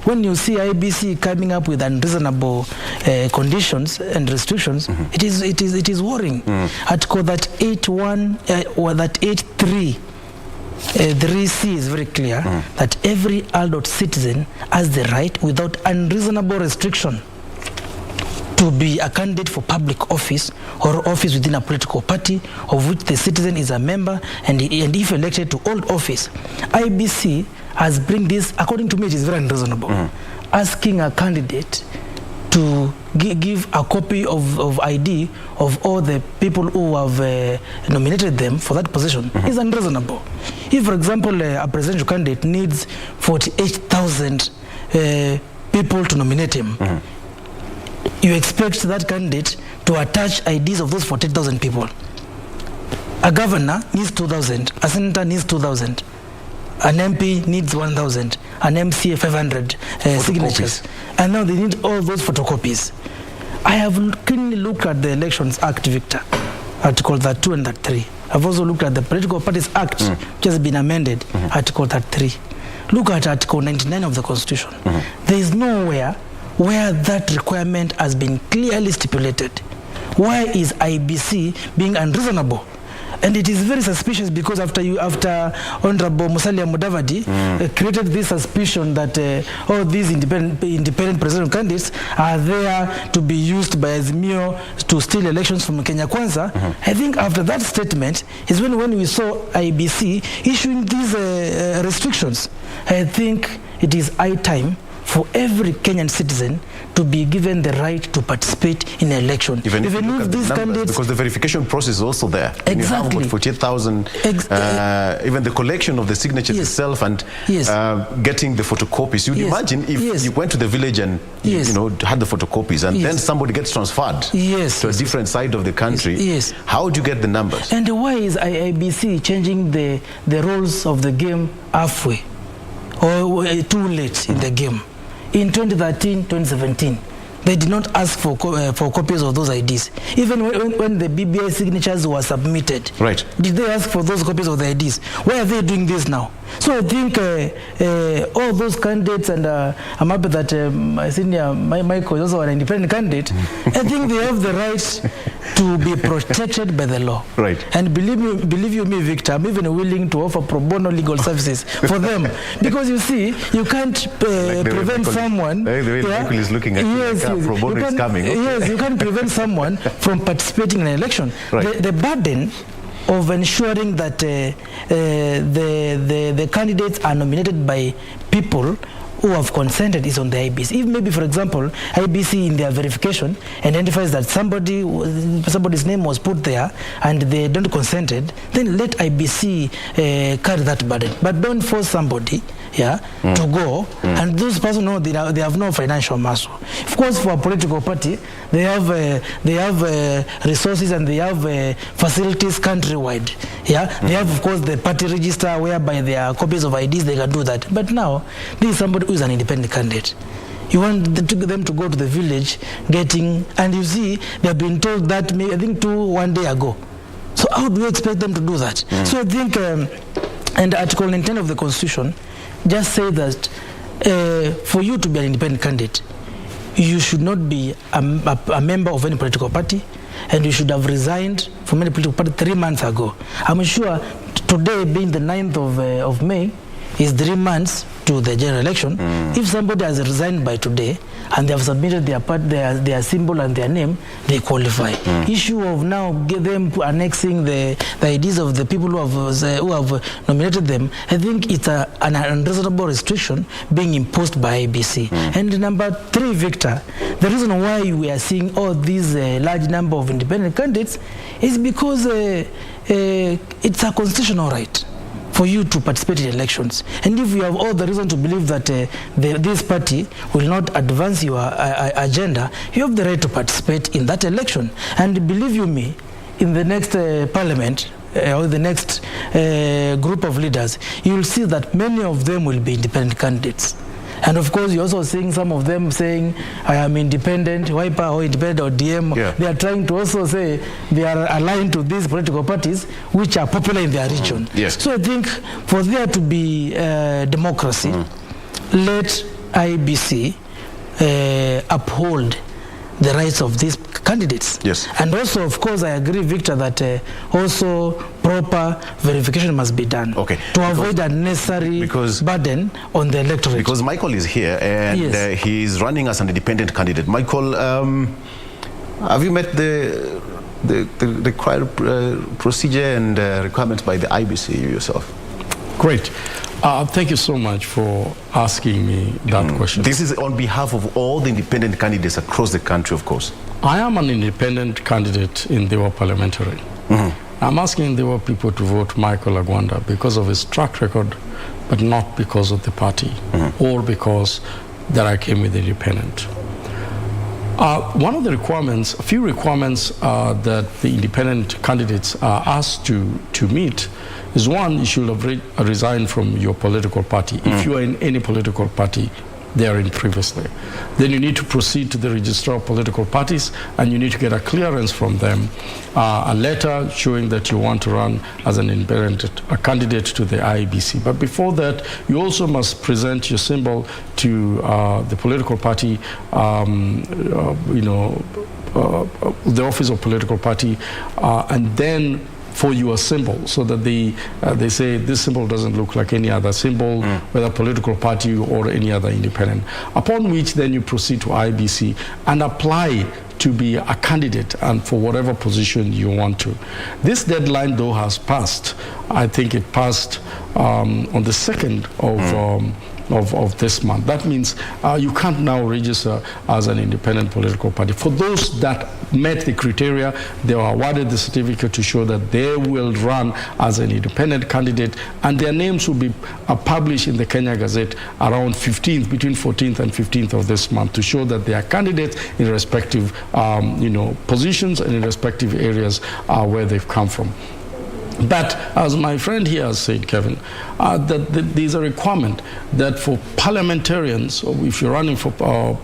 When you see IBC coming up with unreasonable conditions and restrictions, it is worrying. Article that 81 or that 83. The 3C is very clear that every adult citizen has the right, without unreasonable restriction, to be a candidate for public office or office within a political party of which the citizen is a member, and if elected to hold office. IBC has bring this, according to me, it is very unreasonable, asking a candidate to give a copy of ID of all the people who have nominated them for that position is unreasonable. If, for example, a presidential candidate needs 48,000 people to nominate him, you expect that candidate to attach IDs of those 48,000 people. A governor needs 2,000, a senator needs 2,000, an MP needs 1,000, an MCA 500 signatures. And now they need all those photocopies. I have keenly looked at the Elections Act, Victor, Article 32 and 33. I've also looked at the Political Parties Act, which has been amended, Article 33. Look at Article 99 of the Constitution. There is nowhere where that requirement has been clearly stipulated. Why is IBC being unreasonable? And it is very suspicious because after Honorable Musalia Mudavadi created this suspicion that all these independent presidential candidates are there to be used by Azimio to steal elections from Kenya Kwanza. I think after that statement is when we saw IBC issuing these restrictions. I think it is high time for every Kenyan citizen to be given the right to participate in an election. Even if these candidates, because the verification process is also there. Exactly. You have about 48,000, even the collection of the signatures itself and getting the photocopies. You'd imagine if you went to the village and you know had the photocopies and then somebody gets transferred to a different side of the country. How do you get the numbers? And why is IBC changing the rules of the game halfway or too late in the game? In 2013, 2017, they did not ask for copies of those IDs. Even when the BBI signatures were submitted, did they ask for those copies of the IDs? Why are they doing this now? So I think all those candidates, and I'm happy that my senior Michael is also an independent candidate. I think they have the right to be protected by the law. And believe you me, Victor, I'm even willing to offer pro bono legal services for them, because you see, you can't prevent someone. The way Michael is looking at pro bono is coming. Yes, you can't prevent someone from participating in an election. The burden of ensuring that the candidates are nominated by people who have consented is on the IBC. If maybe, for example, IBC in their verification identifies that somebody's name was put there and they don't consented, then let IBC carry that burden. But don't force somebody to go, and those persons know they have no financial muscle. Of course, for a political party, they have resources and they have facilities countrywide. They have, of course, the party register whereby there are copies of IDs. They can do that. But now, this is somebody who is an independent candidate. You want them to go to the village and you see, they have been told that, I think, 1 day ago. So how do you expect them to do that? So I think, and Article 10 of the Constitution just say that for you to be an independent candidate, you should not be a member of any political party, and you should have resigned from any political party 3 months ago. I'm sure today, being the 9th of May, is 3 months to the general election. If somebody has resigned by today and they have submitted their symbol and their name, they qualify. Issue of now them annexing the IDs of the people who have nominated them, I think it's an unreasonable restriction being imposed by IBC. And number 3, Victor, the reason why we are seeing all these large number of independent candidates is because it's a constitutional right for you to participate in elections. And if you have all the reason to believe that this party will not advance your agenda, you have the right to participate in that election. And believe you me, in the next parliament, or the next group of leaders, you will see that many of them will be independent candidates. And of course, you're also seeing some of them saying, I am independent, Wiper or independent or DM. They are trying to also say they are aligned to these political parties which are popular in their region. So I think for there to be democracy, let IBC uphold the rights of these candidates. And also, of course, I agree, Victor, that also proper verification must be done to avoid unnecessary burden on the electorate. Because Michael is here and he is running as an independent candidate. Michael, have you met the required procedure and requirements by the IBC yourself? Great. Thank you so much for asking me that question. This is on behalf of all the independent candidates across the country, of course. I am an independent candidate in Dewa Parliamentary. I'm asking Dewa people to vote Michael Agwanda because of his track record, but not because of the party or because that I came with independent. One of the requirements, a few requirements that the independent candidates are asked to meet is, one, you should have resigned from your political party. If you are in any political party they are in previously. Then you need to proceed to the registrar of political parties, and you need to get a clearance from them, a letter showing that you want to run as an independent candidate to the IEBC. But before that, you also must present your symbol to the political party, the office of political party, and then for your symbol, so that they say this symbol doesn't look like any other symbol, whether political party or any other independent. Upon which then you proceed to IBC and apply to be a candidate and for whatever position you want to. This deadline though has passed. I think it passed on the 2nd of this month. That means you can't now register as an independent political party. For those that met the criteria, they were awarded the certificate to show that they will run as an independent candidate, and their names will be published in the Kenya Gazette around between 14th and 15th of this month, to show that they are candidates in respective positions and in respective areas where they've come from. But as my friend here has said, Kevin, that there's a requirement that for parliamentarians, or if you're running for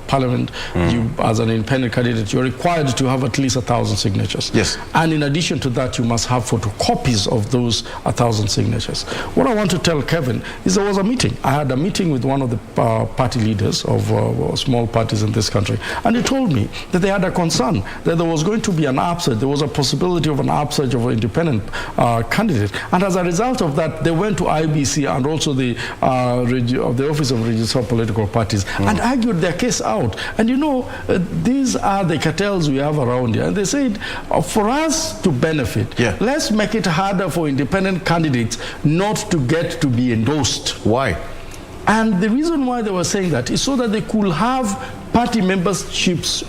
parliament, you as an independent candidate, you're required to have at least 1,000 signatures. Yes. And in addition to that, you must have photocopies of those 1,000 signatures. What I want to tell Kevin is there was a meeting. I had a meeting with one of the party leaders of small parties in this country, and he told me that they had a concern that there was going to be an upsurge. There was a possibility of an upsurge of an independent candidate, and as a result of that, they went to IBC and also the Office of Registrar of Political Parties and argued their case out. And these are the cartels we have around here, and they said for us to benefit, let's make it harder for independent candidates not to get to be endorsed. Why? And the reason why they were saying that is so that they could have party memberships,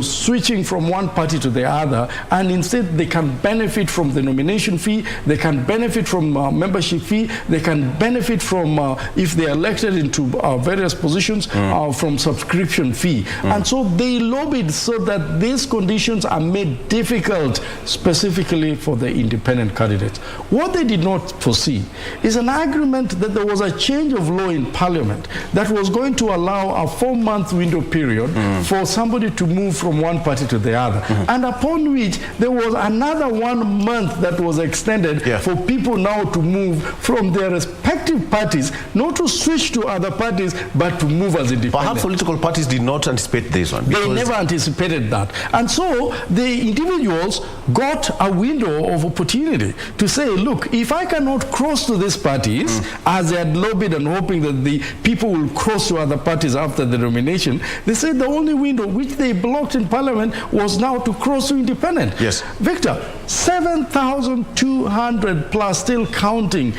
switching from one party to the other, and instead they can benefit from the nomination fee, they can benefit from membership fee, they can benefit from, if they are elected into various positions, from subscription fee. And so they lobbied so that these conditions are made difficult specifically for the independent candidates. What they did not foresee is an agreement that there was a change of law in Parliament that was going to allow a 4-month window period for somebody to move from one party to the other, and upon which there was another 1 month that was extended for people now to move from their respective parties, not to switch to other parties, but to move as independent. Perhaps political parties did not anticipate this one. They never anticipated that. And so the individuals got a window of opportunity to say, look, if I cannot cross to these parties, as they had lobbied and hoping that the people will cross to other parties after the nomination, they said the only window which they blocked in Parliament was now to cross to independent. Yes. Victor, 7,200 plus, still counting,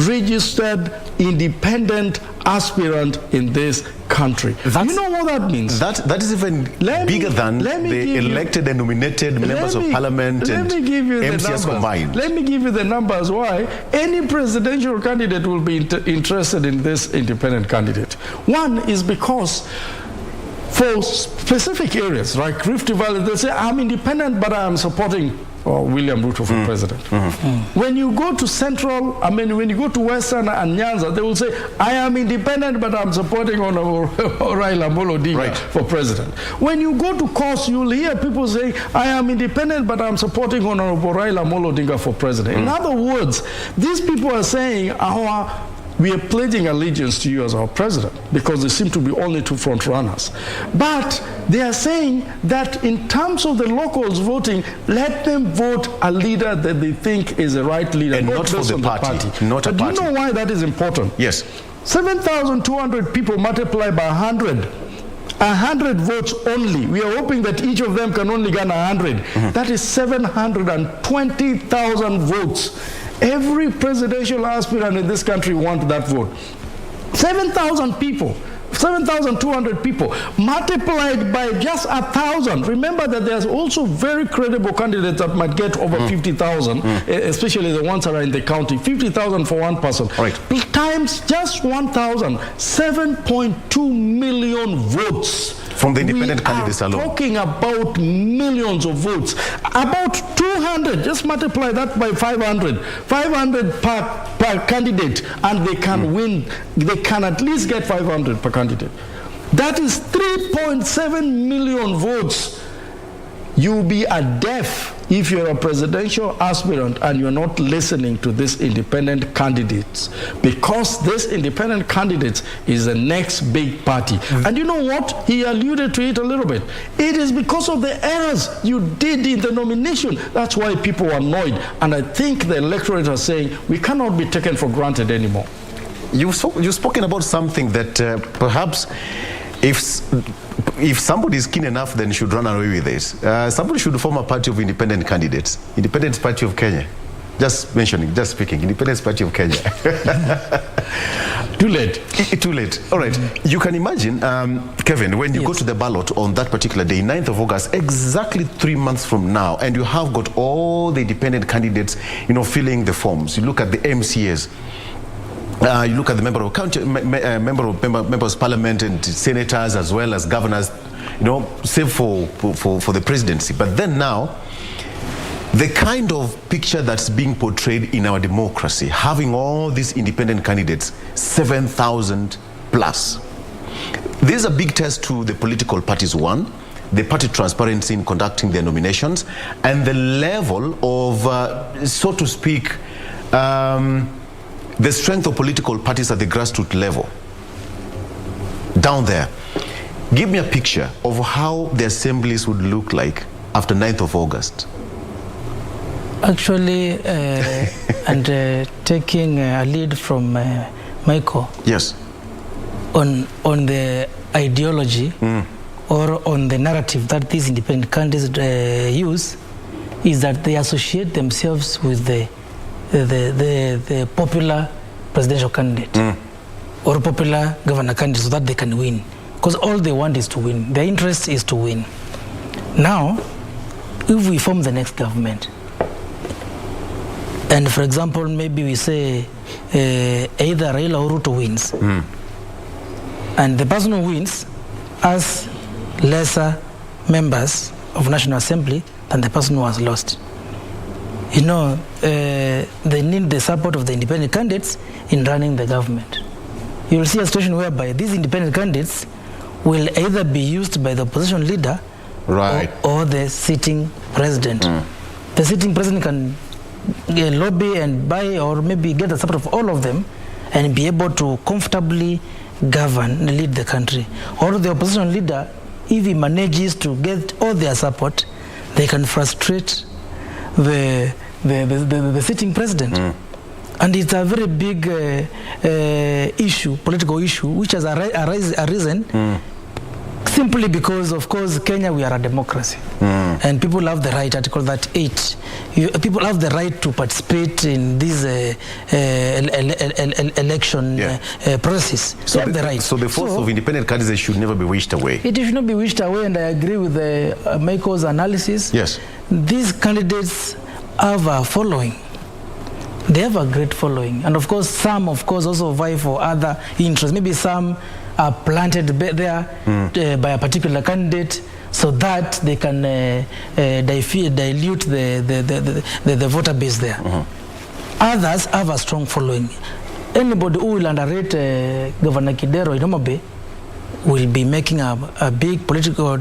registered independent aspirant in this country. You know what that means? That is even bigger than the elected and nominated members of Parliament and MCS combined. Let me give you the numbers why any presidential candidate will be interested in this independent candidate. One is because for specific areas like Rift Valley, they'll say, I'm independent, but I'm supporting William Ruto for president. When you go to when you go to Western and Nyanza, they will say, I am independent, but I'm supporting Raila Amolo Odinga for president. When you go to Coast, you'll hear people saying, I am independent, but I'm supporting Honorable Raila Amolo Odinga for president. In other words, these people are saying, we are pledging allegiance to you as our president, because there seem to be only two front runners. But they are saying that in terms of the locals voting, let them vote a leader that they think is the right leader. And not for the party. Not a party. Do you know why that is important? Yes. 7,200 people multiplied by 100. 100 votes only. We are hoping that each of them can only gain 100. That is 720,000 votes. Every presidential aspirant in this country wants that vote. 7,000 people, 7,200 people multiplied by just 1,000. Remember that there's also very credible candidates that might get over 50,000, especially the ones that are in the county. 50,000 for one person. Right. Times just 1,000, 7.2 million votes. From the independent candidates alone. Talking about millions of votes. About 200, just multiply that by 500. 500 per candidate, and they can win. They can at least get 500 per candidate. That is 3.7 million votes. You'll be a deaf if you're a presidential aspirant and you're not listening to these independent candidates, because this independent candidates is the next big party. And you know what? He alluded to it a little bit. It is because of the errors you did in the nomination. That's why people are annoyed. And I think the electorate are saying we cannot be taken for granted anymore. You've spoken about something that perhaps if somebody is keen enough, then should run away with this. Somebody should form a party of independent candidates. Independence Party of Kenya. Just speaking, Independence Party of Kenya. Too late. Too late. All right. You can imagine, Kevin, when you go to the ballot on that particular day, 9th of August, exactly 3 months from now, and you have got all the independent candidates, filling the forms. You look at the MCAs. You look at the member of county, members of parliament and senators, as well as governors, save for the presidency. But then now, the kind of picture that's being portrayed in our democracy, having all these independent candidates, 7,000 plus. This is a big test to the political parties, one, the party transparency in conducting their nominations, and the level of, so to speak, the strength of political parties at the grassroots level. Down there. Give me a picture of how the assemblies would look like after 9th of August. Actually, and taking a lead from Michael. Yes. On the ideology or on the narrative that these independent candidates use, is that they associate themselves with the popular presidential candidate or popular governor candidate so that they can win. Because all they want is to win. Their interest is to win. Now, if we form the next government, and for example, maybe we say either Raila or Ruto wins, and the person who wins has lesser members of National Assembly than the person who has lost. They need the support of the independent candidates in running the government. You will see a situation whereby these independent candidates will either be used by the opposition leader or the sitting president. The sitting president can lobby and buy or maybe get the support of all of them and be able to comfortably govern and lead the country. Or the opposition leader, if he manages to get all their support, they can frustrate the sitting president. And it's a very big issue, political issue, which has arisen simply because, of course, Kenya, we are a democracy. And people have the right, Article 38, people have the right to participate in this election process. So they have the right. So the force of independent candidates should never be wished away. It should not be wished away, and I agree with Michael's analysis. Yes. These candidates have a following. They have a great following. And of course, some, also vie for other interests. Maybe some are planted there by a particular candidate so that they can dilute the voter base there. Others have a strong following. Anybody who will underrate Governor Kidero in Omabe will be making a big political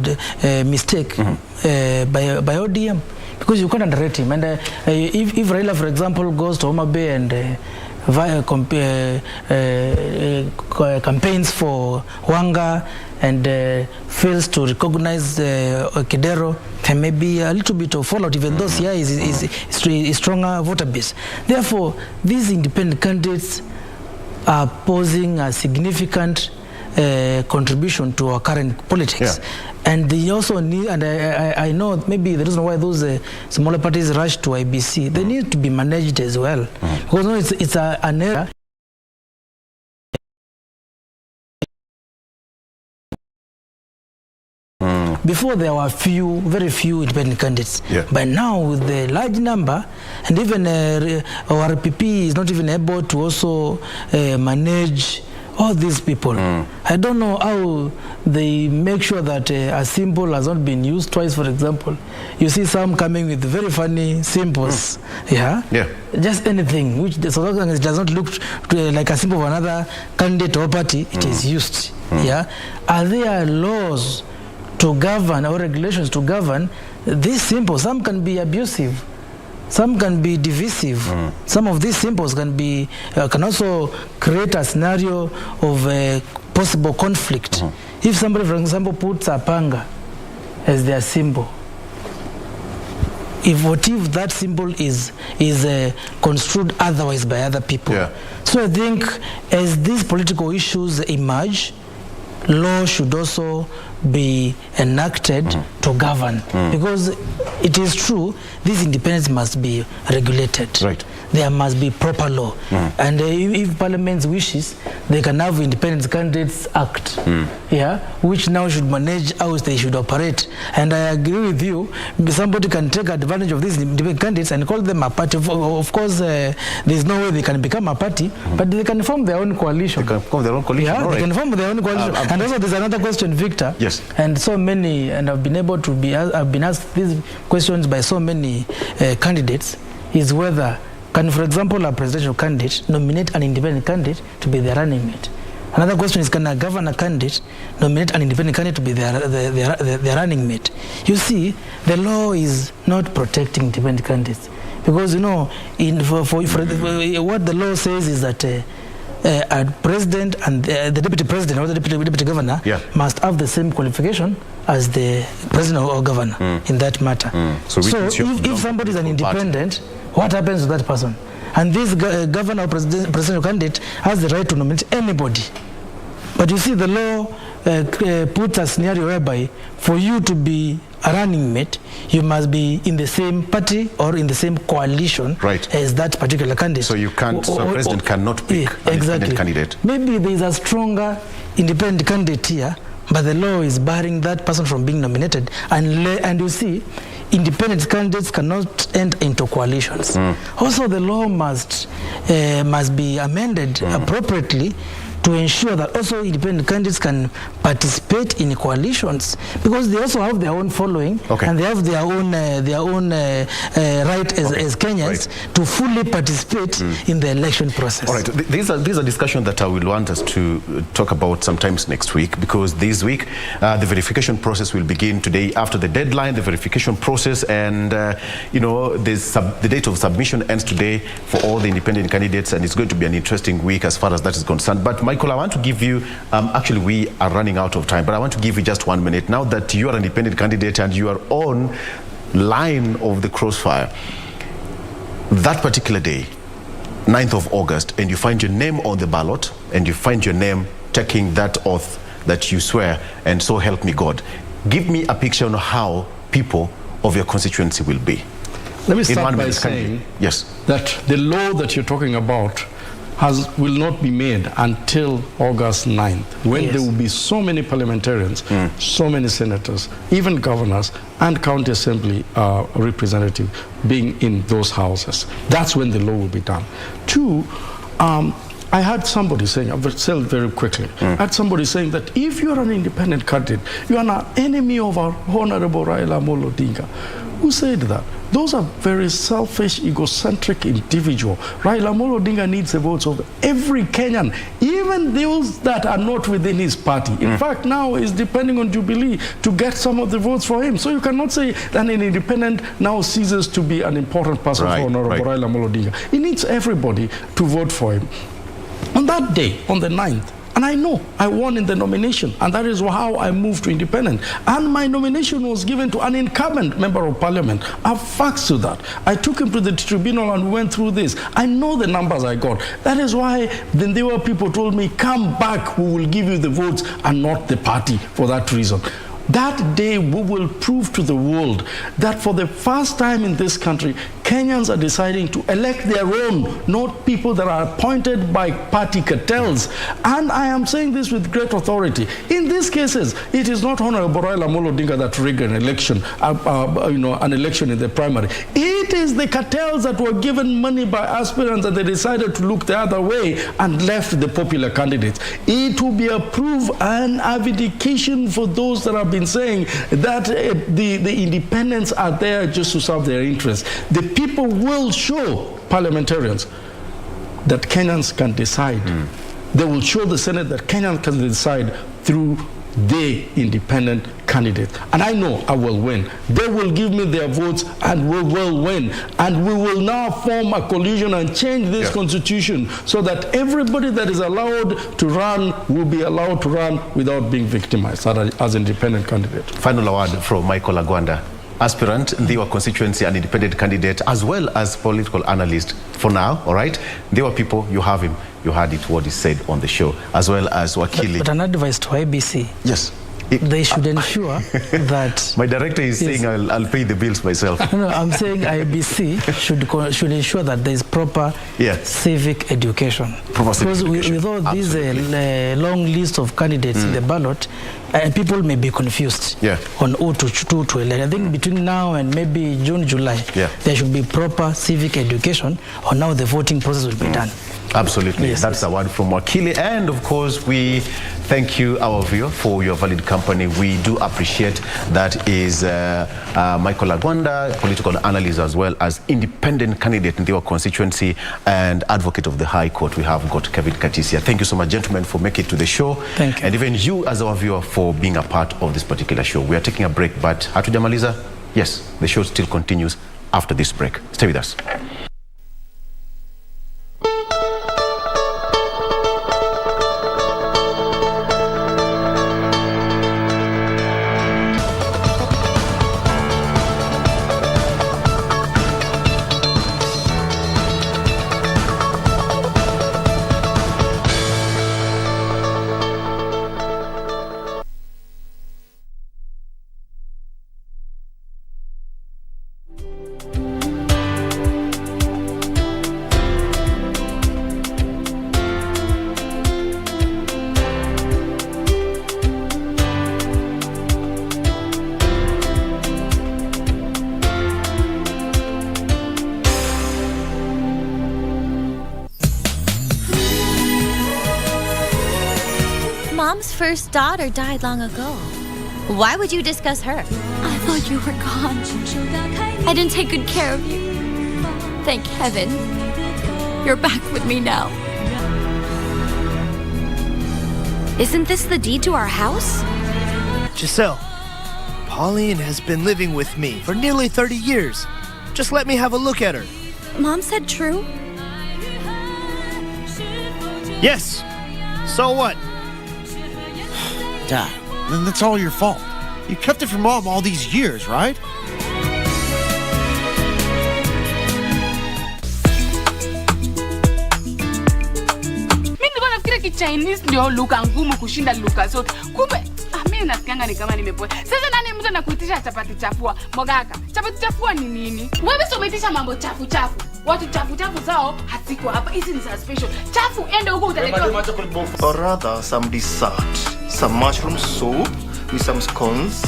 mistake by ODM. Because you can't underrate him. And if Raila, for example, goes to Homa Bay and campaigns for Wanga and fails to recognize Kidero, there may be a little bit of fallout, even though Siaya is stronger voter base. Therefore, these independent candidates are posing a significant contribution to our current politics. And they also need, and I know maybe the reason why those smaller parties rush to IBC, they need to be managed as well. Because it's an error. Before there were very few independent candidates. Yeah. But now with the large number, and even our RPP is not even able to also manage all these people. I don't know how they make sure that a symbol has not been used twice, for example. You see some coming with very funny symbols. Yeah? Just anything which so long as it does not look like a symbol of another candidate or party, it is used. Yeah? Are there laws to govern or regulations to govern these symbols? Some can be abusive. Some can be divisive. Some of these symbols can also create a scenario of a possible conflict. If somebody, for example, puts a panga as their symbol, if that symbol is construed otherwise by other people. So I think as these political issues emerge, law should also be enacted to govern, because it is true these independents must be regulated. There must be proper law, and if Parliament wishes, they can have Independent Candidates Act, which now should manage how they should operate. And I agree with you, somebody can take advantage of these independent candidates and call them a party. Of course, there is no way they can become a party, but they can form their own coalition. They can form their own coalition. They can form their own coalition. And also, there's another question, Victor. Yes. And so many, and I've been asked these questions by so many candidates, is whether can, for example, a presidential candidate nominate an independent candidate to be their running mate? Another question is, can a governor candidate nominate an independent candidate to be their running mate? You see, the law is not protecting independent candidates, because what the law says is that a president and the deputy president or the deputy governor must have the same qualification as the president or governor in that matter. So if somebody is an independent, what happens to that person? And this governor or presidential candidate has the right to nominate anybody. But you see, the law puts a scenario whereby for you to be a running mate, you must be in the same party or in the same coalition as that particular candidate. So you can't, so a president cannot pick an independent candidate. Maybe there is a stronger independent candidate here, but the law is barring that person from being nominated. And you see, independent candidates cannot enter into coalitions. Also, the law must be amended appropriately to ensure that also independent candidates can participate in coalitions, because they also have their own following and they have their own right as Kenyans to fully participate in the election process. All right, these are discussions that I will want us to talk about sometimes next week, because this week the verification process will begin today after the deadline, the verification process, and the date of submission ends today for all the independent candidates, and it's going to be an interesting week as far as that is concerned. But Michael, I want to give you, actually we are running out of time, but I want to give you just 1 minute. Now that you are an independent candidate and you are on line of the crossfire, that particular day, 9th of August, and you find your name on the ballot, and you find your name taking that oath that you swear, and so help me God. Give me a picture on how people of your constituency will be. Let me start by saying that the law that you're talking about will not be made until August 9th, when there will be so many parliamentarians, so many senators, even governors and county assembly representatives being in those houses. That's when the law will be done. Two, I had somebody saying, I've said very quickly, I had somebody saying that if you're an independent candidate, you are an enemy of our Honorable Raila Amolo Odinga. Who said that? Those are very selfish, egocentric individuals. Raila Amolo Odinga needs the votes of every Kenyan, even those that are not within his party. In fact, now he's depending on Jubilee to get some of the votes for him. So you cannot say that an independent now ceases to be an important person for Honorable Raila Amolo Odinga. He needs everybody to vote for him. On that day, on the 9th, and I know I won in the nomination, and that is how I moved to independent. And my nomination was given to an incumbent member of parliament. I have facts to that. I took him to the tribunal and we went through this. I know the numbers I got. That is why then there were people told me, come back, we will give you the votes and not the party for that reason. That day we will prove to the world that for the first time in this country, Kenyans are deciding to elect their own, not people that are appointed by party cartels. And I am saying this with great authority. In these cases, it is not Honorable Raila Amolo Odinga that rigged an election, an election in the primary. It is the cartels that were given money by aspirants that they decided to look the other way and left the popular candidates. It will be a proof and a vindication for those that have been saying that the independents are there just to serve their interests. The people will show parliamentarians that Kenyans can decide. They will show the Senate that Kenyans can decide through the independent candidate. And I know I will win. They will give me their votes and we will win. And we will now form a coalition and change this constitution so that everybody that is allowed to run will be allowed to run without being victimized as an independent candidate. Final award from Michael Agwanda, aspirant in the constituency and independent candidate, as well as political analyst for now, all right? There were people, you have him, you heard it, what he said on the show, as well as Wakili. But an advice to IBC. Yes. They should ensure that... My director is saying I'll pay the bills myself. No, I'm saying IBC should ensure that there is proper civic education. Because with all these long list of candidates in the ballot, people may be confused on who to elect. I think between now and maybe June, July, there should be proper civic education on how the voting process will be done. Absolutely. Yes, that's a word from Wakili. And of course, we thank you, our viewer, for your valid company. We do appreciate that is Michael Agwanda, political analyst as well as independent candidate in the constituency and advocate of the High Court. We have got Kevin Katisia. Thank you so much, gentlemen, for making it to the show. Thank you. And even you, as our viewer, for being a part of this particular show. We are taking a break, but hatujamaliza. Yes, the show still continues after this break. Stay with us. Mom's first daughter died long ago. Why would you discuss her? I thought you were gone. I didn't take good care of you. Thank heaven. You're back with me now. Isn't this the deed to our house? Giselle, Pauline has been living with me for nearly 30 years. Just let me have a look at her. Mom said true? Yes. So what? Dad, then that's all your fault. You kept it from Mom all these years, right? Chinese ndio lugha ngumu kushinda lugha zote. Kumbe mimi nasikianga ni kama nimepoa. Sasa nani mtu anakuitisha chapati chafua? Mogaka, chapati chafua ni nini? Wewe sio umeitisha mambo chafu chafu. Watu chafu chafu zao haziko hapa. Hizi ni special. Chafu ende huko utaletewa. Or rather some dessert. Some mushroom soup with some scones.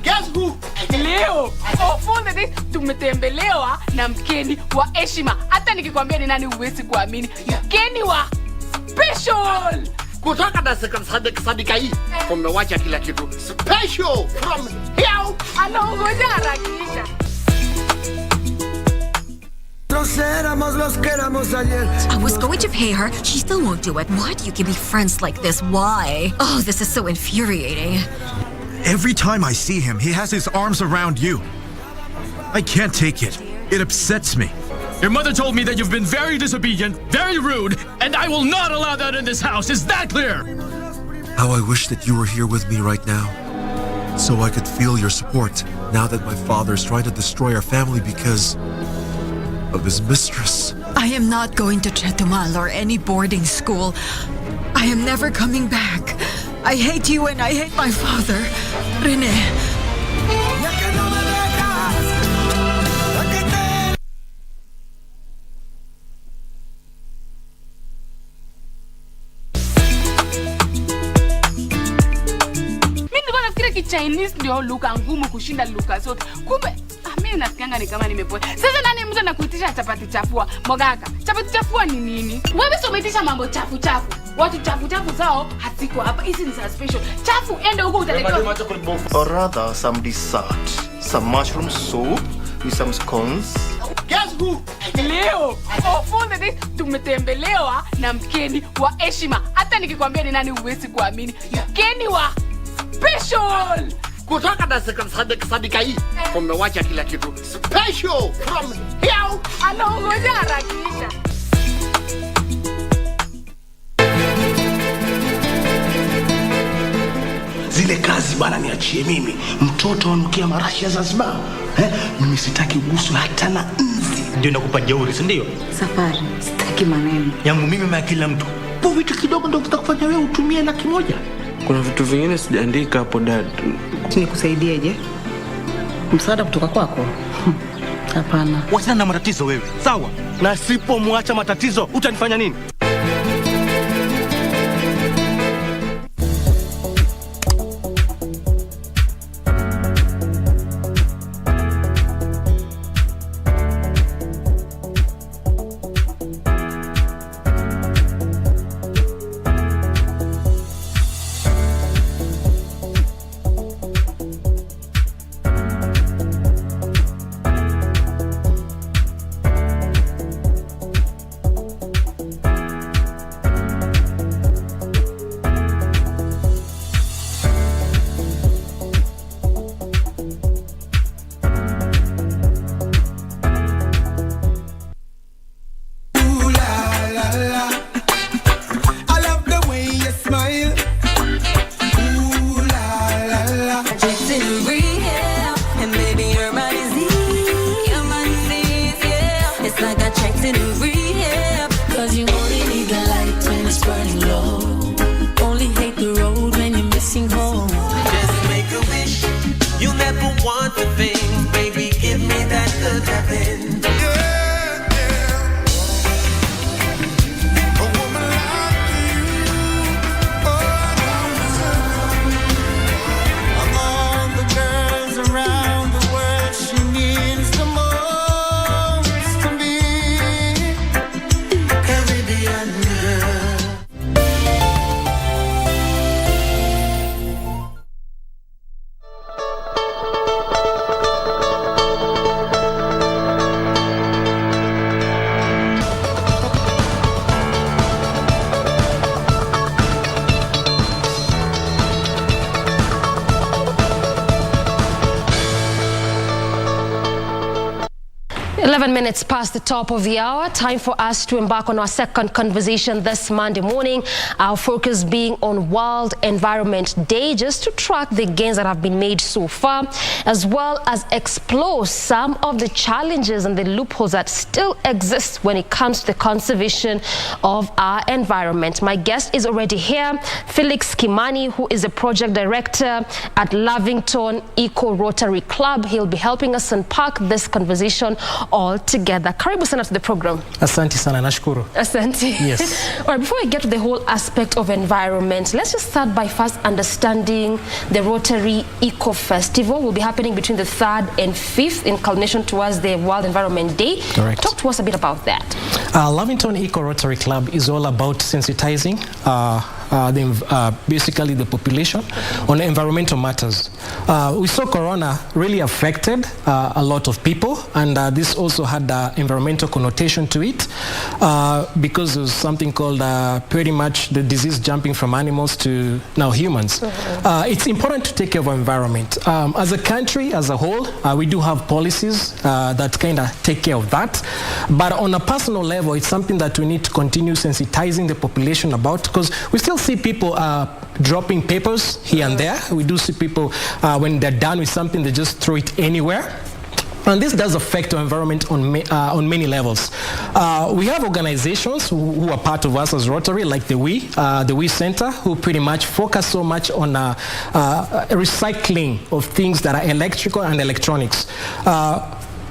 Guess who? Leo, ofunde this tumetembelewa na mgeni wa heshima. Hata nikikwambia ni nani huwezi kuamini. Mgeni wa special. Kutoka na sadika hii tumewacha kila kitu special from here. Anaongoja harakisha. I was going to pay her. She still won't do it. Why do you give me friends like this? Why? Oh, this is so infuriating. Every time I see him, he has his arms around you. I can't take it. It upsets me. Your mother told me that you've been very disobedient, very rude, and I will not allow that in this house. Is that clear? How I wish that you were here with me right now, so I could feel your support now that my father is trying to destroy our family because of his mistress. I am not going to Chetumal or any boarding school. I am never coming back. I hate you and I hate my father. Rene. Chinese ndio lugha ngumu kushinda lugha zote. Kumbe mimi nasikianga ni kama nimepoa. Sasa nani mtu anakuitisha chapati chafua? Mogaka, chapati chafua ni nini? Wewe sio umeitisha mambo chafu chafu. Watu chafu chafu zao haziko hapa. Hizi ni za special. Chafu ende huko utaletewa. Or rather some dessert. Some mushroom soup with some scones. Guess who? Leo, ofunde this tumetembelewa na mkeni wa heshima. Hata nikikwambia ni nani huwezi kuamini. Mkeni wa special. Kutoka na sadika hii tumewacha kila kitu special from here. Anaongoja harakisha. Zile kazi bana niachie mimi. Mtoto anukia marashi ya Zanzibar. Mimi sitaki uguswe hata na nzi. Ndio nakupa jeuri, si ndio? Safari, sitaki maneno. Yangu mimi na kila mtu. Kwa vitu kidogo ndio kitakufanya wewe utumie 100,000. Kuna vitu vingine sijaandika hapo dad. Nikusaidieje? Msaada kutoka kwako? Hapana. Wachana na matatizo wewe. Sawa? Na sipomwacha matatizo utanifanya nini? Minutes past the top of the hour, time for us to embark on our second conversation this Monday morning. Our focus being on World Environment Day, just to track the gains that have been made so far, as well as explore some of the challenges and the loopholes that still exist when it comes to the conservation of our environment. My guest is already here, Felix Kimani, who is a project director at Lavington Eco Rotary Club. He'll be helping us unpack this conversation all together. Karibu sana to the program. Asante sana, nashukuru. Asante. Yes. All right, before we get to the whole aspect of environment, let's just start by first understanding the Rotary Eco Festival. Will be happening between the 3rd and 5th in culmination towards the World Environment Day. Correct. Talk to us a bit about that. Lavington Eco Rotary Club is all about sensitizing basically the population on environmental matters. We saw Corona really affected a lot of people, and this also had environmental connotation to it because there's something called pretty much the disease jumping from animals to now humans. It's important to take care of our environment. As a country, as a whole, we do have policies that kind of take care of that. But on a personal level, it's something that we need to continue sensitizing the population about, because we still see people dropping papers here and there. We do see people, when they're done with something, they just throw it anywhere. And this does affect our environment on many levels. We have organizations who are part of us as Rotary, like the We Center, who pretty much focus so much on recycling of things that are electrical and electronics.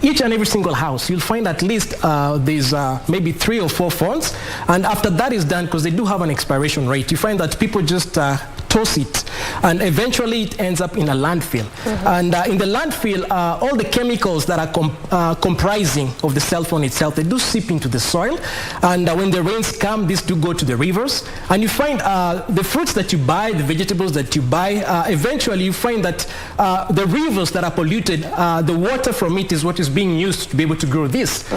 Each and every single house, you'll find at least there's maybe 3 or 4 phones, and after that is done, because they do have an expiration rate, you find that people just toss it, and eventually it ends up in a landfill. And in the landfill, all the chemicals that are comprising of the cell phone itself, they do seep into the soil, and when the rains come, these do go to the rivers, and you find the fruits that you buy, the vegetables that you buy, eventually you find that the rivers that are polluted, the water from it is what is being used to be able to grow this.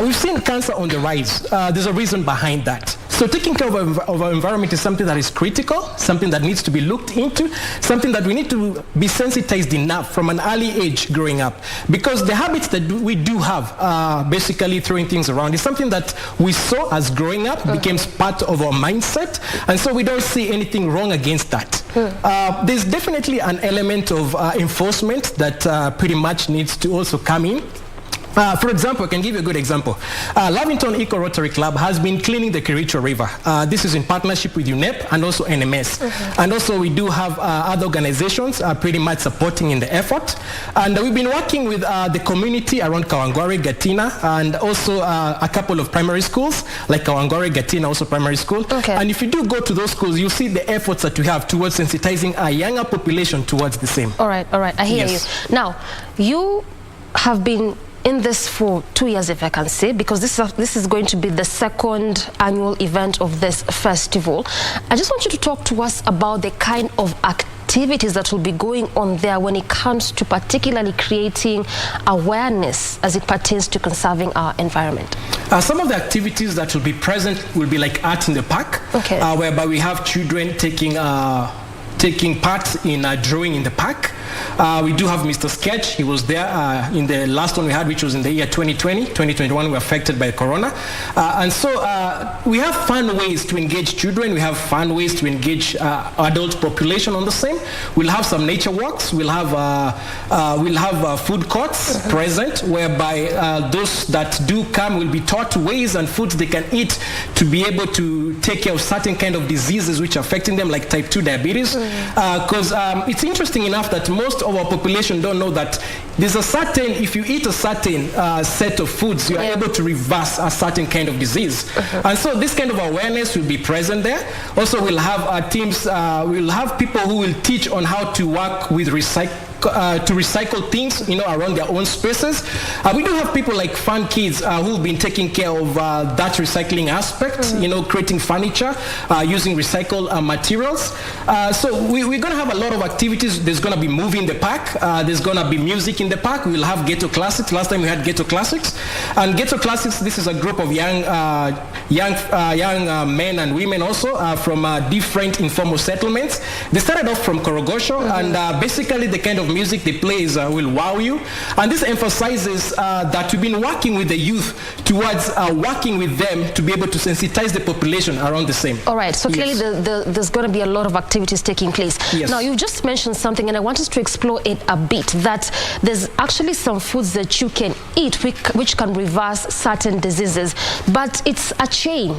We've seen cancer on the rise. There's a reason behind that. So taking care of our environment is something that is critical, something that needs to be looked into, something that we need to be sensitized enough from an early age growing up. Because the habits that we do have, basically throwing things around, is something that we saw as growing up, becomes part of our mindset, and so we don't see anything wrong against that. There's definitely an element of enforcement that pretty much needs to also come in. For example, I can give you a good example. Lavington Eco Rotary Club has been cleaning the Kericho River. This is in partnership with UNEP and also NMS. And also we do have other organizations pretty much supporting in the effort. And we've been working with the community around Kawangware, Gatina, and also a couple of primary schools, like Kawangware, Gatina, also primary school. And if you do go to those schools, you'll see the efforts that we have towards sensitizing a younger population towards the same. All right, I hear you. Now, you have been in this for 2 years, if I can say, because this is going to be the second annual event of this festival. I just want you to talk to us about the kind of activities that will be going on there when it comes to particularly creating awareness as it pertains to conserving our environment. Some of the activities that will be present will be like art in the park, whereby we have children taking part in drawing in the park. We do have Mr. Sketch. He was there in the last one we had, which was in the year 2020. 2021, we were affected by Corona. And so we have fun ways to engage children. We have fun ways to engage adult population on the same. We'll have some nature walks. We'll have food courts present, whereby those that do come will be taught ways and foods they can eat to be able to take care of certain kind of diseases which are affecting them, like type 2 diabetes. Because it's interesting enough that most of our population don't know that there's a certain, if you eat a certain set of foods, you are able to reverse a certain kind of disease. And so this kind of awareness will be present there. Also, we'll have teams, we'll have people who will teach on how to work with to recycle things, around their own spaces. We do have people like Fun Kids who've been taking care of that recycling aspect, creating furniture using recycled materials. So we're going to have a lot of activities. There's going to be movie in the park. There's going to be music in the park. We'll have Ghetto Classics. Last time we had Ghetto Classics. And Ghetto Classics, this is a group of young men and women also from different informal settlements. They started off from Korogosho, and basically the kind of music they play will wow you. And this emphasizes that we've been working with the youth towards working with them to be able to sensitize the population around the same. All right, so clearly there's going to be a lot of activities taking place. Now, you just mentioned something, and I want us to explore it a bit, that there's actually some foods that you can eat which can reverse certain diseases, but it's a chain.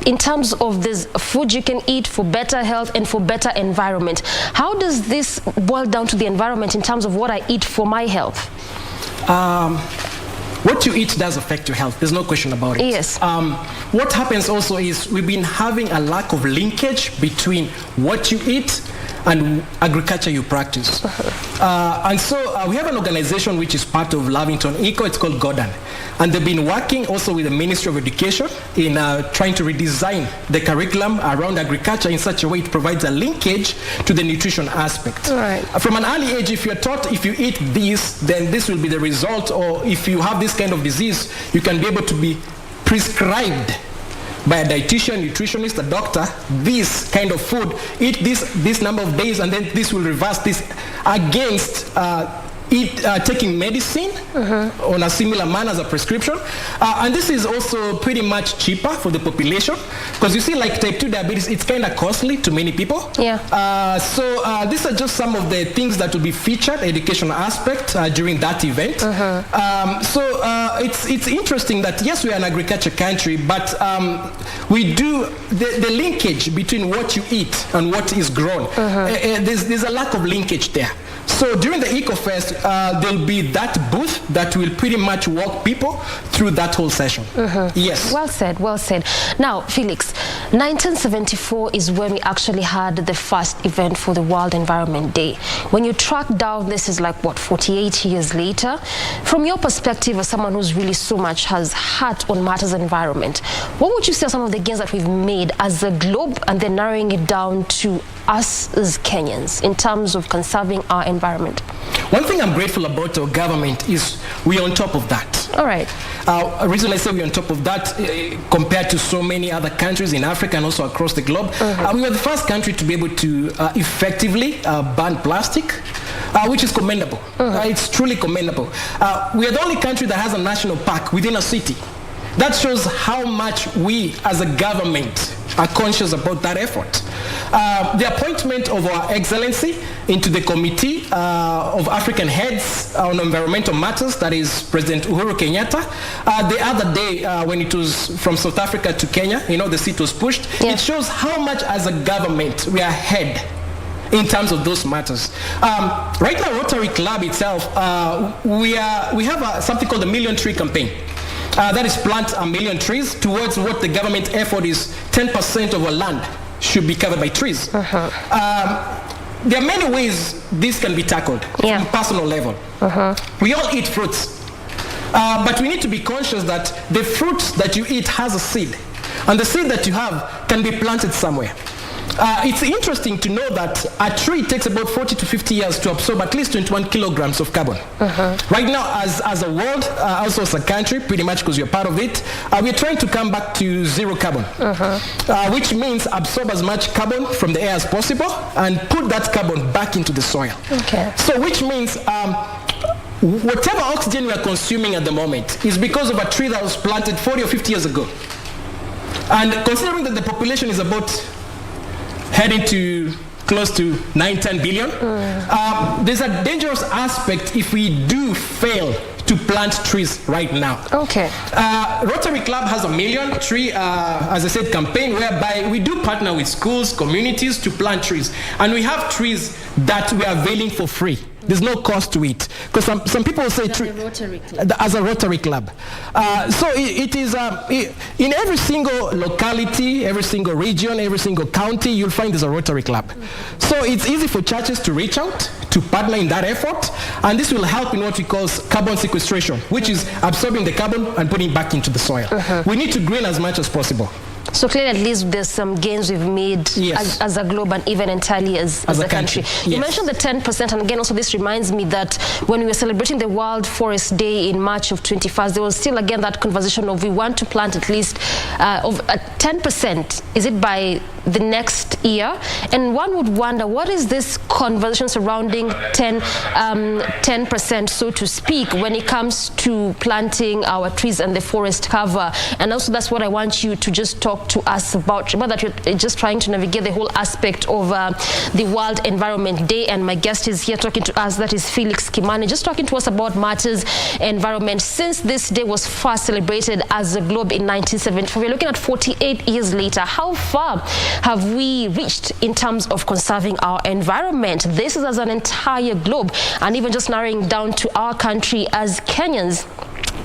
In terms of this food you can eat for better health and for better environment. How does this boil down to the environment in terms of what I eat for my health? What you eat does affect your health. There's no question about it. Yes. What happens also is we've been having a lack of linkage between what you eat and agriculture you practice. And so we have an organization which is part of Lavington Eco. It's called Gordon. And they've been working also with the Ministry of Education in trying to redesign the curriculum around agriculture in such a way it provides a linkage to the nutrition aspect. Right. From an early age, if you're taught if you eat this, then this will be the result, or if you have this kind of disease, you can be able to be prescribed by a dietitian, nutritionist, a doctor, this kind of food, eat this number of days, and then this will reverse this against taking medicine on a similar manner as a prescription. And this is also pretty much cheaper for the population, because you see, like type 2 diabetes, it's kind of costly to many people. Yeah. So these are just some of the things that will be featured, educational aspect during that event. So it's interesting that yes, we are an agriculture country, but we do the linkage between what you eat and what is grown. There's a lack of linkage there. So during the EcoFest, there'll be that booth that will pretty much walk people through that whole session. Yes. Well said, well said. Now, Felix, 1974 is when we actually had the first event for the World Environment Day. When you track down, this is like, what, 48 years later? From your perspective as someone who's really so much has heart on matters of environment, what would you say are some of the gains that we've made as a globe, and then narrowing it down to us as Kenyans in terms of conserving our environment? One thing I'm grateful about our government is we're on top of that. All right. The reason I say we're on top of that compared to so many other countries in Africa and also across the globe, we were the first country to be able to effectively ban plastic, which is commendable. It's truly commendable. We are the only country that has a national park within a city. That shows how much we as a government are conscious about that effort. The appointment of Our Excellency into the Committee of African Heads on Environmental Matters, that is President Uhuru Kenyatta. The other day when it was from South Africa to Kenya, the seat was pushed. It shows how much as a government we are ahead in terms of those matters. Right now, Rotary Club itself, we have something called the Million Tree Campaign. That is plant 1 million trees towards what the government effort is 10% of our land should be covered by trees. There are many ways this can be tackled from a personal level. We all eat fruits, but we need to be conscious that the fruit that you eat has a seed, and the seed that you have can be planted somewhere. It's interesting to know that a tree takes about 40 to 50 years to absorb at least 21 kilograms of carbon. Right now, as a world, also as a country, pretty much because you're part of it, we're trying to come back to zero carbon, which means absorb as much carbon from the air as possible and put that carbon back into the soil. So which means whatever oxygen we are consuming at the moment is because of a tree that was planted 40 or 50 years ago. And considering that the population is about heading to close to 9-10 billion. There's a dangerous aspect if we do fail to plant trees right now. Rotary Club has a million tree, as I said, campaign whereby we do partner with schools, communities to plant trees. And we have trees that we are availing for free. There's no cost to it. Because some people will say as a Rotary Club. So it is in every single locality, every single region, every single county, you'll find there's a Rotary Club. So it's easy for churches to reach out, to partner in that effort, and this will help in what we call carbon sequestration, which is absorbing the carbon and putting it back into the soil. We need to green as much as possible. So clearly, at least there's some gains we've made as a globe and even entirely as a country. You mentioned the 10%, and again, also this reminds me that when we were celebrating the World Forest Day in March of 21st, there was still again that conversation of we want to plant at least of 10%. Is it by the next year? And one would wonder, what is this conversation surrounding 10%, so to speak, when it comes to planting our trees and the forest cover? And also that's what I want you to just talk to us about. Remember that you're just trying to navigate the whole aspect of the World Environment Day, and my guest is here talking to us, that is Felix Kimani, just talking to us about matters environment. Since this day was first celebrated as a globe in 1974, we're looking at 48 years later. How far have we reached in terms of conserving our environment? This is as an entire globe, and even just narrowing down to our country as Kenyans.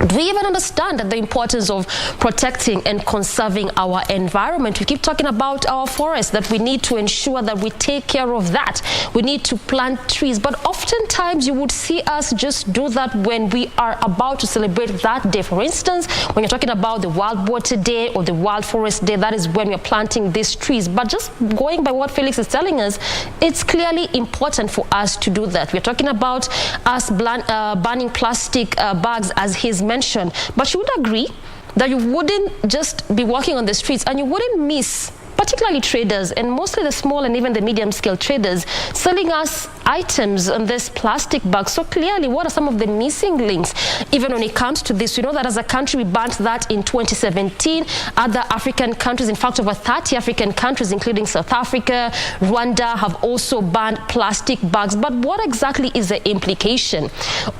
Do we even understand the importance of protecting and conserving our environment? We keep talking about our forests, that we need to ensure that we take care of that. We need to plant trees. But oftentimes you would see us just do that when we are about to celebrate that day. For instance, when you're talking about the World Water Day or the World Forest Day, that is when we're planting these trees. But just going by what Felix is telling us, it's clearly important for us to do that. We're talking about us banning plastic bags, as he's mentioned, but you would agree that you wouldn't just be walking on the streets and you wouldn't miss particularly traders, and mostly the small and even the medium-scale traders, selling us items on this plastic bag. So clearly, what are some of the missing links, even when it comes to this? We know that as a country, we banned that in 2017. Other African countries, in fact, over 30 African countries, including South Africa, Rwanda, have also banned plastic bags. But what exactly is the implication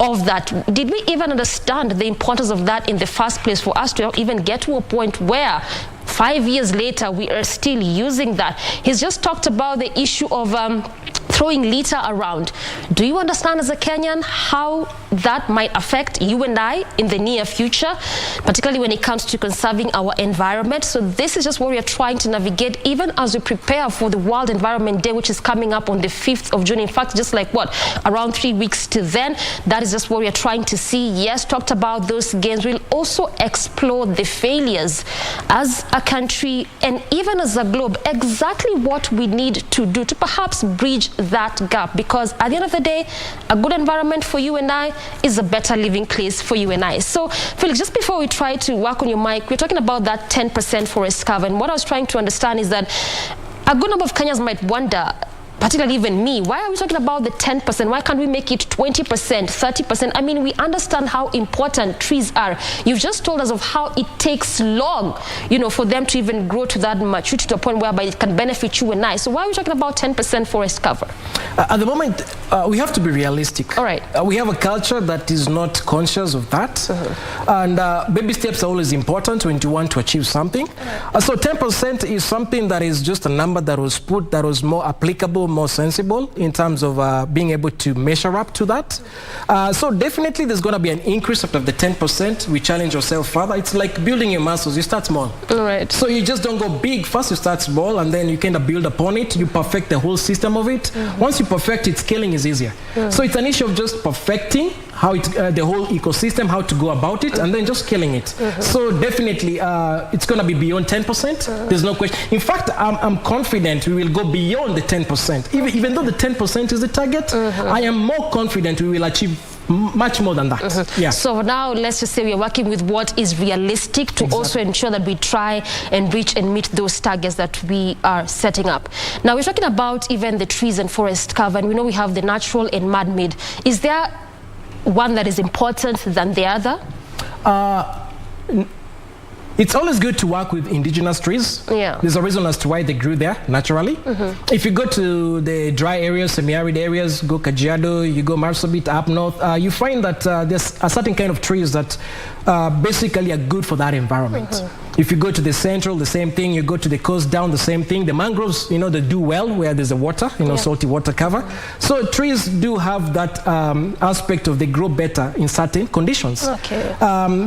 of that? Did we even understand the importance of that in the first place for us to even get to a point where 5 years later we are still using that? He's just talked about the issue of throwing litter around. Do you understand as a Kenyan how that might affect you and I in the near future, particularly when it comes to conserving our environment? So this is just what we are trying to navigate even as we prepare for the World Environment Day, which is coming up on the 5th of June. In fact, just like around 3 weeks to then. That is just what we are trying to see. Yes, talked about those gains. We'll also explore the failures as a country and even as a globe, exactly what we need to do to perhaps bridge that gap, because at the end of the day, a good environment for you and I is a better living place for you and I. So Felix, just before we try to work on your mic, we're talking about that 10% forest cover, and what I was trying to understand is that a good number of Kenyans might wonder, particularly even me, why are we talking about the 10%? Why can't we make it 20%, 30%? I mean, we understand how important trees are. You've just told us of how it takes long, for them to even grow to that maturity, to a point whereby it can benefit you and I. So why are we talking about 10% forest cover? At the moment, we have to be realistic. All right. We have a culture that is not conscious of that. And baby steps are always important when you want to achieve something. So 10% is something that is just a number that was put, that was more applicable, more sensible in terms of being able to measure up to that. So definitely there's going to be an increase after the 10%. We challenge ourselves further. It's like building your muscles. You start small. All right. So you just don't go big. First you start small, and then you kind of build upon it. You perfect the whole system of it. Once you perfect it, scaling is easier. So it's an issue of just perfecting how it, the whole ecosystem, how to go about it, and then just scaling it. So definitely it's going to be beyond 10%. There's no question. In fact, I'm confident we will go beyond the 10%. Even though the 10% is the target, I am more confident we will achieve much more than that. Yeah. So now let's just say we are working with what is realistic to also ensure that we try and reach and meet those targets that we are setting up. Now we're talking about even the trees and forest cover, and we know we have the natural and man-made. Is there one that is important than the other? It's always good to work with indigenous trees. Yeah. There's a reason as to why they grew there naturally. If you go to the dry areas, semi-arid areas, go Kajiado, you go Marsabit up north, you find that there's a certain kind of trees that basically are good for that environment. If you go to the central, the same thing. You go to the coast down, the same thing. The mangroves, they do well where there's a water, salty water cover. So trees do have that aspect of they grow better in certain conditions. Okay.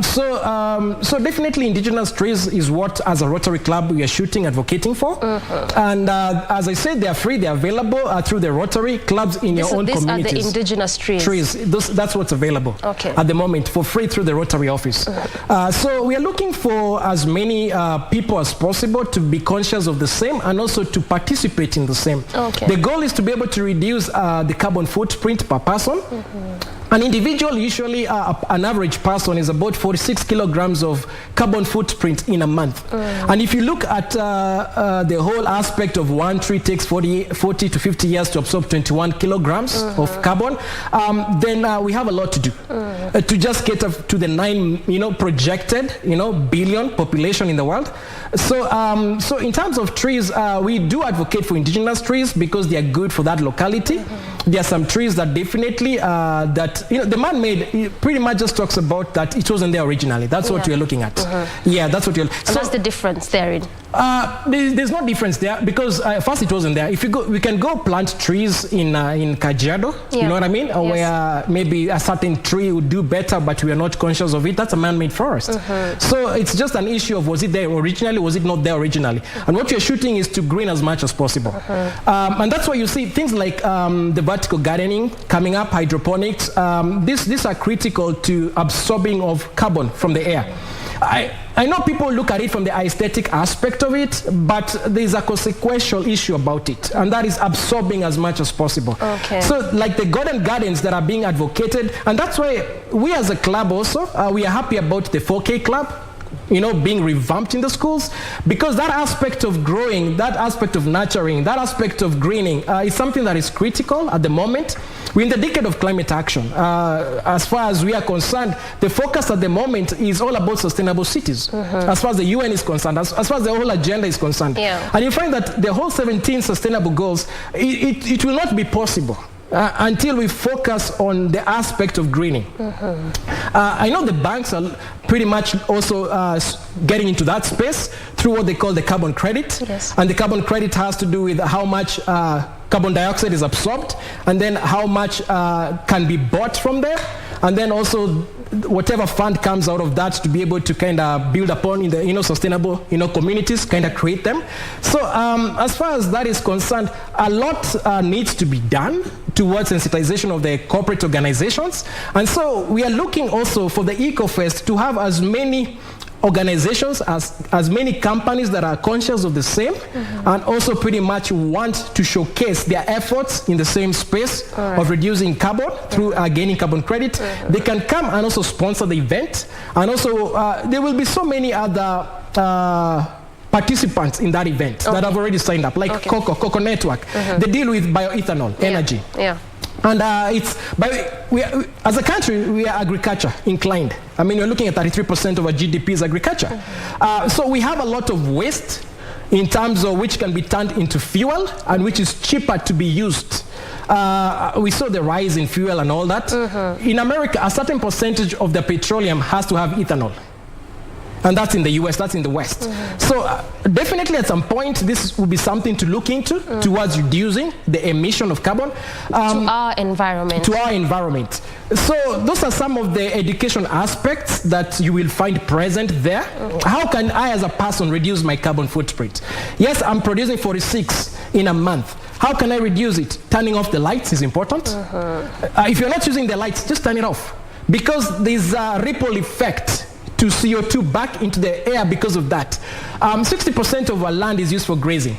So definitely indigenous trees is what, as a Rotary Club, we are shooting, advocating for. And as I said, they are free, they are available through the Rotary clubs in your own communities. These are the indigenous trees? That's what's available at the moment for free through the Rotary office. So we are looking for as many people as possible to be conscious of the same and also to participate in the same. The goal is to be able to reduce the carbon footprint per person. An individual, usually an average person, is about 46 kilograms of carbon footprint in a month. And if you look at the whole aspect of one tree takes 40 to 50 years to absorb 21 kilograms of carbon, then we have a lot to do to just get up to the 9 projected billion population in the world. So in terms of trees, we do advocate for indigenous trees because they are good for that locality. There are some trees that definitely the man-made pretty much just talks about that it wasn't there originally. That's what we're looking at. Yeah, that's what you're. So what's the difference therein? There's no difference there because first it wasn't there. If you go, we can go plant trees in Kajiado. You know what I mean? Or where maybe a certain tree would do better, but we are not conscious of it. That's a man-made forest. So it's just an issue of was it there originally, was it not there originally? And what you're shooting is to green as much as possible. And that's why you see things like the vertical gardening coming up, hydroponics. These are critical to absorbing of carbon from the air. I know people look at it from the aesthetic aspect of it, but there's a consequential issue about it, and that is absorbing as much as possible. So like the garden gardens that are being advocated, and that's why we as a club also, we are happy about the 4K club. being revamped in the schools, because that aspect of growing, that aspect of nurturing, that aspect of greening is something that is critical at the moment. We're in the decade of climate action. As far as we are concerned, the focus at the moment is all about sustainable cities. As far as the UN is concerned, as far as the whole agenda is concerned. And you find that the whole 17 sustainable goals, it will not be possible until we focus on the aspect of greening. I know the banks are pretty much also getting into that space through what they call the carbon credit. And the carbon credit has to do with how much carbon dioxide is absorbed, and then how much can be bought from there, and then also whatever fund comes out of that to be able to kind of build upon in the sustainable communities, kind of create them. So as far as that is concerned, a lot needs to be done towards sensitization of the corporate organizations. And so we are looking also for the EcoFest to have as many organizations, as many companies that are conscious of the same, and also pretty much want to showcase their efforts in the same space of reducing carbon through gaining carbon credit. They can come and also sponsor the event, and also there will be so many other participants in that event that have already signed up, like Coco Network. They deal with bioethanol energy. And as a country, we are agriculture inclined. I mean, you're looking at 33% of our GDP is agriculture. So we have a lot of waste in terms of which can be turned into fuel and which is cheaper to be used. We saw the rise in fuel and all that. In America, a certain percentage of the petroleum has to have ethanol. And that's in the US, that's in the West. So definitely at some point, this will be something to look into towards reducing the emission of carbon. To our environment. To our environment. So those are some of the education aspects that you will find present there. How can I as a person reduce my carbon footprint? Yes, I'm producing 46 in a month. How can I reduce it? Turning off the lights is important. If you're not using the lights, just turn it off. Because there's a ripple effect to CO2 back into the air because of that. 60% of our land is used for grazing,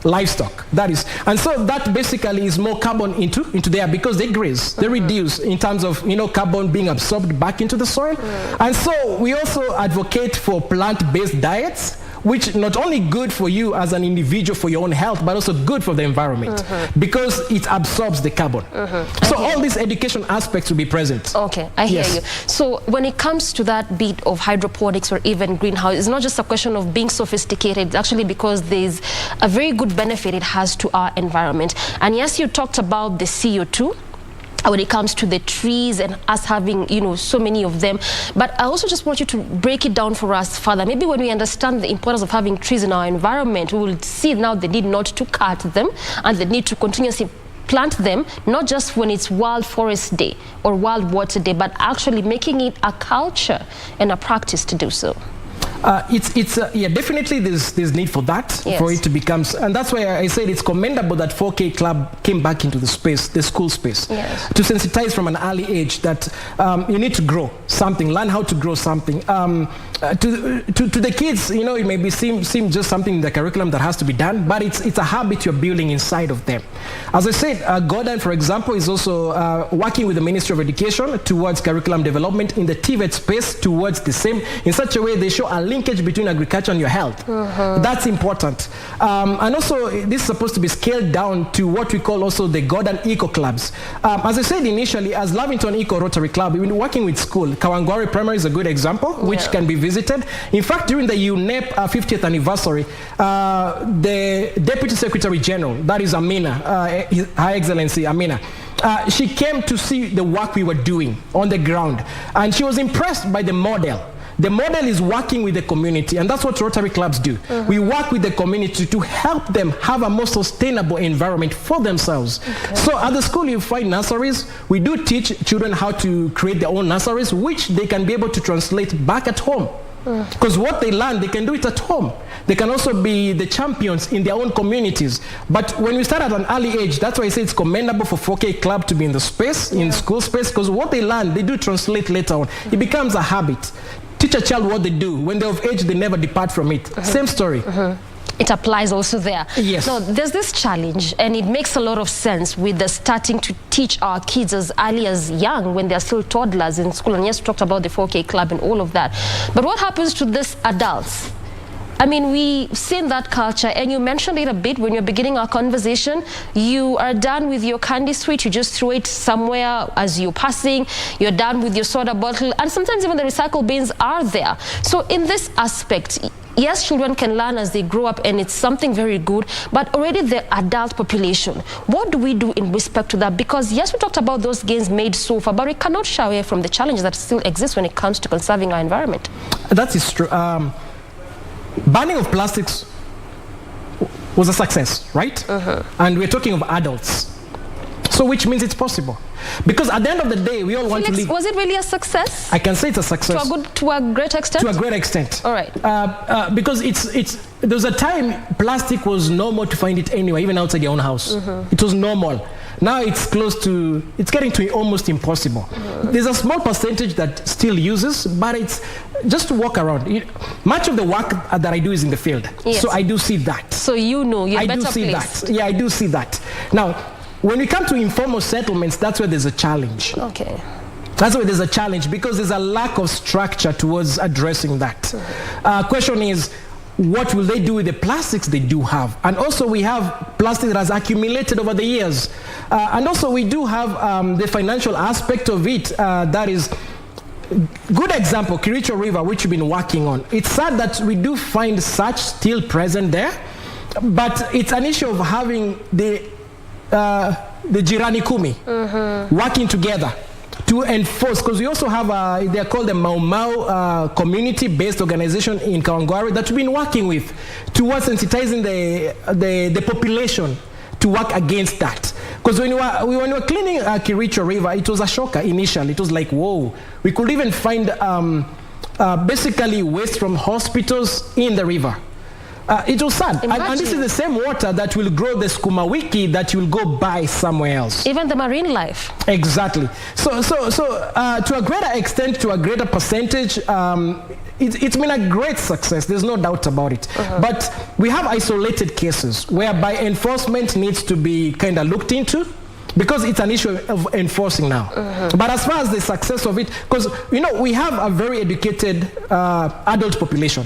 livestock, that is. And so that basically is more carbon into the air because they graze, they reduce in terms of carbon being absorbed back into the soil. And so we also advocate for plant-based diets, which not only good for you as an individual for your own health, but also good for the environment because it absorbs the carbon. So all these education aspects will be present. Okay, I hear you. So when it comes to that bit of hydroponics or even greenhouse, it's not just a question of being sophisticated, it's actually because there's a very good benefit it has to our environment. And yes, you talked about the CO2 when it comes to the trees and us having, so many of them. But I also just want you to break it down for us further. Maybe when we understand the importance of having trees in our environment, we will see now the need not to cut them and the need to continuously plant them, not just when it's World Forest Day or World Water Day, but actually making it a culture and a practice to do so. Definitely there's need for that, for it to become, and that's why I said it's commendable that 4K Club came back into the space, the school space, to sensitize from an early age that you need to grow something, learn how to grow something. To the kids, it may seem just something in the curriculum that has to be done, but it's a habit you're building inside of them. As I said, Gordon, for example, is also working with the Ministry of Education towards curriculum development in the TVET space towards the same, in such a way they show a linkage between agriculture and your health. That's important. And also, this is supposed to be scaled down to what we call also the Gordon Eco Clubs. As I said initially, as Lavington Eco Rotary Club, we've been working with school. Kawangware Primary is a good example, which can be visited. In fact, during the UNEP 50th anniversary, the Deputy Secretary General, that is Amina, Her Excellency Amina, she came to see the work we were doing on the ground, and she was impressed by the model. The model is working with the community, and that's what Rotary clubs do. We work with the community to help them have a more sustainable environment for themselves. So at the school you find nurseries. We do teach children how to create their own nurseries, which they can be able to translate back at home. Because what they learn, they can do it at home. They can also be the champions in their own communities. But when we start at an early age, that's why I say it's commendable for 4K Club to be in the space, in school space, because what they learn, they do translate later on. It becomes a habit. Teach a child what they do. When they're of age, they never depart from it. Same story. It applies also there. Yes. Now, there's this challenge, and it makes a lot of sense with the starting to teach our kids as early as young, when they're still toddlers in school. And yes, we talked about the 4K club and all of that. But what happens to these adults? I mean, we've seen that culture, and you mentioned it a bit when you're beginning our conversation. You are done with your candy sweet, you just throw it somewhere as you're passing. You're done with your soda bottle, and sometimes even the recycle bins are there. So in this aspect, yes, children can learn as they grow up, and it's something very good, but already the adult population, what do we do in respect to that? Because yes, we talked about those gains made so far, but we cannot shy away from the challenge that still exists when it comes to conserving our environment. That is true. Banning of plastics was a success, right? And we're talking of adults. So which means it's possible. Because at the end of the day, we all want to live. Was it really a success? I can say it's a success. To a great extent? To a great extent. All right. Because there was a time plastic was normal to find it anywhere, even outside your own house. It was normal. Now it's getting to almost impossible. There's a small percentage that still uses, but it's just to walk around. Much of the work that I do is in the field. Yes. So I do see that. So you're better placed. Yeah, I do see that. Now, when we come to informal settlements, that's where there's a challenge. Okay. That's where there's a challenge, because there's a lack of structure towards addressing that. Question is, what will they do with the plastics they do have? And also we have plastic that has accumulated over the years. And also we do have the financial aspect of it. That is, good example, Kericho River, which we've been working on. It's sad that we do find such still present there, but it's an issue of having the Jirani Kumi working together to enforce, because we also have they're called the Mau Mau community-based organization in Kawangware that we've been working with towards sensitizing the population to work against that. Because when we were cleaning Kericho River, it was a shocker initially. It was like, whoa, we could even find basically waste from hospitals in the river. It was sad. And this is the same water that will grow the skuma wiki that you will go buy somewhere else. Even the marine life. Exactly. So to a greater extent, to a greater percentage, it's been a great success. There's no doubt about it. But we have isolated cases whereby enforcement needs to be kind of looked into, because it's an issue of enforcing now. But as far as the success of it, because we have a very educated adult population.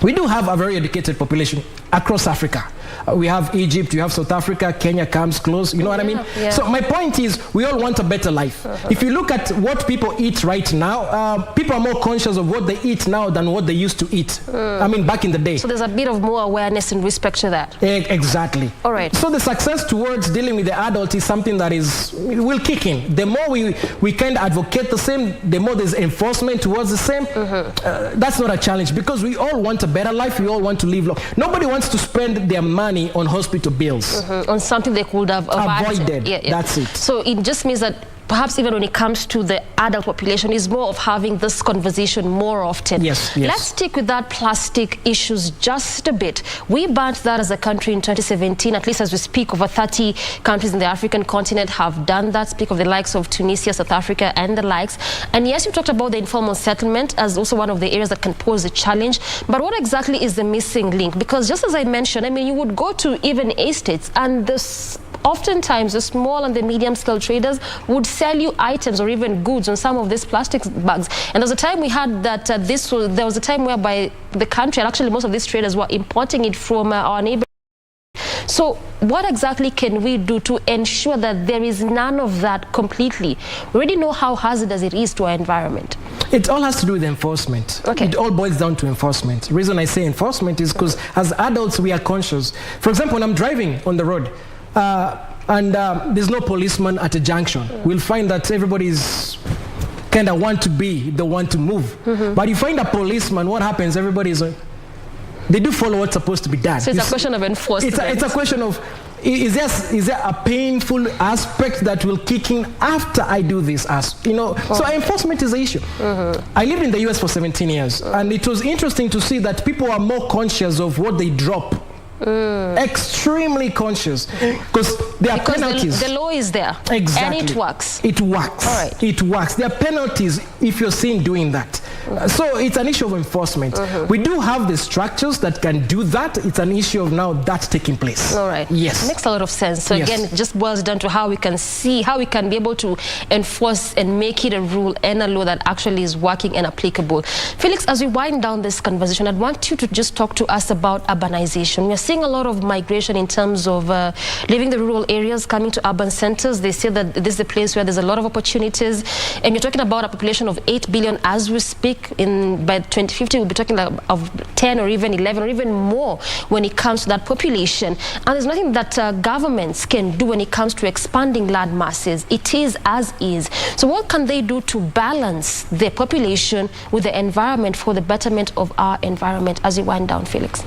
We do have a very educated population across Africa. We have Egypt, we have South Africa, Kenya comes close, you know what I mean? Yeah. So my point is, we all want a better life. If you look at what people eat right now, people are more conscious of what they eat now than what they used to eat. I mean, back in the day. So there's a bit of more awareness in respect to that. Exactly. All right. So the success towards dealing with the adult is something that will kick in. The more we kind of advocate the same, the more there's enforcement towards the same. That's not a challenge, because we all want a better life. We all want to live long. Nobody wants to spend their money on hospital bills. On something they could have avoided. Yeah. That's it. So it just means that perhaps even when it comes to the adult population, is more of having this conversation more often. Yes. Let's stick with that plastic issues just a bit. We banned that as a country in 2017. At least as we speak, over 30 countries in the African continent have done that. Speak of the likes of Tunisia, South Africa, and the likes. And yes, you talked about the informal settlement as also one of the areas that can pose a challenge. But what exactly is the missing link? Because just as I mentioned, I mean, you would go to even estates, and oftentimes the small and the medium scale traders would sell you items or even goods on some of these plastic bags. And there was a time we had that there was a time whereby the country, and actually most of these traders, were importing it from our neighbors. So what exactly can we do to ensure that there is none of that completely? We already know how hazardous it is to our environment. It all has to do with enforcement. Okay. It all boils down to enforcement. The reason I say enforcement is because as adults, we are conscious. For example, when I'm driving on the road, and there's no policeman at a junction, we'll find that everybody's kind of want to be the one to move. But you find a policeman, what happens? Everybody's they do follow what's supposed to be done. So it's a question of enforcement. It's a question of, is there a painful aspect that will kick in after I do this? So enforcement is the issue. I lived in the US for 17 years, and it was interesting to see that people are more conscious of what they drop. Extremely conscious, because there are penalties. The law is there. Exactly. And it works. It works. All right. It works. There are penalties if you're seen doing that. So it's an issue of enforcement. We do have the structures that can do that. It's an issue of now that taking place. All right. Yes. Makes a lot of sense. So again, it just boils down to how we can see, how we can be able to enforce and make it a rule and a law that actually is working and applicable. Felix, as we wind down this conversation, I'd want you to just talk to us about urbanization. We're seeing a lot of migration in terms of leaving the rural areas, coming to urban centers. They say that this is a place where there's a lot of opportunities. And you're talking about a population of 8 billion as we speak. By 2050, we'll be talking of 10 or even 11 or even more when it comes to that population. And there's nothing that governments can do when it comes to expanding land masses. It is as is. So what can they do to balance the population with the environment for the betterment of our environment as we wind down, Felix?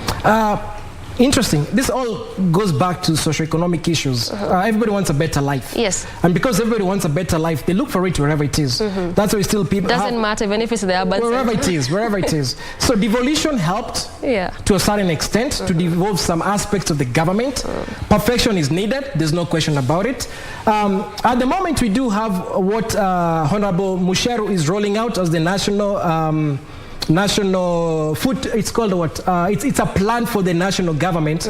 Interesting. This all goes back to socioeconomic issues. Everybody wants a better life. Yes. And because everybody wants a better life, they look for it wherever it is. That's why still people doesn't matter even if it's the urban wherever center. it is, wherever it is. So devolution helped to a certain extent to devolve some aspects of the government. Perfection is needed. There's no question about it. At the moment, we do have what Honorable Musyoka is rolling out as the national food, it's called what? It's a plan for the national government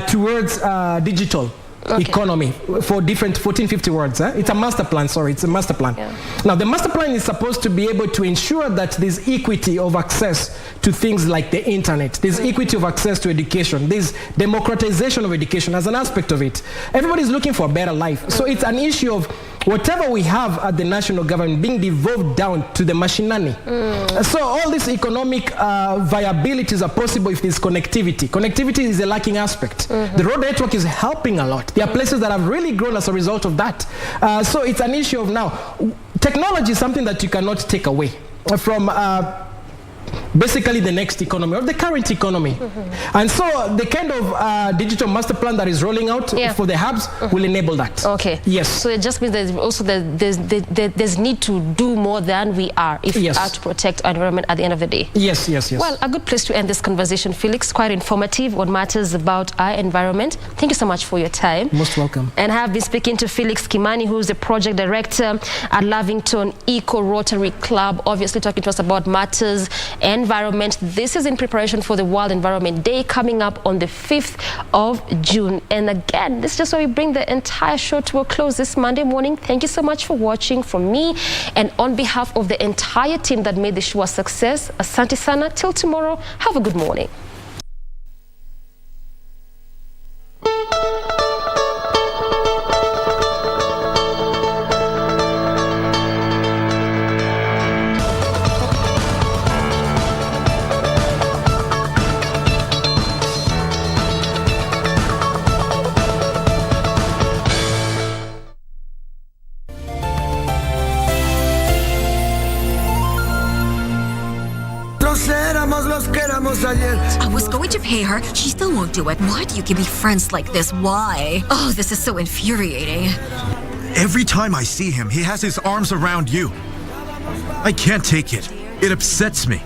towards digital economy for different 1450 words. It's a master plan, sorry, it's a master plan. Now, the master plan is supposed to be able to ensure that there's equity of access to things like the internet. There's equity of access to education. There's democratization of education as an aspect of it. Everybody's looking for a better life. So it's an issue of whatever we have at the national government being devolved down to the mashinani. So all these economic viabilities are possible if there's connectivity. Connectivity is a lacking aspect. The road network is helping a lot. There are places that have really grown as a result of that. So it's an issue of now. Technology is something that you cannot take away from basically the next economy or the current economy. And so the kind of digital master plan that is rolling out for the hubs will enable that. Okay. Yes. So it just means there's also there's need to do more than we are if we are to protect our environment at the end of the day. Yes, yes, yes. Well, a good place to end this conversation, Felix. Quite informative on matters about our environment. Thank you so much for your time. Most welcome. And I have been speaking to Felix Kimani, who is the project director at Lavington Eco Rotary Club, obviously talking to us about matters environment. This is in preparation for the World Environment Day coming up on the 5th of June. And again, this is just where we bring the entire show to a close this Monday morning. Thank you so much for watching from me and on behalf of the entire team that made the show a success. Asante sana. Till tomorrow, have a good morning. I was going to pay her. She still won't do it. Why do you give me friends like this? Why? Oh, this is so infuriating. Every time I see him, he has his arms around you. I can't take it. It upsets me.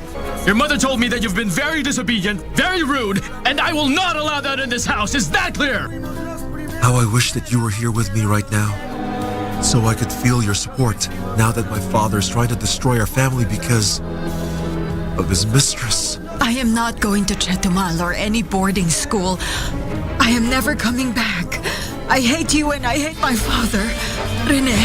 Your mother told me that you've been very disobedient, very rude, and I will not allow that in this house. Is that clear? How I wish that you were here with me right now, so I could feel your support now that my father is trying to destroy our family because of his mistress. I am not going to Chetumal or any boarding school. I am never coming back. I hate you and I hate my father. Rene.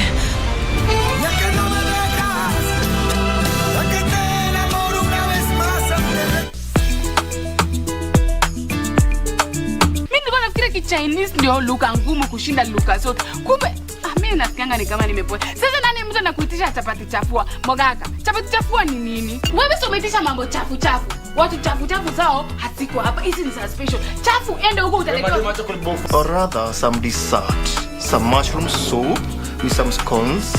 Chinese ndio lugha ngumu kushinda lugha zote. Kumbe mimi nasikianga ni kama nimepoa. Sasa nani mtu anakuitisha chapati chafua? Mogaka, chapati chafua ni nini? Wewe sio umeitisha mambo chafu chafu. Watu chafu chafu zao haziko hapa. Hizi ni special. Chafu ende huko utaletewa. Or rather, some dessert. Some mushroom soup with some scones.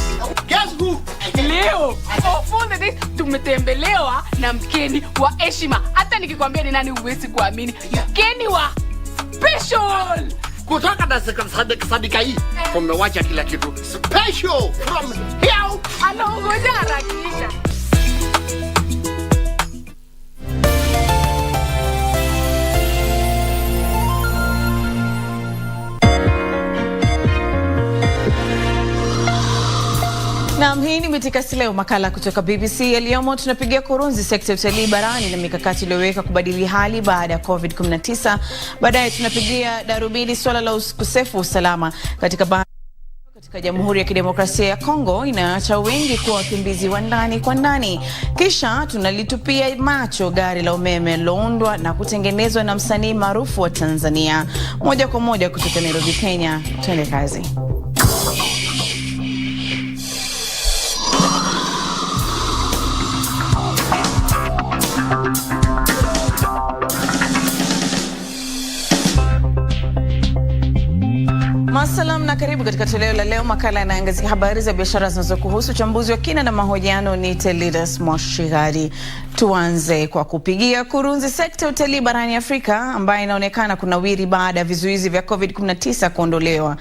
Guess who? Leo, ofunde this tumetembelewa na mkeni wa heshima. Hata nikikwambia ni nani huwezi kuamini. Mkeni wa special. Kutoka na sadika hii tumewacha kila kitu special from here. Anaongoja harakisha. Naam, hii Hii ni Mitikasi Leo, makala kutoka BBC. Yaliyomo tunapigia kurunzi sekta ya utalii barani na mikakati iliyoweka kubadili hali baada ya COVID-19. Baadaye tunapigia darubini swala la ukosefu usalama katika Jamhuri ya Kidemokrasia ya Kongo inaacha wengi kuwa wakimbizi wa ndani kwa ndani. Kisha tunalitupia macho gari la umeme loundwa na kutengenezwa na msanii maarufu wa Tanzania. Moja kwa moja kutoka Nairobi, Kenya. Twende kazi. Masalam na karibu katika toleo la leo. Makala yanaangazia habari za biashara zinazokuhusu. Uchambuzi wa kina na mahojiano ni Telidas Moshigari. Tuanze kwa kupigia kurunzi sekta ya utalii barani Afrika ambayo inaonekana kunawiri baada ya vizuizi vya COVID-19 kuondolewa.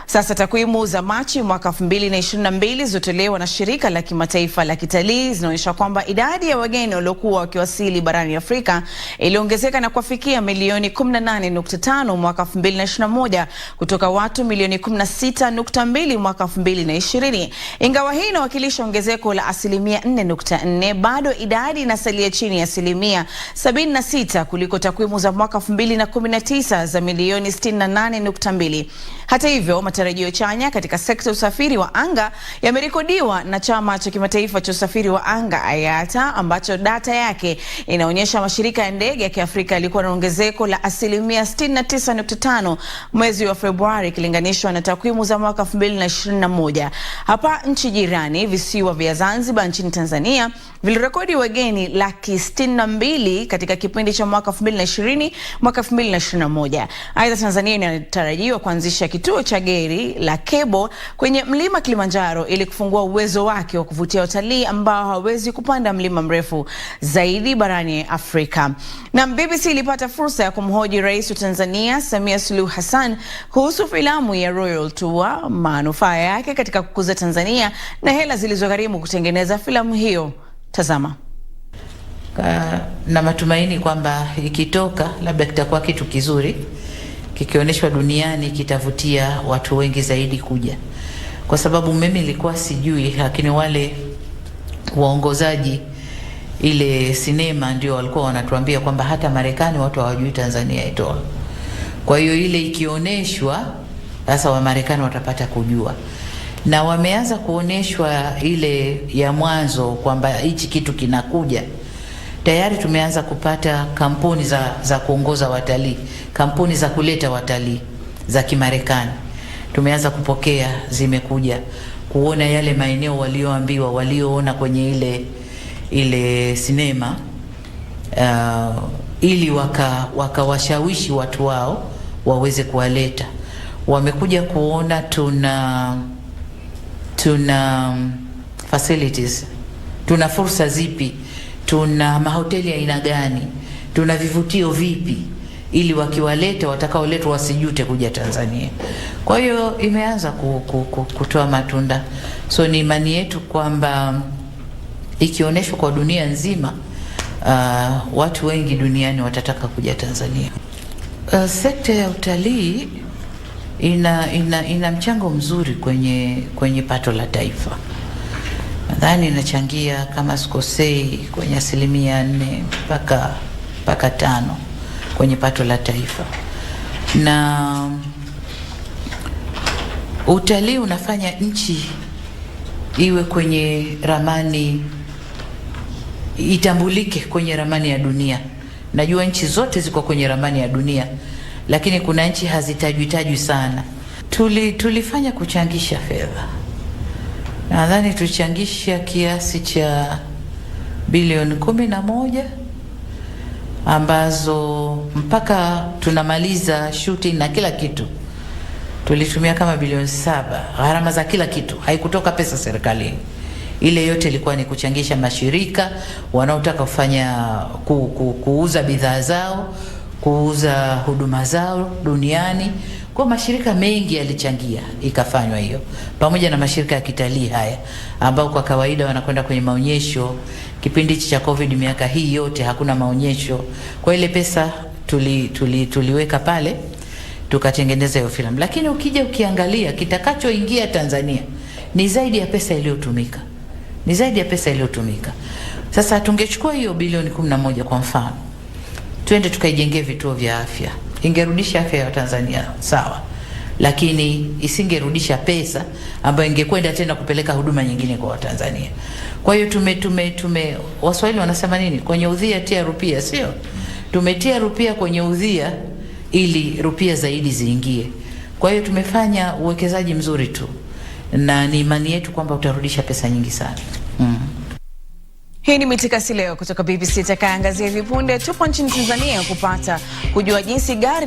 Sasa takwimu za Machi mwaka 2022 zilizotolewa na shirika la kimataifa la kitalii zinaonyesha kwamba idadi ya wageni waliokuwa wakiwasili barani Afrika iliongezeka na kufikia milioni 18.5 mwaka 2021 kutoka watu milioni 16.2 mwaka 2020. Ingawa hii inawakilisha ongezeko la 4.4%, bado idadi inasalia chini ya 76% kuliko takwimu za mwaka 2019 za milioni 68.2. Hata hivyo, matarajio chanya katika sekta ya usafiri wa anga yamerekodiwa na chama cha kimataifa cha usafiri wa anga IATA, ambacho data yake inaonyesha mashirika ya ndege ya Kiafrika yalikuwa na ongezeko la 69.5 mwezi wa Februari ikilinganishwa na takwimu za mwaka 2021. Hapa nchi jirani, visiwa vya Zanzibar nchini Tanzania vilirekodi wageni 62,000 katika kipindi cha mwaka 2020 mwaka 2021. Aidha, Tanzania inatarajiwa kuanzisha kituo cha gari la cable kwenye mlima Kilimanjaro ili kufungua uwezo wake wa kuvutia watalii ambao hawezi kupanda mlima mrefu zaidi barani Afrika. Na BBC ilipata fursa ya kumhoji Rais wa Tanzania Samia Suluhu Hassan kuhusu filamu ya Royal Tour, manufaa yake katika kukuza Tanzania na hela zilizogharimu kutengeneza filamu hiyo. Tazama. Na matumaini kwamba ikitoka labda kitakuwa kitu kizuri, kikionyeshwa duniani kitavutia watu wengi zaidi kuja. Kwa sababu mimi nilikuwa sijui, lakini wale waongozaji ile sinema ndio walikuwa wanatuambia kwamba hata Marekani watu hawajui Tanzania itoa. Kwa hiyo ile ikionyeshwa sasa wa Marekani watapata kujua. Na wameanza kuoneshwa ile ya mwanzo kwamba hichi kitu kinakuja. Tayari tumeanza kupata kampuni za kuongoza watalii, kampuni za kuleta watalii za Kimarekani. Tumeanza kupokea, zimekuja kuona yale maeneo walioambiwa, walioona kwenye ile sinema, ili wakawashawishi watu wao waweze kuwaleta. Wamekuja kuona tuna facilities, tuna fursa zipi, tuna mahoteli ya aina gani, tuna vivutio vipi, ili wakiwaleta watakaoletwa wasijute kuja Tanzania. Kwa hiyo imeanza kutoa matunda. So ni imani yetu kwamba ikionyeshwa kwa dunia nzima, watu wengi duniani watataka kuja Tanzania. Sekta ya utalii ina mchango mzuri kwenye pato la taifa. Nadhani inachangia kama sikosei kwenye 4% mpaka 5% kwenye pato la taifa. Na utalii unafanya nchi iwe kwenye ramani, itambulike kwenye ramani ya dunia. Najua nchi zote ziko kwenye ramani ya dunia, lakini kuna nchi hazitajwi sana. Tulifanya kuchangisha fedha. Nadhani tulichangisha kiasi cha bilioni 11 ambazo mpaka tunamaliza shooting na kila kitu tulitumia kama bilioni 7. Gharama za kila kitu, haikutoka pesa serikalini. Ile yote ilikuwa ni kuchangisha mashirika wanaotaka kufanya kuuza bidhaa zao, kuuza huduma zao duniani. Kwa mashirika mengi yalichangia ikafanywa hiyo, pamoja na mashirika ya kitalii haya ambao kwa kawaida wanakwenda kwenye maonyesho. Kipindi cha COVID miaka hii yote hakuna maonyesho. Kwa ile pesa tuliweka pale tukatengeneza hiyo filamu. Lakini ukija ukiangalia kitakachoingia Tanzania ni zaidi ya pesa iliyotumika. ni zaidi ya pesa iliyotumika. Sasa tungechukua hiyo bilioni 11 kwa mfano, tuende tukaijengee vituo vya afya, ingerudisha afya ya Tanzania sawa, lakini isingerudisha pesa ambayo ingekwenda tena kupeleka huduma nyingine kwa Watanzania. Kwa hiyo Waswahili wanasema nini? Kwenye udhia tia rupia, sio? Tumetia rupia kwenye udhia ili rupia zaidi ziingie. Kwa hiyo tumefanya uwekezaji mzuri tu, na ni imani yetu kwamba utarudisha pesa nyingi sana. Hii ni Mitikasi Leo kutoka BBC. Takaangazia hivi punde. Tupo nchini Tanzania kujua jinsi gari